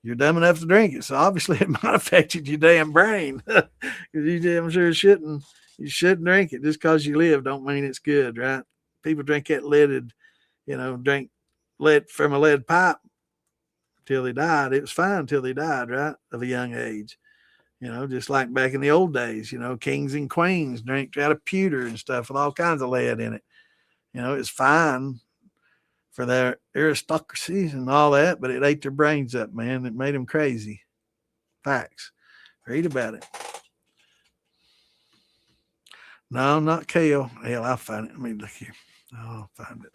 you're dumb enough to drink it, so obviously it might affect your damn brain. Because you damn sure shouldn't. You shouldn't drink it. Just because you live don't mean it's good, right? People drink that leaded, drink lead from a lead pipe till they died. It was fine until they died, right? Of a young age. Just like back in the old days, kings and queens drank out of pewter and stuff with all kinds of lead in it. It's fine for their aristocracy and all that, but it ate their brains up, man. It made them crazy. Facts. Read about it. No, not kale. Hell, I'll find it. Let me look here. I'll find it.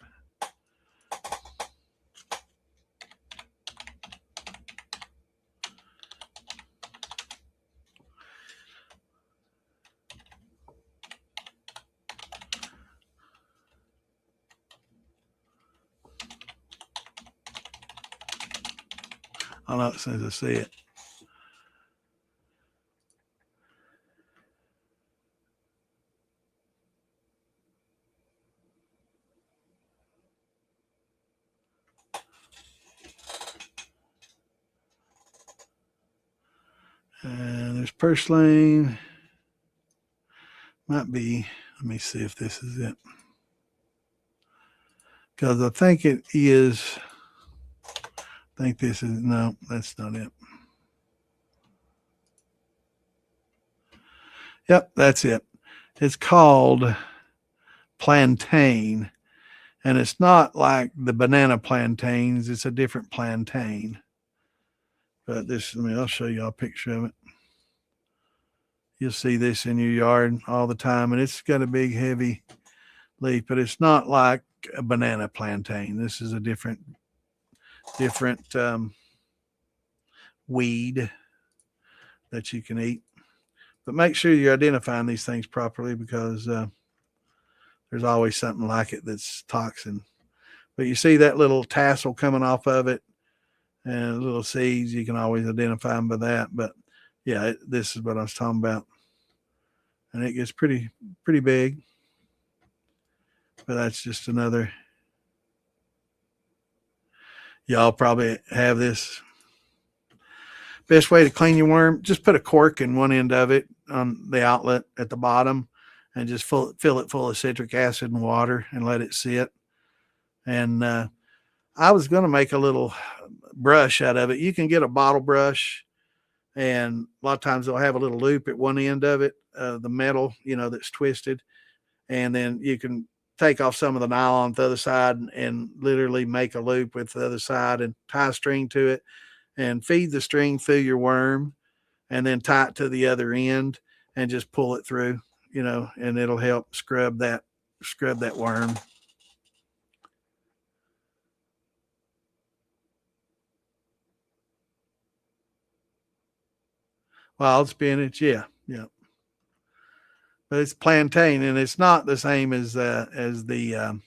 I'll know as soon as I see it. And there's purslane. Might be. Let me see if this is it. Because I think it is. I think this is. No, that's not it. Yep, that's it. It's called plantain. And it's not like the banana plantains. It's a different plantain. But this, I'll show you a picture of it. You'll see this in your yard all the time. And it's got a big, heavy leaf. But it's not like a banana plantain. This is a different weed that you can eat. But make sure you're identifying these things properly because there's always something like it that's toxin. But you see that little tassel coming off of it and little seeds, you can always identify them by that. But yeah, this is what I was talking about. And it gets pretty big. But that's just another. Y'all probably have this. Best way to clean your worm, just put a cork in one end of it on the outlet at the bottom and just fill it full of citric acid and water and let it sit. And I was going to make a little brush out of it. You can get a bottle brush, and a lot of times they'll have a little loop at one end of it, the metal, that's twisted. And then you can take off some of the nylon to the other side and literally make a loop with the other side and tie a string to it and feed the string through your worm and then tie it to the other end and just pull it through, and it'll help scrub that worm. Wild spinach, yeah. But it's plantain, and it's not the same as the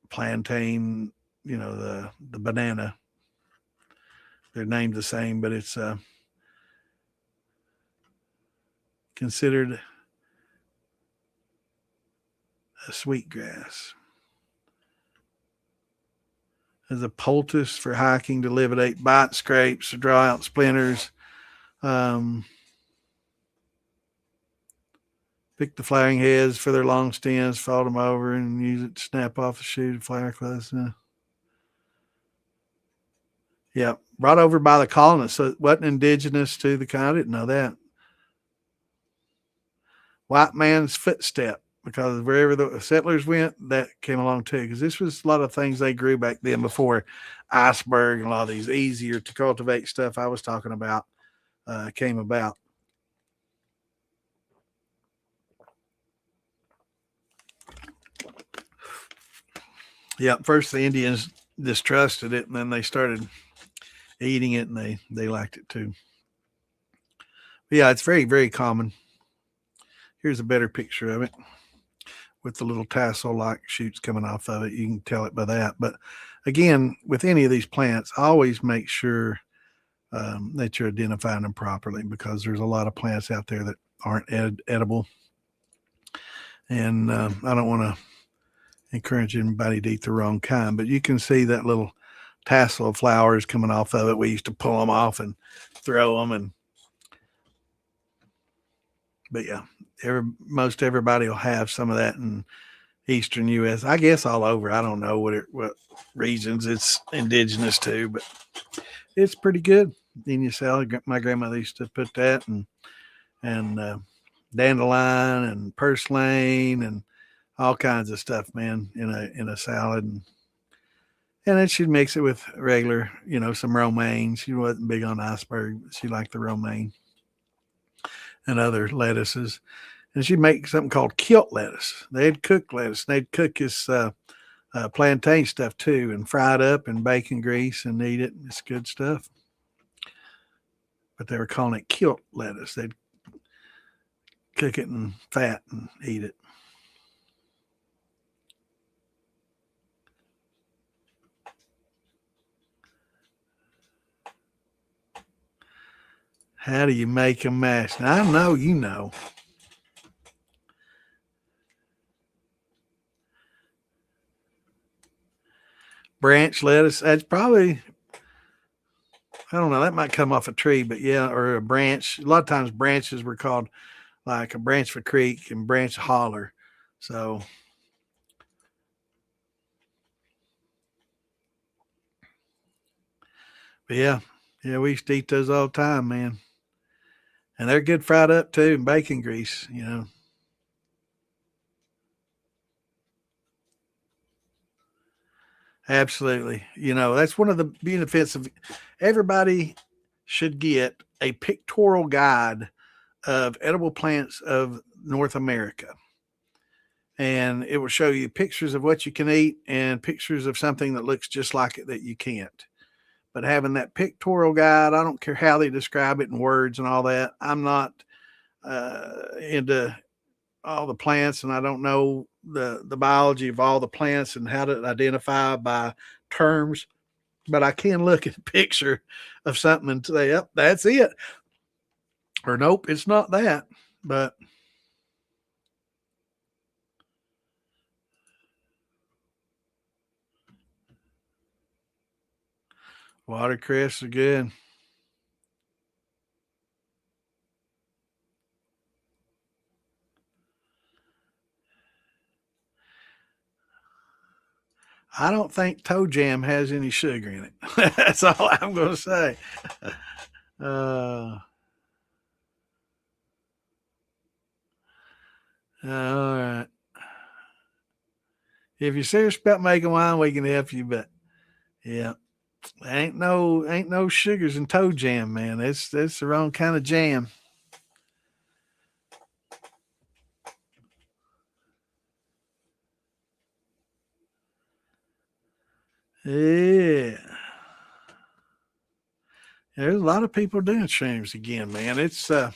plantain, the banana. They're named the same, but it's considered a sweetgrass. As a poultice for hiking to eliminate bite scrapes or draw out splinters. Pick the flowering heads for their long stems, fold them over, and use it to snap off the shoot flower clothes. Yeah, brought over by the colonists. So it wasn't indigenous to the country. I didn't know that. White man's footstep, because wherever the settlers went, that came along too. Because this was a lot of things they grew back then before iceberg and a lot of these easier to cultivate stuff I was talking about came about. Yeah, first the Indians distrusted it, and then they started eating it, and they liked it too. But yeah, it's very, very common. Here's a better picture of it with the little tassel-like shoots coming off of it. You can tell it by that. But again, with any of these plants, always make sure that you're identifying them properly, because there's a lot of plants out there that aren't edible. And I don't want to encourage anybody to eat the wrong kind, but you can see that little tassel of flowers coming off of it. We used to pull them off and throw them. But yeah, most everybody will have some of that in Eastern U.S. I guess all over. I don't know what regions it's indigenous to, but it's pretty good. Indian salad. My grandmother used to put that and dandelion and purslane and all kinds of stuff, man, in a salad. And then she'd mix it with regular, some romaine. She wasn't big on iceberg, but she liked the romaine and other lettuces. And she'd make something called kilt lettuce. They'd cook lettuce. They'd cook this plantain stuff too, and fry it up in bacon grease and eat it. It's good stuff. But they were calling it kilt lettuce. They'd cook it in fat and eat it. How do you make a mash? Now, I know you know. Branch lettuce. That's probably, I don't know, that might come off a tree, but yeah, or a branch. A lot of times branches were called like a branch of a creek and branch of holler. So, but yeah, we used to eat those all the time, man. And they're good fried up too in bacon grease. Absolutely. That's one of the benefits of everybody should get a pictorial guide of edible plants of North America. And it will show you pictures of what you can eat and pictures of something that looks just like it that you can't. But having that pictorial guide, I don't care how they describe it in words and all that. I'm not into all the plants, and I don't know the biology of all the plants and how to identify by terms, but I can look at a picture of something and say, "Yep, that's it," or "Nope, it's not that." But watercress are good. I don't think toe jam has any sugar in it. That's all I'm going to say. Uh, all right. If you're serious about making wine, we can help you. But yeah, ain't no sugars in toe jam, man. That's the wrong kind of jam. Yeah. There's a lot of people doing shrooms again, man. It's a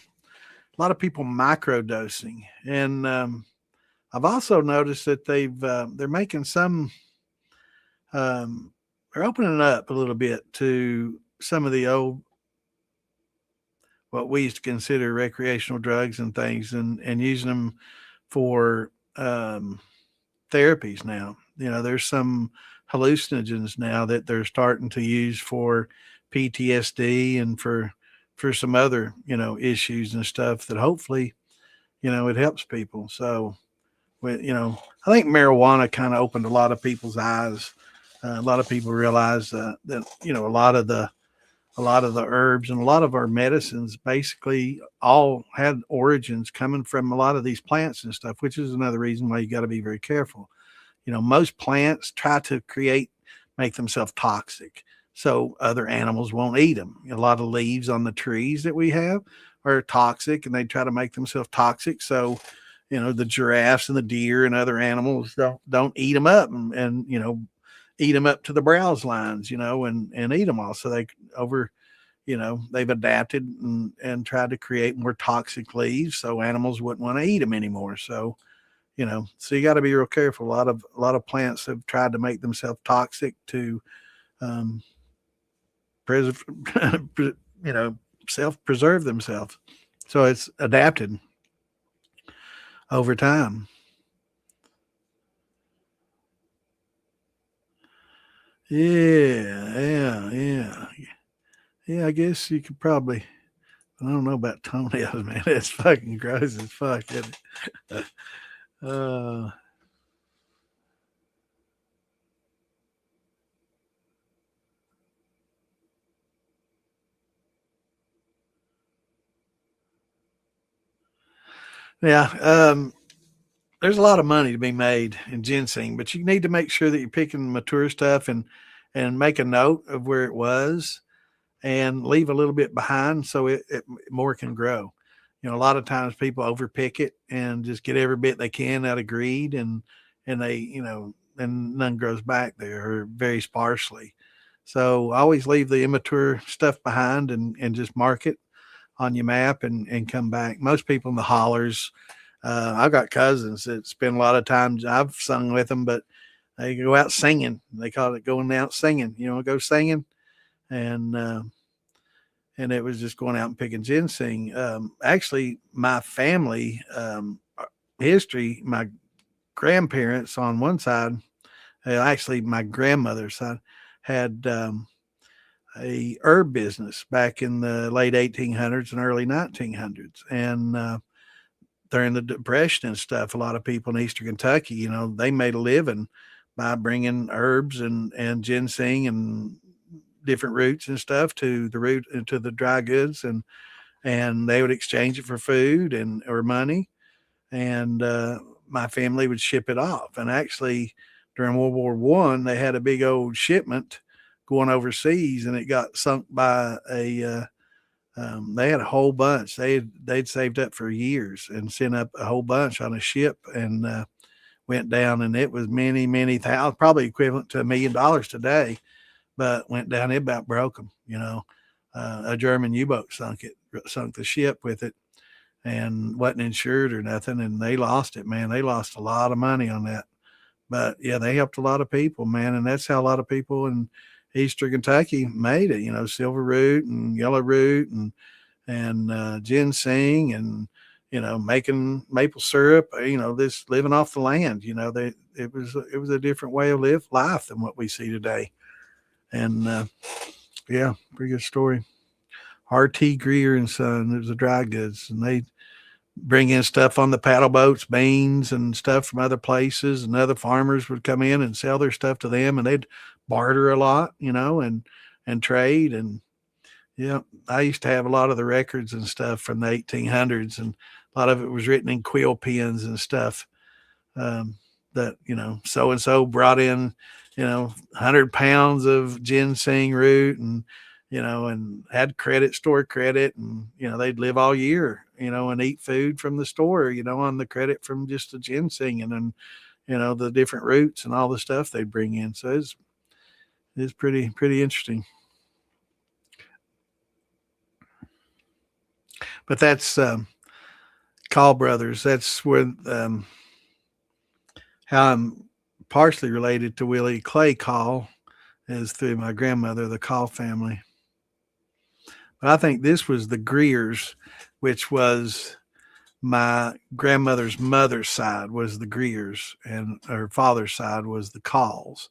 lot of people microdosing, and I've also noticed that they're making some they're opening up a little bit to some of the old what we used to consider recreational drugs and things, and using them for therapies now. There's some hallucinogens now that they're starting to use for PTSD and for some other issues and stuff that hopefully it helps people. So, I think marijuana kind of opened a lot of people's eyes. A lot of people realize that a lot of the herbs and a lot of our medicines basically all had origins coming from a lot of these plants and stuff, which is another reason why you got to be very careful. Most plants try to make themselves toxic so other animals won't eat them. A lot of leaves on the trees that we have are toxic, and they try to make themselves toxic so the giraffes and the deer and other animals don't eat them up and eat them up to the browse lines, and eat them all. So they've adapted and tried to create more toxic leaves so animals wouldn't want to eat them anymore. So, so you got to be real careful. A lot of plants have tried to make themselves toxic to preserve, self-preserve themselves. So it's adapted over time. Yeah. I guess you could probably. I don't know about toenails, man. That's fucking gross as fuck, isn't it? Uh, yeah. There's a lot of money to be made in ginseng, but you need to make sure that you're picking mature stuff and make a note of where it was and leave a little bit behind so it more can grow. A lot of times people overpick it and just get every bit they can out of greed, and they, and none grows back there or very sparsely. So I always leave the immature stuff behind and just mark it on your map and come back. Most people in the hollers, I've got cousins that spend a lot of time. I've sung with them, but they go out singing. They call it going out singing. Go singing, and and it was just going out and picking ginseng. Actually, my family history, my grandparents on one side, actually my grandmother's side, had a herb business back in the late 1800s and early 1900s, and during the Depression and stuff, a lot of people in Eastern Kentucky, they made a living by bringing herbs and ginseng and different roots and stuff to the dry goods, and they would exchange it for food and or money, and my family would ship it off. And actually, during World War I, they had a big old shipment going overseas, and it got sunk by a they had a whole bunch. They'd saved up for years and sent up a whole bunch on a ship, and went down, and it was many thousands, probably equivalent to $1 million today, but went down. It about broke them. A German U-boat sunk the ship with it, and wasn't insured or nothing, and they lost it. Man, they lost a lot of money on that. But yeah, they helped a lot of people, man, and that's how a lot of people in Eastern Kentucky made it. Silver root and yellow root and ginseng, and making maple syrup. This living off the land. It was a different way of life than what we see today. And yeah, pretty good story. R.T. Greer and Son. It was the dry goods, and they bring in stuff on the paddle boats, beans and stuff from other places, and other farmers would come in and sell their stuff to them, and they'd barter a lot, and trade. And yeah, I used to have a lot of the records and stuff from the 1800s, and a lot of it was written in quill pens and stuff. That so and so brought in 100 pounds of ginseng root, and had store credit, and they'd live all year, and eat food from the store, on the credit from just the ginseng, and then the different roots and all the stuff they'd bring in. So it's pretty interesting. But that's Call Brothers. That's where how I'm partially related to Willie Clay Call is through my grandmother, the Call family. But I think this was the Greers, which was my grandmother's mother's side was the Greers, and her father's side was the Calls.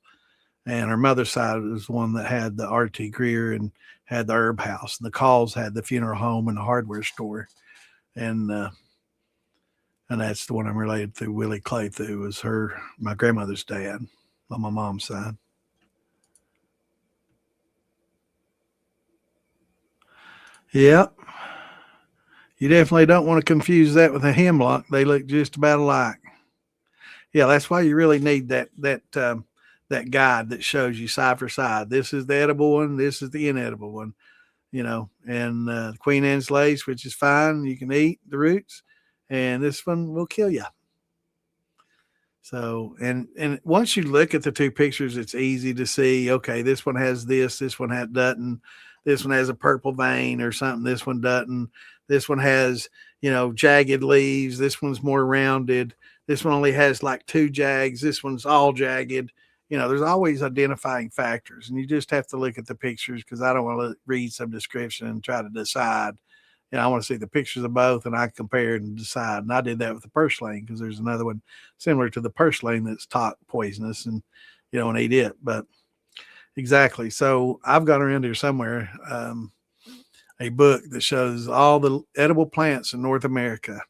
And her mother's side was one that had the R.T. Greer and had the herb house. And the Calls had the funeral home and the hardware store. And that's the one I'm related to. Willie Clay through was my grandmother's dad on my mom's side. Yeah. You definitely don't want to confuse that with a hemlock. They look just about alike. Yeah, that's why you really need that guide that shows you side for side. This is the edible one. This is the inedible one. And Queen Anne's lace, which is fine. You can eat the roots, and this one will kill you. So, and once you look at the two pictures, it's easy to see, okay, this one has this one doesn't, this one has a purple vein or something, this one doesn't, this one has, jagged leaves, this one's more rounded, this one only has like two jags, this one's all jagged, there's always identifying factors, and you just have to look at the pictures, because I don't want to read some description and try to decide. I want to see the pictures of both, and I compare and decide. And I did that with the purslane, because there's another one similar to the purslane that's poisonous, and you don't eat it. But exactly. So I've got around here somewhere a book that shows all the edible plants in North America.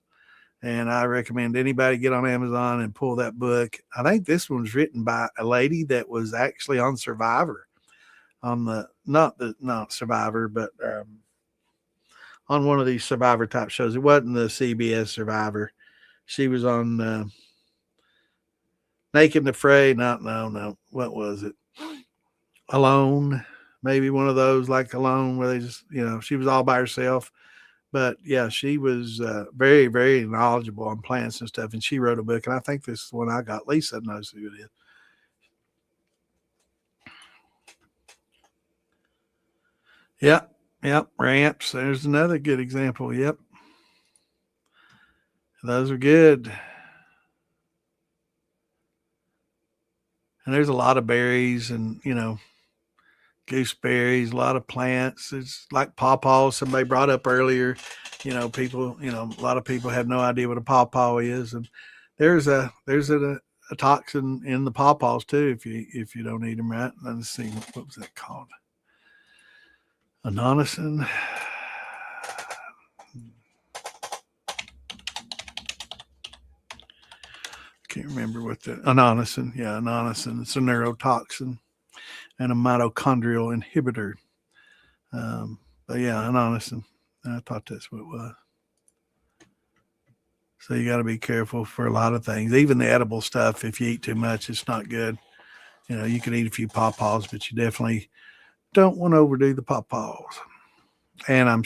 And I recommend anybody get on Amazon and pull that book. I think this one's written by a lady that was actually on Survivor, on not Survivor, but on one of these Survivor type shows. It wasn't the CBS Survivor. She was on Naked and Afraid. No. What was it? Alone. Maybe one of those, like Alone, where they just, she was all by herself. But yeah, she was very, very knowledgeable on plants and stuff. And she wrote a book. And I think this is the one I got. Lisa knows who it is. Yep. Ramps. There's another good example. Yep. Those are good. And there's a lot of berries and, gooseberries, a lot of plants. It's like pawpaw. Somebody brought up earlier, people, a lot of people have no idea what a pawpaw is. And there's a toxin in the pawpaws too, if you don't eat them right. Let's see, what was that called? Anonacin. Can't remember what the anonacin. Yeah, anonacin. It's a neurotoxin and a mitochondrial inhibitor. But yeah, anonacin. I thought that's what it was. So you got to be careful for a lot of things. Even the edible stuff, if you eat too much, it's not good. You can eat a few pawpaws, but you definitely don't want to overdo the pawpaws. And I'm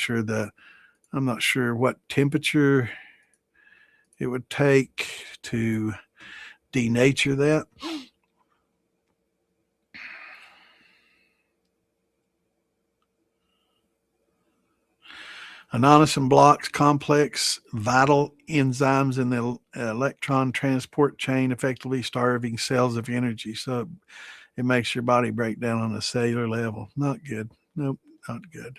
not sure what temperature it would take to denature that. Anonacin blocks complex vital enzymes in the electron transport chain, effectively starving cells of energy. So it makes your body break down on a cellular level. Not good. Nope, not good.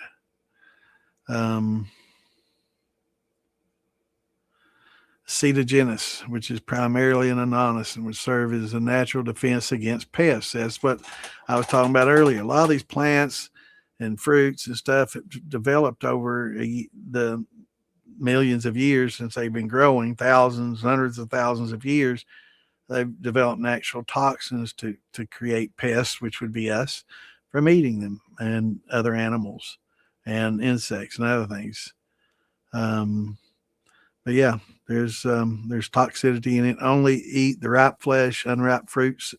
Cetogenous, which is primarily an anonacin, which serves as a natural defense against pests. That's what I was talking about earlier. A lot of these plants and fruits and stuff have developed over the millions of years since they've been growing, thousands, hundreds of thousands of years. They've developed natural toxins to create pests, which would be us, from eating them, and other animals and insects and other things. But yeah, there's toxicity in it. Only eat the ripe flesh, unripe fruits.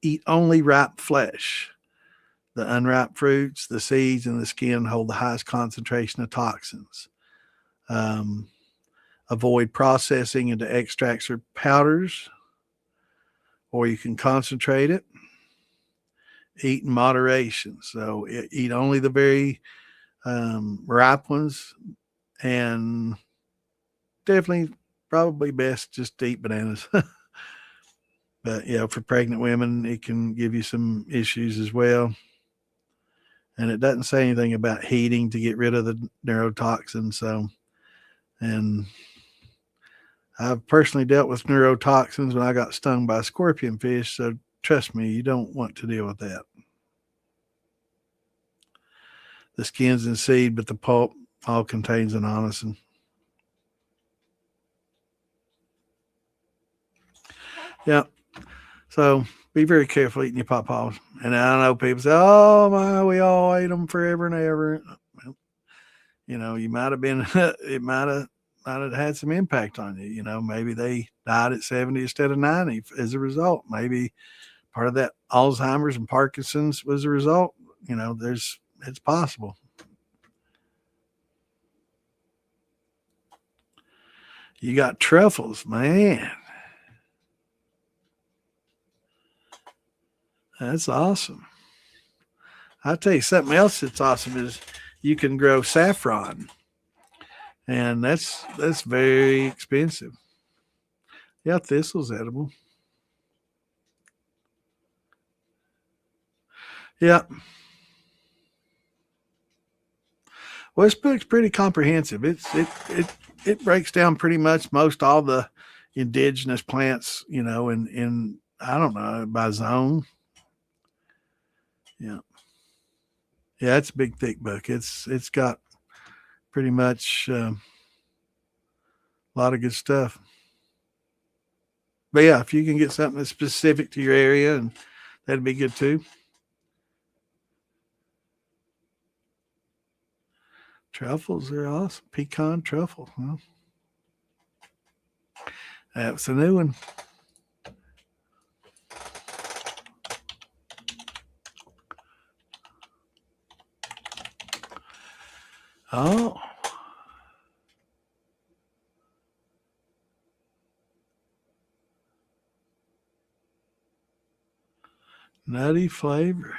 Eat only ripe flesh. The unripe fruits, the seeds, and the skin hold the highest concentration of toxins. Avoid processing into extracts or powders, or you can concentrate it. Eat in moderation. So eat only the very ripe ones, and definitely probably best just to eat bananas. But for pregnant women, it can give you some issues as well. And it doesn't say anything about heating to get rid of the neurotoxin. So, and I've personally dealt with neurotoxins when I got stung by a scorpion fish. So trust me, you don't want to deal with that. The skins and seed, but the pulp all contains anonacin. Yeah. So be very careful eating your pawpaws. And I know people say, "Oh my, we all ate them forever and ever." Well, you might have been. It might have had some impact on you. Maybe they died at 70 instead of 90 as a result. Maybe part of that Alzheimer's and Parkinson's was a result. It's possible. You got truffles, man. That's awesome. I'll tell you something else that's awesome is you can grow saffron. And that's very expensive. Yeah, thistle's edible. Yeah. Well, this book's pretty comprehensive. It breaks down pretty much most all the indigenous plants, in I don't know, by zone. Yeah. Yeah, it's a big thick book. It's got pretty much a lot of good stuff. But yeah, if you can get something that's specific to your area, and that'd be good too. Truffles are awesome. Pecan truffle. Well, that's a new one. Oh, nutty flavor.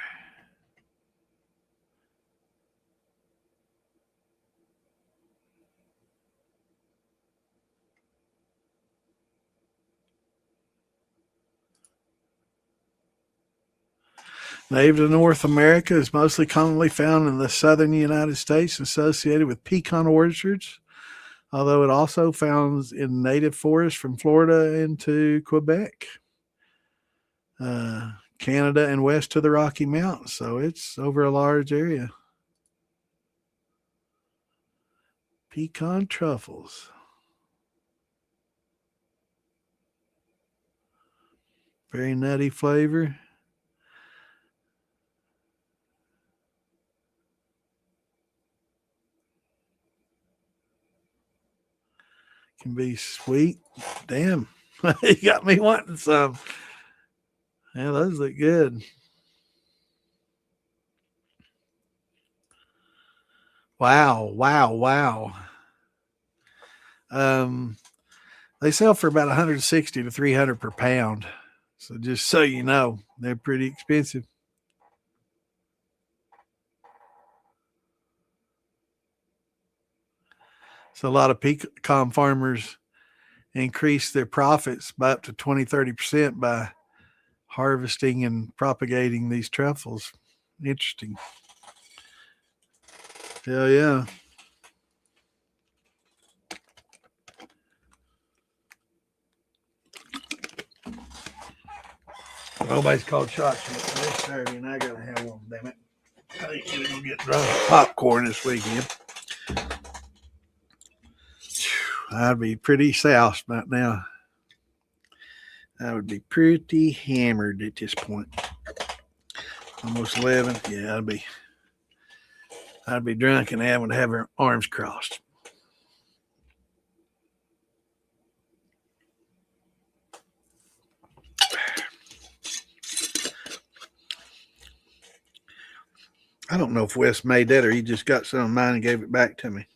Native to North America, is mostly commonly found in the southern United States, associated with pecan orchards, although it also found in native forests from Florida into Quebec, Canada, and west to the Rocky Mountains. So it's over a large area. Pecan truffles. Very nutty flavor. Can be sweet. Damn. You got me wanting some. Yeah, those look good. Wow, wow, wow. Um, they sell for about 160 to 300 per pound. So just so you know, they're pretty expensive. So a lot of pecan farmers increase their profits by up to 20-30% by harvesting and propagating these truffles. Interesting. Hell yeah. Nobody's called shots yet this Saturday, and I gotta have one. Damn it! I think we're gonna get drunk popcorn this weekend. I'd be pretty soused right now. I would be pretty hammered at this point. Almost 11. Yeah, I'd be drunk and having to have her arms crossed. I don't know if Wes made that or he just got some of mine and gave it back to me.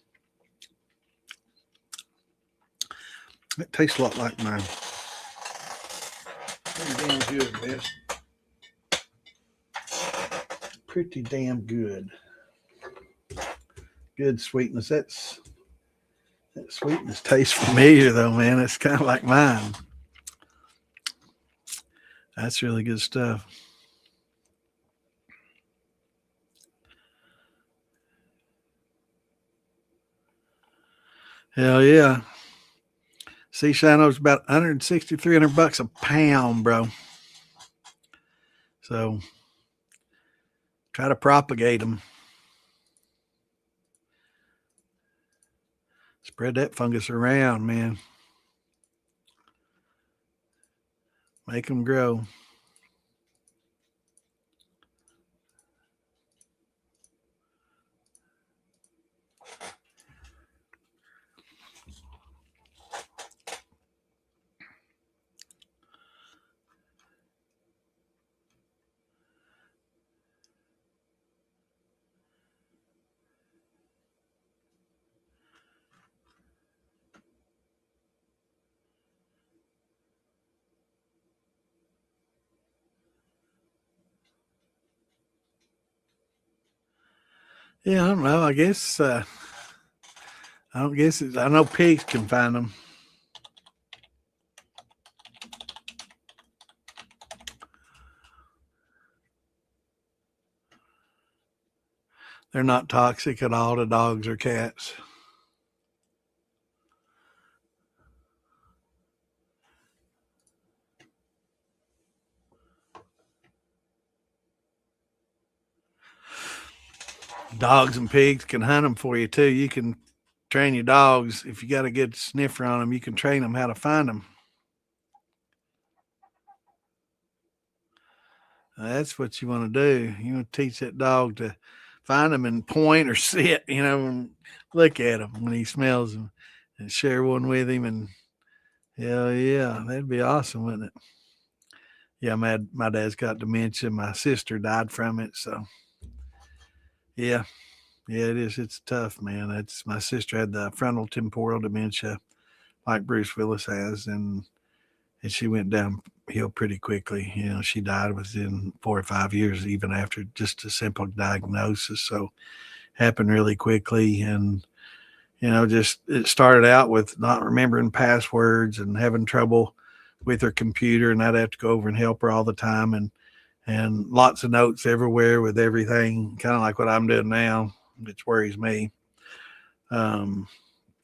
It tastes a lot like mine. Pretty damn good, Wes. Pretty damn good. Good sweetness. That sweetness tastes familiar though, man. It's kind of like mine. That's really good stuff. Hell yeah. Sea Shino's about 160, 300 bucks a pound, bro. So try to propagate them. Spread that fungus around, man. Make them grow. Yeah, I don't know. I guess I don't guess it's, I know pigs can find them. They're not toxic at all to dogs or cats. Dogs and pigs can hunt them for you too. You can train your dogs. If you got a good sniffer on them, you can train them how to find them. That's what you want to do. You want to teach that dog to find them and point or sit, and look at him when he smells them and share one with him. And hell yeah, that'd be awesome, wouldn't it? Yeah, my dad's got dementia. My sister died from it. So yeah, yeah, it is. It's tough, man. It's my sister had the frontal temporal dementia like Bruce Willis has, and she went downhill pretty quickly. She died within 4 or 5 years, even after just a simple diagnosis. So happened really quickly, and just it started out with not remembering passwords and having trouble with her computer, and I'd have to go over and help her all the time, and lots of notes everywhere with everything, kind of like what I'm doing now, which worries me. Can't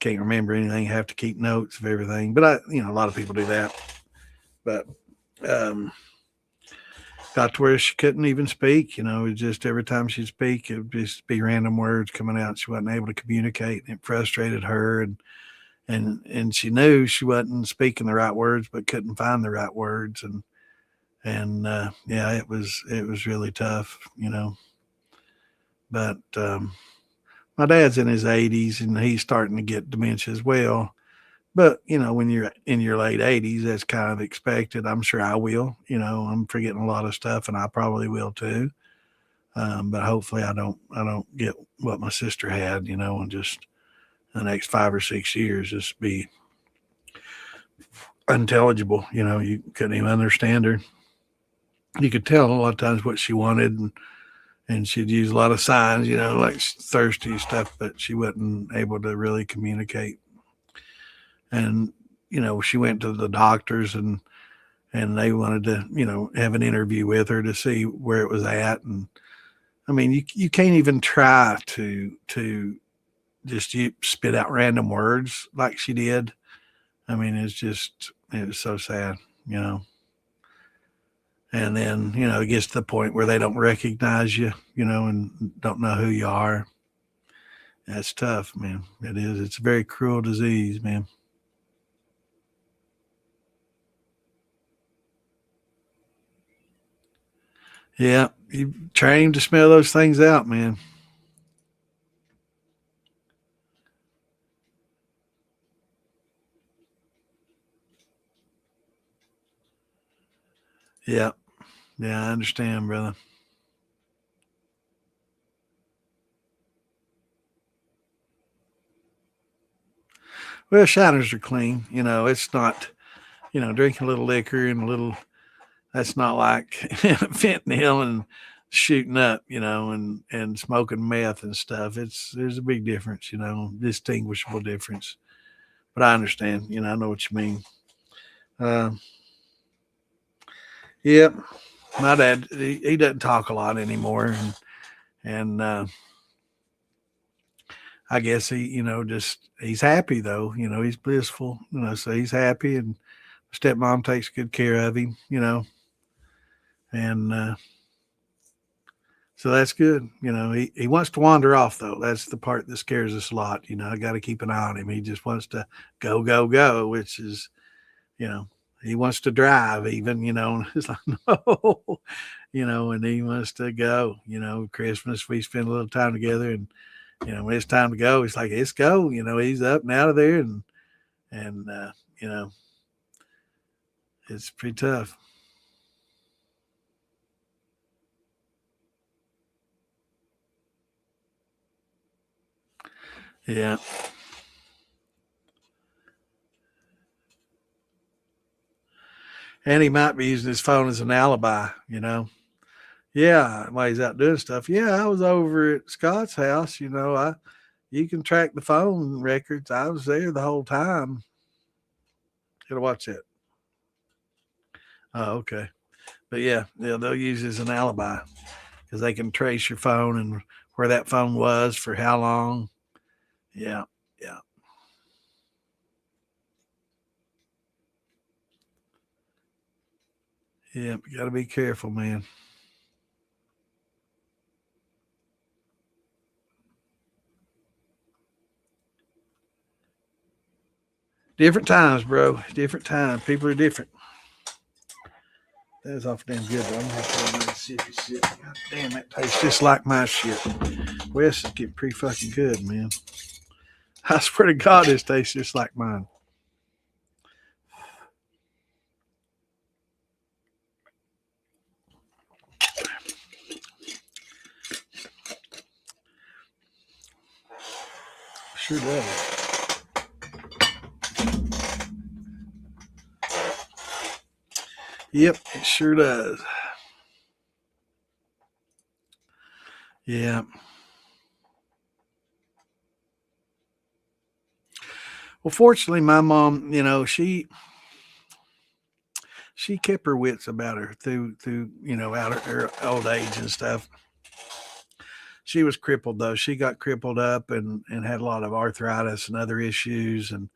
remember anything, have to keep notes of everything, but a lot of people do that. But got to where she couldn't even speak. It was just every time she'd speak, it would just be random words coming out. She wasn't able to communicate, and it frustrated her. And she knew she wasn't speaking the right words, but couldn't find the right words. And yeah, it was really tough. But my dad's in his 80s, and he's starting to get dementia as well. But, when you're in your late 80s, that's kind of expected. I'm sure I will. I'm forgetting a lot of stuff, and I probably will too. But hopefully I don't get what my sister had, and just the next 5 or 6 years just be unintelligible. You couldn't even understand her. You could tell a lot of times what she wanted, and she'd use a lot of signs, like thirsty stuff, but she wasn't able to really communicate. And she went to the doctors, and they wanted to have an interview with her to see where it was at. And I mean, you can't even try to just spit out random words like she did. I mean, it was so sad. And then it gets to the point where they don't recognize you, and don't know who you are. That's tough, man. It is. It's a very cruel disease, man. Yeah, you train to smell those things out, man. Yeah, yeah, I understand, brother. Well, shiners are clean. It's not, drinking a little liquor and a little, that's not like fentanyl and shooting up, and smoking meth and stuff. There's a big difference, distinguishable difference. But I understand, I know what you mean. Uh, yep. My dad, he doesn't talk a lot anymore. And I guess he, just he's happy though. He's blissful. So he's happy, and stepmom takes good care of him. And so that's good. He wants to wander off though. That's the part that scares us a lot. I got to keep an eye on him. He just wants to go, go, go, which is, you know, he wants to drive even. And it's like no, and he wants to go. Christmas we spend a little time together, and when it's time to go, he's like, let's go. He's up and out of there, and you know, it's pretty tough. Yeah. And he might be using his phone as an alibi. Yeah, while he's out doing stuff. Yeah, I was over at Scott's house. You can track the phone records. I was there the whole time. Gotta watch that. Oh, okay. But yeah, they'll use it as an alibi because they can trace your phone and where that phone was for how long. Yeah, yeah. Yeah, you got to be careful, man. Different times, bro. Different times. People are different. That was awful damn good, though. I'm gonna have to try another sippy sip. God damn, that tastes just like my shit. Wes is getting pretty fucking good, man. I swear to God, this tastes just like mine. Sure does. Yep, it sure does. Yeah. Well, fortunately, my mom, she kept her wits about her through out of her old age and stuff. She was crippled though. She got crippled up and had a lot of arthritis and other issues and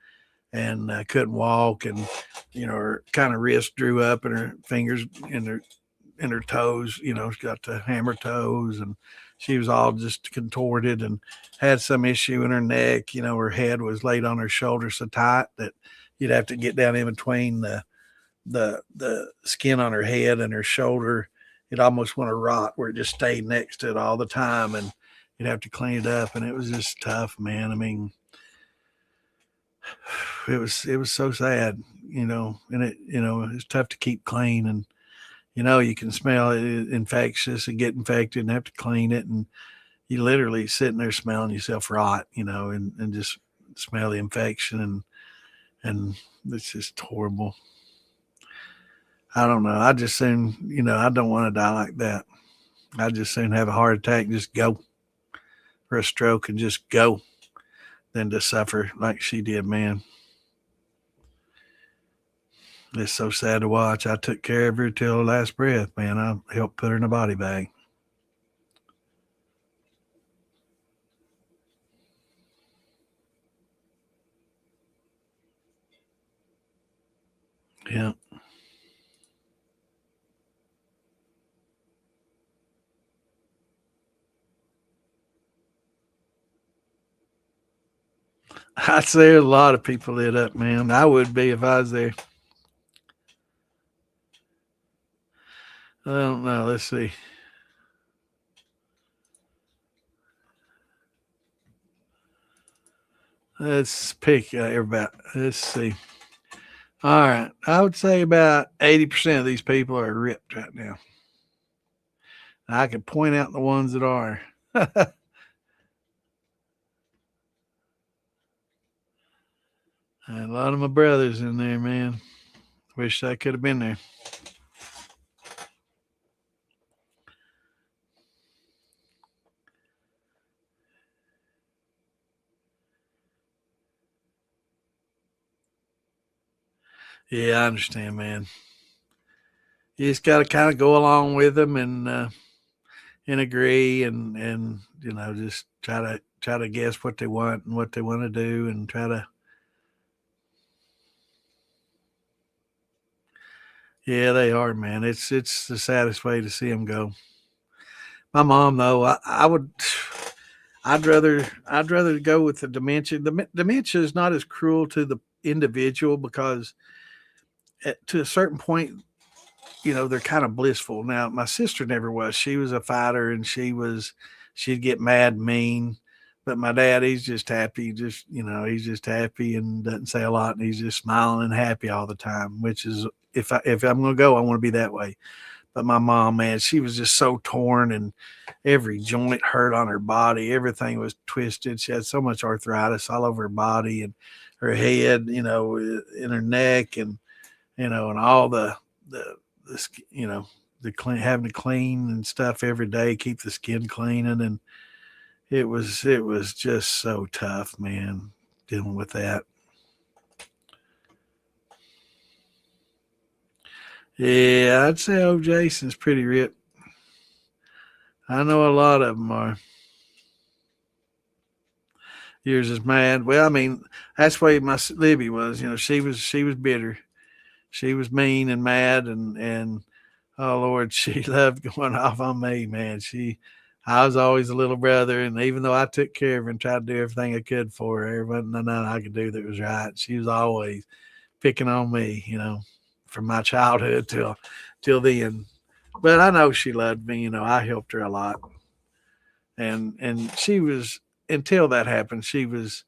couldn't walk and her kind of wrist drew up and her fingers and her toes, she's got the hammer toes and she was all just contorted and had some issue in her neck. Her head was laid on her shoulder so tight that you'd have to get down in between the skin on her head and her shoulder. It almost went to rot where it just stayed next to it all the time, and you'd have to clean it up. And it was just tough, man. I mean, it was so sad, and it's tough to keep clean, and you can smell it infectious and get infected and have to clean it, and you literally sitting there smelling yourself rot, and just smell the infection and it's just horrible. I don't know. I just soon, I don't want to die like that. I just soon have a heart attack and just go, or a stroke and just go, than to suffer like she did, man. It's so sad to watch. I took care of her till her last breath, man. I helped put her in a body bag. Yeah. I'd say a lot of people lit up, man. I would be if I was there. I don't know. Let's see. Let's pick everybody. Let's see. All right. I would say about 80% of these people are ripped right now. I could point out the ones that are. A lot of my brothers in there, man. Wish I could have been there. Yeah, I understand, man. You just got to kind of go along with them and agree and just try to guess what they want and what they want to do and try to. Yeah, they are, man. It's the saddest way to see them go. My mom, though, I would. I'd rather go with the dementia. The dementia is not as cruel to the individual because to a certain point, they're kind of blissful. Now, my sister never was. She was a fighter and she'd get mad, mean. But my dad, he's just happy. He's just happy and doesn't say a lot. And he's just smiling and happy all the time, which is, if I'm going to go, I want to be that way. But my mom, man, she was just so torn and every joint hurt on her body. Everything was twisted. She had so much arthritis all over her body and her head, in her neck and all the the clean, having to clean and stuff every day, keep the skin cleaning. And it was just so tough, man, dealing with that. Yeah, I'd say old Jason's pretty ripped. I know a lot of them are. Yours is mad. Well, I mean, that's the way my Libby was. She was bitter. She was mean and mad, and oh Lord, she loved going off on me, man. I was always a little brother, and even though I took care of her and tried to do everything I could for her, there wasn't nothing I could do that was right. She was always picking on me, from my childhood till then. But I know she loved me. I helped her a lot, and she was, until that happened. She was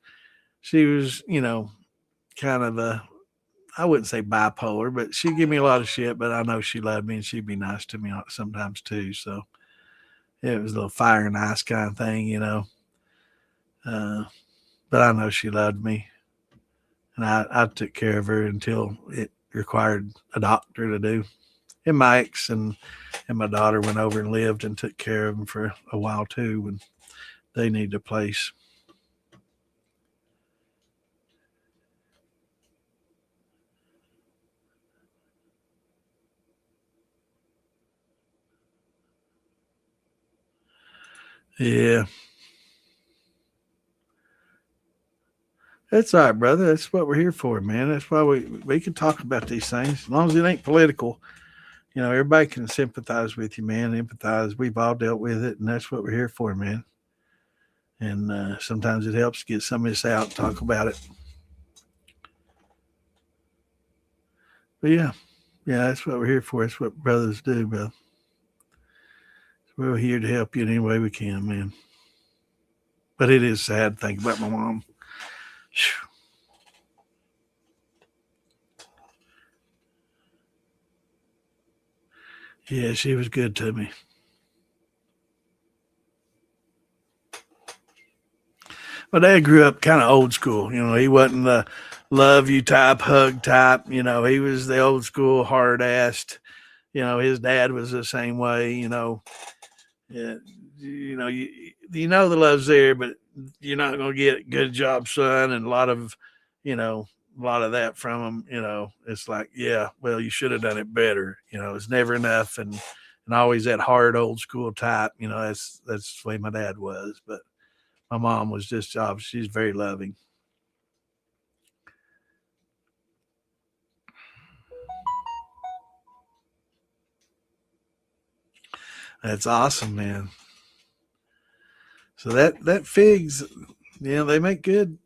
kind of a, I wouldn't say bipolar, but she'd give me a lot of shit. But I know she loved me, and she'd be nice to me sometimes too. So it was a little fire and ice kind of thing. Uh, but I know she loved me, and I took care of her until it required a doctor to do. And my ex and my daughter went over and lived and took care of them for a while too when they needed a place. Yeah, that's all right, brother. That's what we're here for, man. That's why we can talk about these things as long as it ain't political. Everybody can sympathize with you, man. Empathize. We've all dealt with it, and that's what we're here for, man. And sometimes it helps get some of this out and talk about it. But yeah, that's what we're here for. That's what brothers do, bro. We're here to help you in any way we can, man. But it is sad to think about my mom. Yeah, she was good to me. My dad grew up kind of old school. He wasn't the love you type, hug type. He was the old school, hard assed. His dad was the same way. Yeah, the love's there, but you're not going to get good job, son, and a lot of that from him. It's like, yeah, well, you should have done it better. It's never enough, and always that hard old school type. That's the way my dad was, but my mom was just she's very loving. That's awesome, man. So that figs, they make good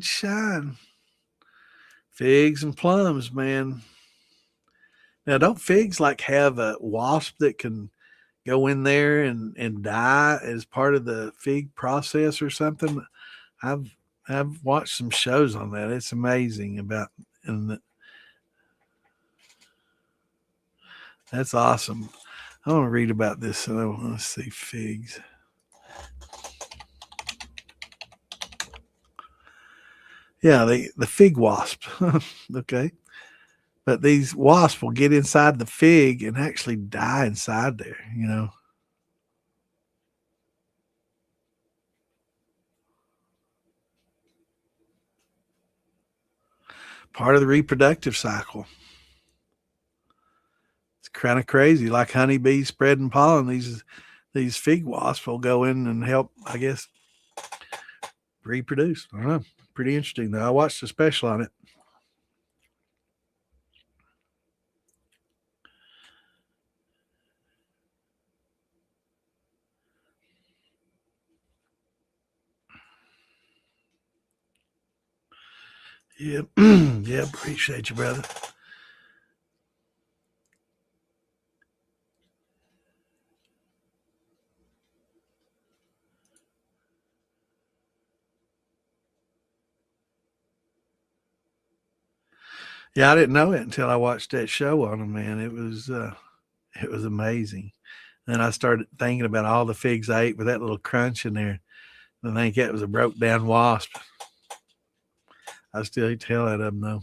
shine. Figs and plums, man. Now, don't figs like have a wasp that can go in there and die as part of the fig process or something? I've I've watched some shows on that. It's amazing about, and that's awesome. I want to read about this. So let's see, figs. Yeah, the fig wasp. Okay, but these wasps will get inside the fig and actually die inside there. Part of the reproductive cycle. It's kind of crazy. Like honeybees spreading pollen, these fig wasps will go in and help, I guess, reproduce. I don't know. Pretty interesting though. I watched a special on it. Yeah, yeah. Appreciate you, brother. Yeah, I didn't know it until I watched that show on them. Man, it was amazing. Then I started thinking about all the figs I ate with that little crunch in there. I think that was a broke down wasp. I still eat the hell out of them though.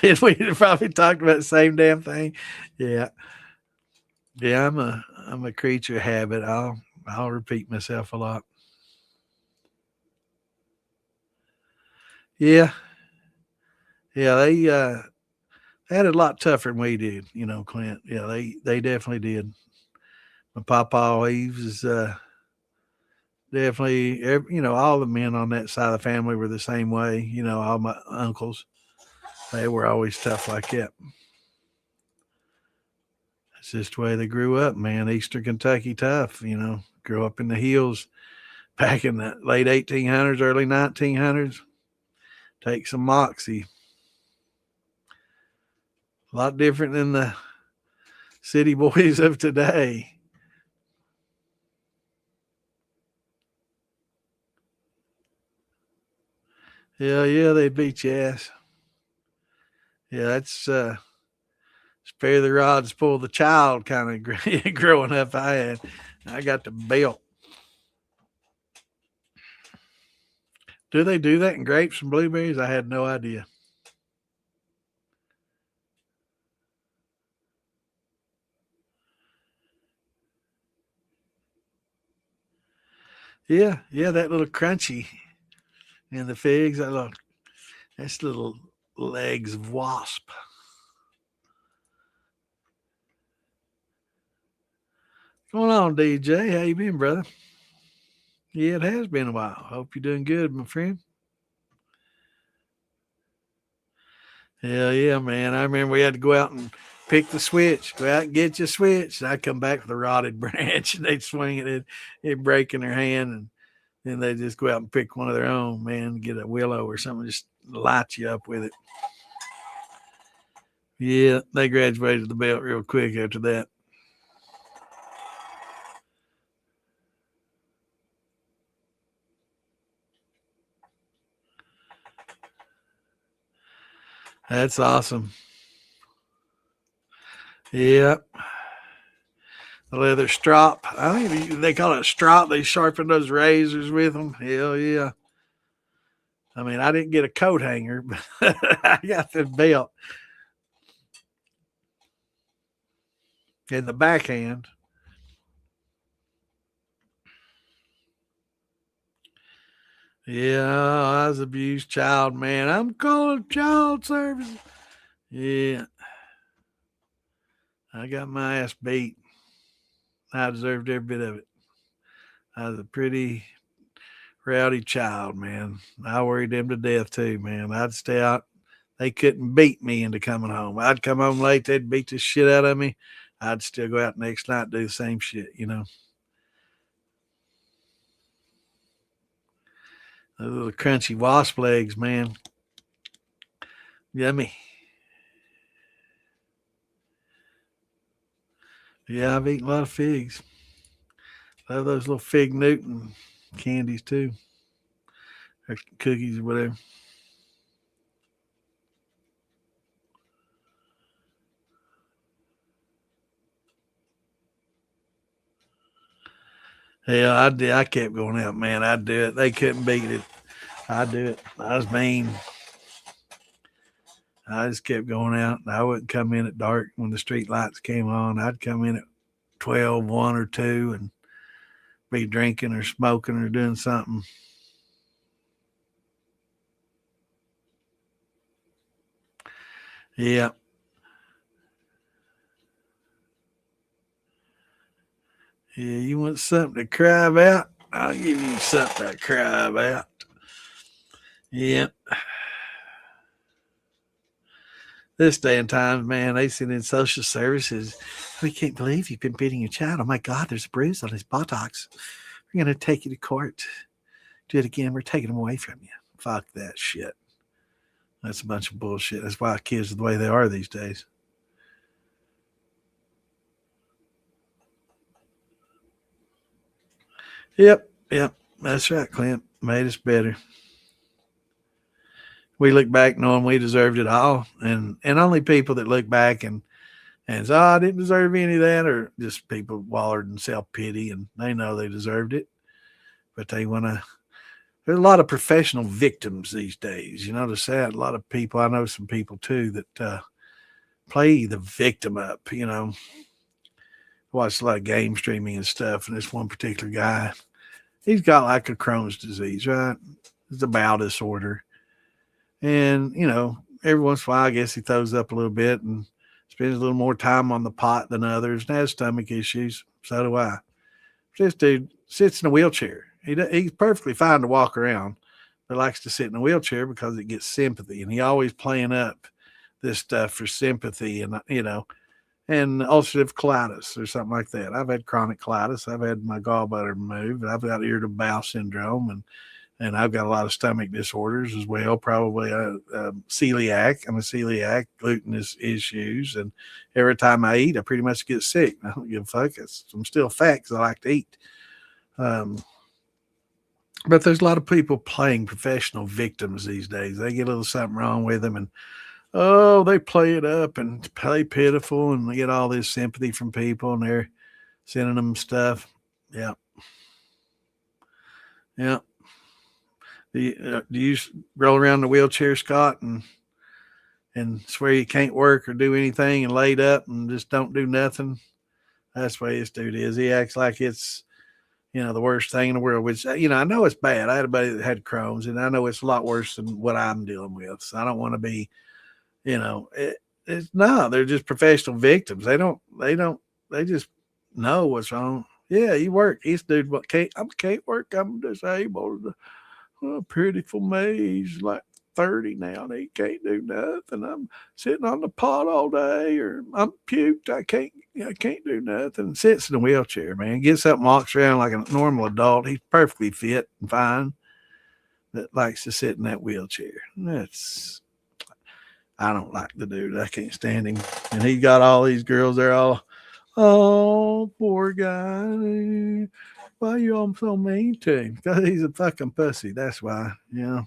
Did we probably talked about the same damn thing? Yeah, yeah. I'm a creature of habit. I'll repeat myself a lot. Yeah, yeah. They had it a lot tougher than we did, you know, Clint. Yeah, they definitely did. My papa, he was definitely, you know, all the men on that side of the family were the same way. You know, all my uncles, they were always tough like that. It's just the way they grew up, man. Eastern Kentucky tough, you know, grew up in the hills back in the late 1800s, early 1900s. Take some moxie. A lot different than the city boys of today. Yeah, they beat your ass. Yeah, that's spare the rod, spoil the child kind of growing up. I got the belt. Do they do that in grapes and blueberries? I had no idea. Yeah, that little crunchy in the figs. That's little legs of wasp. What's going on, DJ? How you been, brother? Yeah, it has been a while. Hope you're doing good, my friend. Hell yeah, man. I remember we had to go out and pick the switch. Go out and get your switch. And I'd come back with a rotted branch and they'd swing it. It'd break in their hand. And then they'd just go out and pick one of their own, man, get a willow or something, just light you up with it. Yeah, they graduated the belt real quick after that. That's awesome. Yeah. The leather strop. I think they call it a strop. They sharpen those razors with them. Hell yeah. I mean, I didn't get a coat hanger, but I got the belt in the backhand. Yeah, I was abused child, man. I'm calling child service. Yeah, I got my ass beat. I deserved every bit of it. I was a pretty rowdy child, man. I worried them to death too, man. I'd stay out. They couldn't beat me into coming home. I'd come home late. They'd beat the shit out of me. I'd still go out next night and do the same shit, you know. Those little crunchy wasp legs, man. Yummy. Yeah, I've eaten a lot of figs. Love those little fig Newton candies too, or cookies or whatever. Yeah, I did. I kept going out, man. I'd do it. They couldn't beat it. I'd do it. I was mean. I just kept going out. I wouldn't come in at dark when the street lights came on. I'd come in at 12, 1 or 2 and be drinking or smoking or doing something. Yeah. Yeah, you want something to cry about? I'll give you something to cry about. Yeah. This day and time, man, they send in social services. We can't believe you've been beating your child. Oh my God, there's a bruise on his buttocks. We're going to take you to court. Do it again. We're taking him away from you. Fuck that shit. That's a bunch of bullshit. That's why kids are the way they are these days. Yep. That's right, Clint. Made us better. We look back knowing we deserved it all. And only people that look back and say, oh, I didn't deserve any of that, or just people wallered in self pity and they know they deserved it. But they want to. There's a lot of professional victims these days. You notice that? A lot of people, I know some people too, that play the victim up, you know. Watch a lot of game streaming and stuff. And this one particular guy, he's got like a Crohn's disease, right? It's a bowel disorder. And, you know, every once in a while, I guess he throws up a little bit and spends a little more time on the pot than others and has stomach issues. So do I. This dude sits in a wheelchair. He's perfectly fine to walk around, but likes to sit in a wheelchair because it gets sympathy. And he always playing up this stuff for sympathy and, and ulcerative colitis or something like that. I've had chronic colitis. I've had my gallbladder removed. I've got irritable bowel syndrome, and I've got a lot of stomach disorders as well. Probably celiac. I'm a celiac, glutinous issues, and every time I eat, I pretty much get sick. I don't give a fuck. I'm still fat because I like to eat. But there's a lot of people playing professional victims these days. They get a little something wrong with them, and they play it up and play pitiful, and they get all this sympathy from people, and they're sending them stuff. Yeah, yeah. Do you roll around in the wheelchair, Scott, and swear you can't work or do anything and laid up and just don't do nothing? That's the way this dude is. He acts like it's the worst thing in the world, which, I know it's bad. I had a buddy that had Crohn's, and I know it's a lot worse than what I'm dealing with. So I don't want to be, they're just professional victims. They just know what's wrong. Yeah, you work. This dude, I can't work. I'm disabled. Oh, pitiful me. He's like 30 now and he can't do nothing. I'm sitting on the pot all day, or I'm puked. I can't do nothing. Sits in a wheelchair, man. Gets up and walks around like a normal adult. He's perfectly fit and fine. That likes to sit in that wheelchair. I don't like the dude. I can't stand him. And he got all these girls. They're all, oh, poor guy. Why are you all so mean to him? Because he's a fucking pussy. That's why, Yep.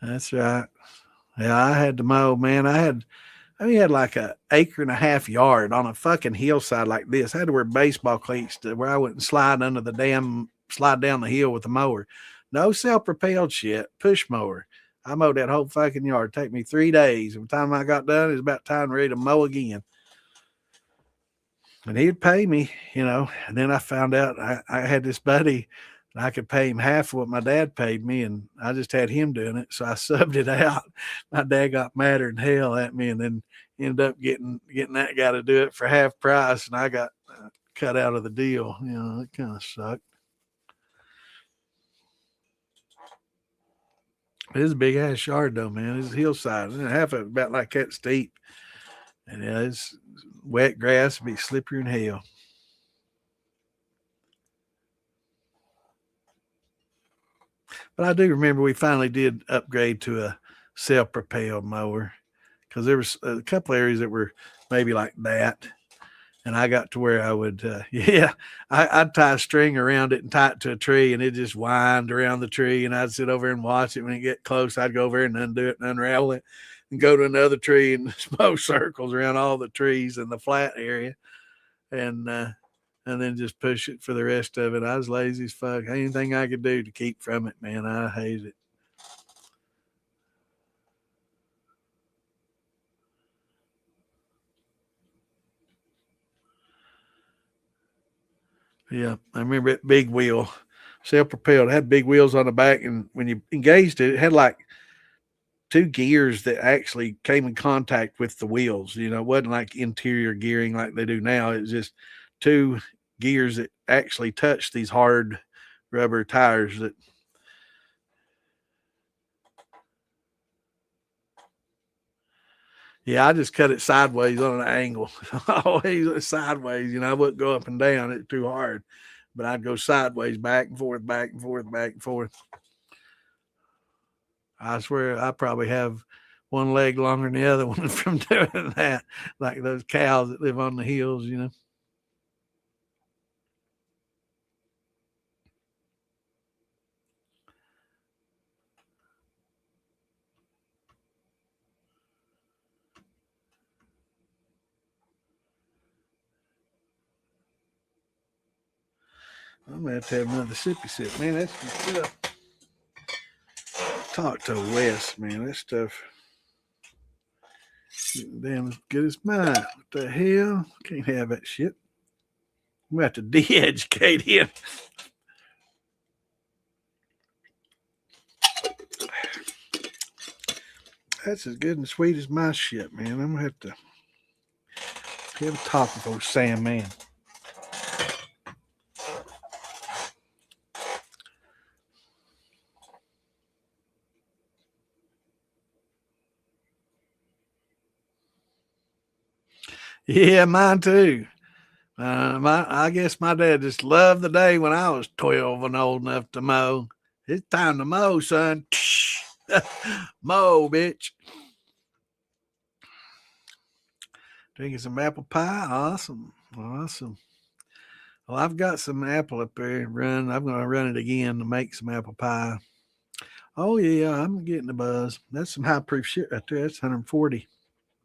That's right. Yeah, I had to mow, man. We had like a acre and a half yard on a fucking hillside like this. I had to wear baseball cleats to where I wouldn't slide slide down the hill with the mower. No self-propelled shit, push mower. I mowed that whole fucking yard. It'd take me 3 days. By the time I got done, it was about time ready to mow again. And he'd pay me, And then I found out I had this buddy, and I could pay him half of what my dad paid me, and I just had him doing it. So I subbed it out. My dad got madder than hell at me, and then ended up getting that guy to do it for half price, and I got cut out of the deal. It kind of sucked. It's a big ass yard though, man. It's a hillside, and half of it about like that steep, and it's wet grass, be slippery in hell. But I do remember we finally did upgrade to a self-propelled mower because there was a couple areas that were maybe like that, and I got to where I would, I'd tie a string around it and tie it to a tree, and it just wind around the tree, and I'd sit over and watch it. When it get close, I'd go over and undo it and unravel it, and go to another tree and mow circles around all the trees in the flat area, and then just push it for the rest of it. I was lazy as fuck. Anything I could do to keep from it, man, I hate it. Yeah, I remember that big wheel, self-propelled. It had big wheels on the back, and when you engaged it, it had like two gears that actually came in contact with the wheels. It wasn't like interior gearing like they do now. It was just two gears that actually touched these hard rubber tires that. Yeah, I just cut it sideways on an angle. Always sideways. I wouldn't go up and down. It's too hard. But I'd go sideways, back and forth, back and forth, back and forth. I swear I probably have one leg longer than the other one from doing that. Like those cows that live on the hills. I'm gonna have to have another sippy sip. Man, that's good stuff. talk to Wes, man. That stuff getting damn as good as mine. What the hell? Can't have that shit. We have to de-educate him. That's as good and sweet as my shit, man. I'm gonna have to have a talk with old Sam, man. Yeah, mine too. I guess my dad just loved the day when I was 12 and old enough to mow. It's time to mow, son. Mow, bitch. Drinking some apple pie. Awesome. Awesome. Well, I've got some apple up there run. I'm going to run it again to make some apple pie. Oh, yeah, I'm getting the buzz. That's some high proof shit right there. That's 140.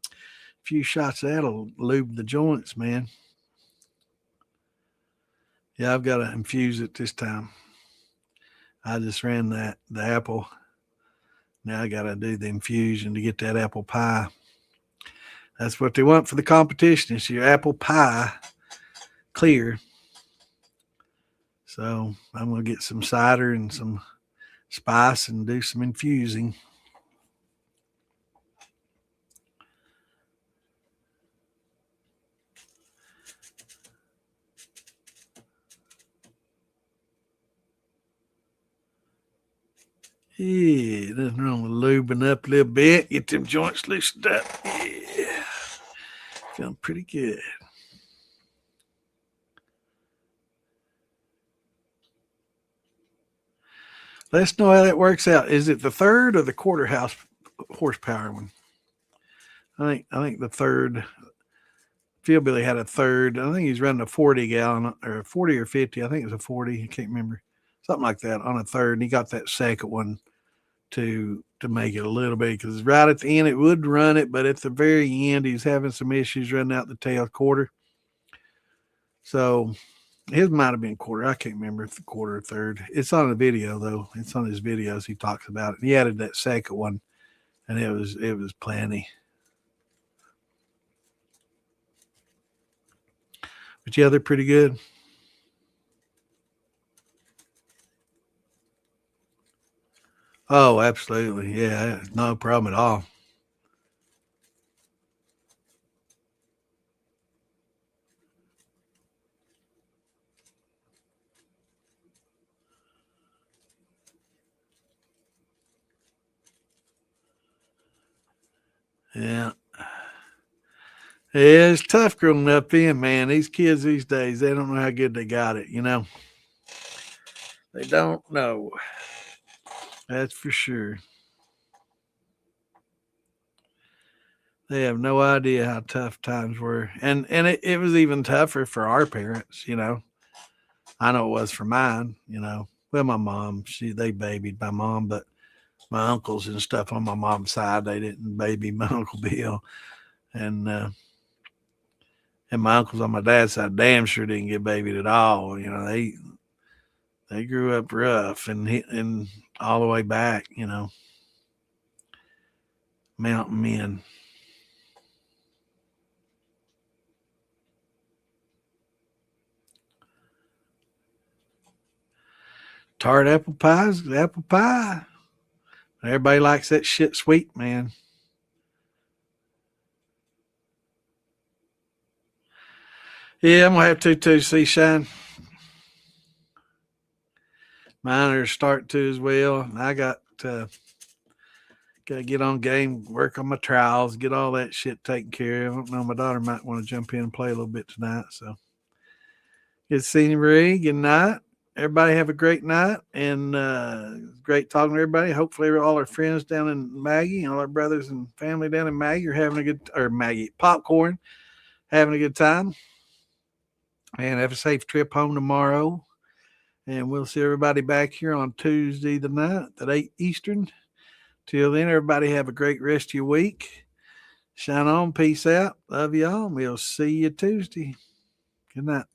A few shots of that'll lube the joints, man. Yeah, I've got to infuse it this time. I just ran the apple. Now I got to do the infusion to get that apple pie. That's what they want for the competition. It's your apple pie clear. So I'm going to get some cider and some spice and do some infusing. Yeah, nothing wrong with lubing up a little bit. Get them joints loosened up. Yeah, feeling pretty good. Let us know how that works out. Is it the third or the quarter horsepower one? I think the third. Philbilly had a third. I think he's running a 40 gallon or 40 or 50. I think it was a 40. I can't remember. Something like that on a third. And he got that second one to make it a little bit, because right at the end it would run it, but at the very end he's having some issues running out the tail quarter. So his might have been quarter. I can't remember if the quarter or third. It's on the video though. It's on his videos. He talks about it. He added that second one, and it was plenty. But yeah, they're pretty good. Oh, absolutely. Yeah, no problem at all. Yeah. Yeah, it's tough growing up in, man. These kids these days, they don't know how good they got it, you know. They don't know. That's for sure. They have no idea how tough times were. And it was even tougher for our parents, you know. I know it was for mine, you know. Well, my mom, they babied my mom, but my uncles and stuff on my mom's side, they didn't baby my Uncle Bill. And my uncles on my dad's side damn sure didn't get babied at all. You know, they grew up rough and all the way back, you know. Mountain men. Tart apple pie's apple pie. Everybody likes that shit sweet, man. Yeah, I'm gonna have to too, see Shine. Mine are starting to as well. I got to get on game, work on my trials, get all that shit taken care of. I don't know, my daughter might want to jump in and play a little bit tonight. So good seeing you, Marie. Good night. Everybody have a great night, and great talking to everybody. Hopefully all our friends down in Maggie and all our brothers and family down in Maggie are having a good, or Maggie, Popcorn, having a good time. And have a safe trip home tomorrow. And we'll see everybody back here on Tuesday the 9th at 8 Eastern. Till then, everybody have a great rest of your week. Shine on. Peace out. Love y'all. We'll see you Tuesday. Good night.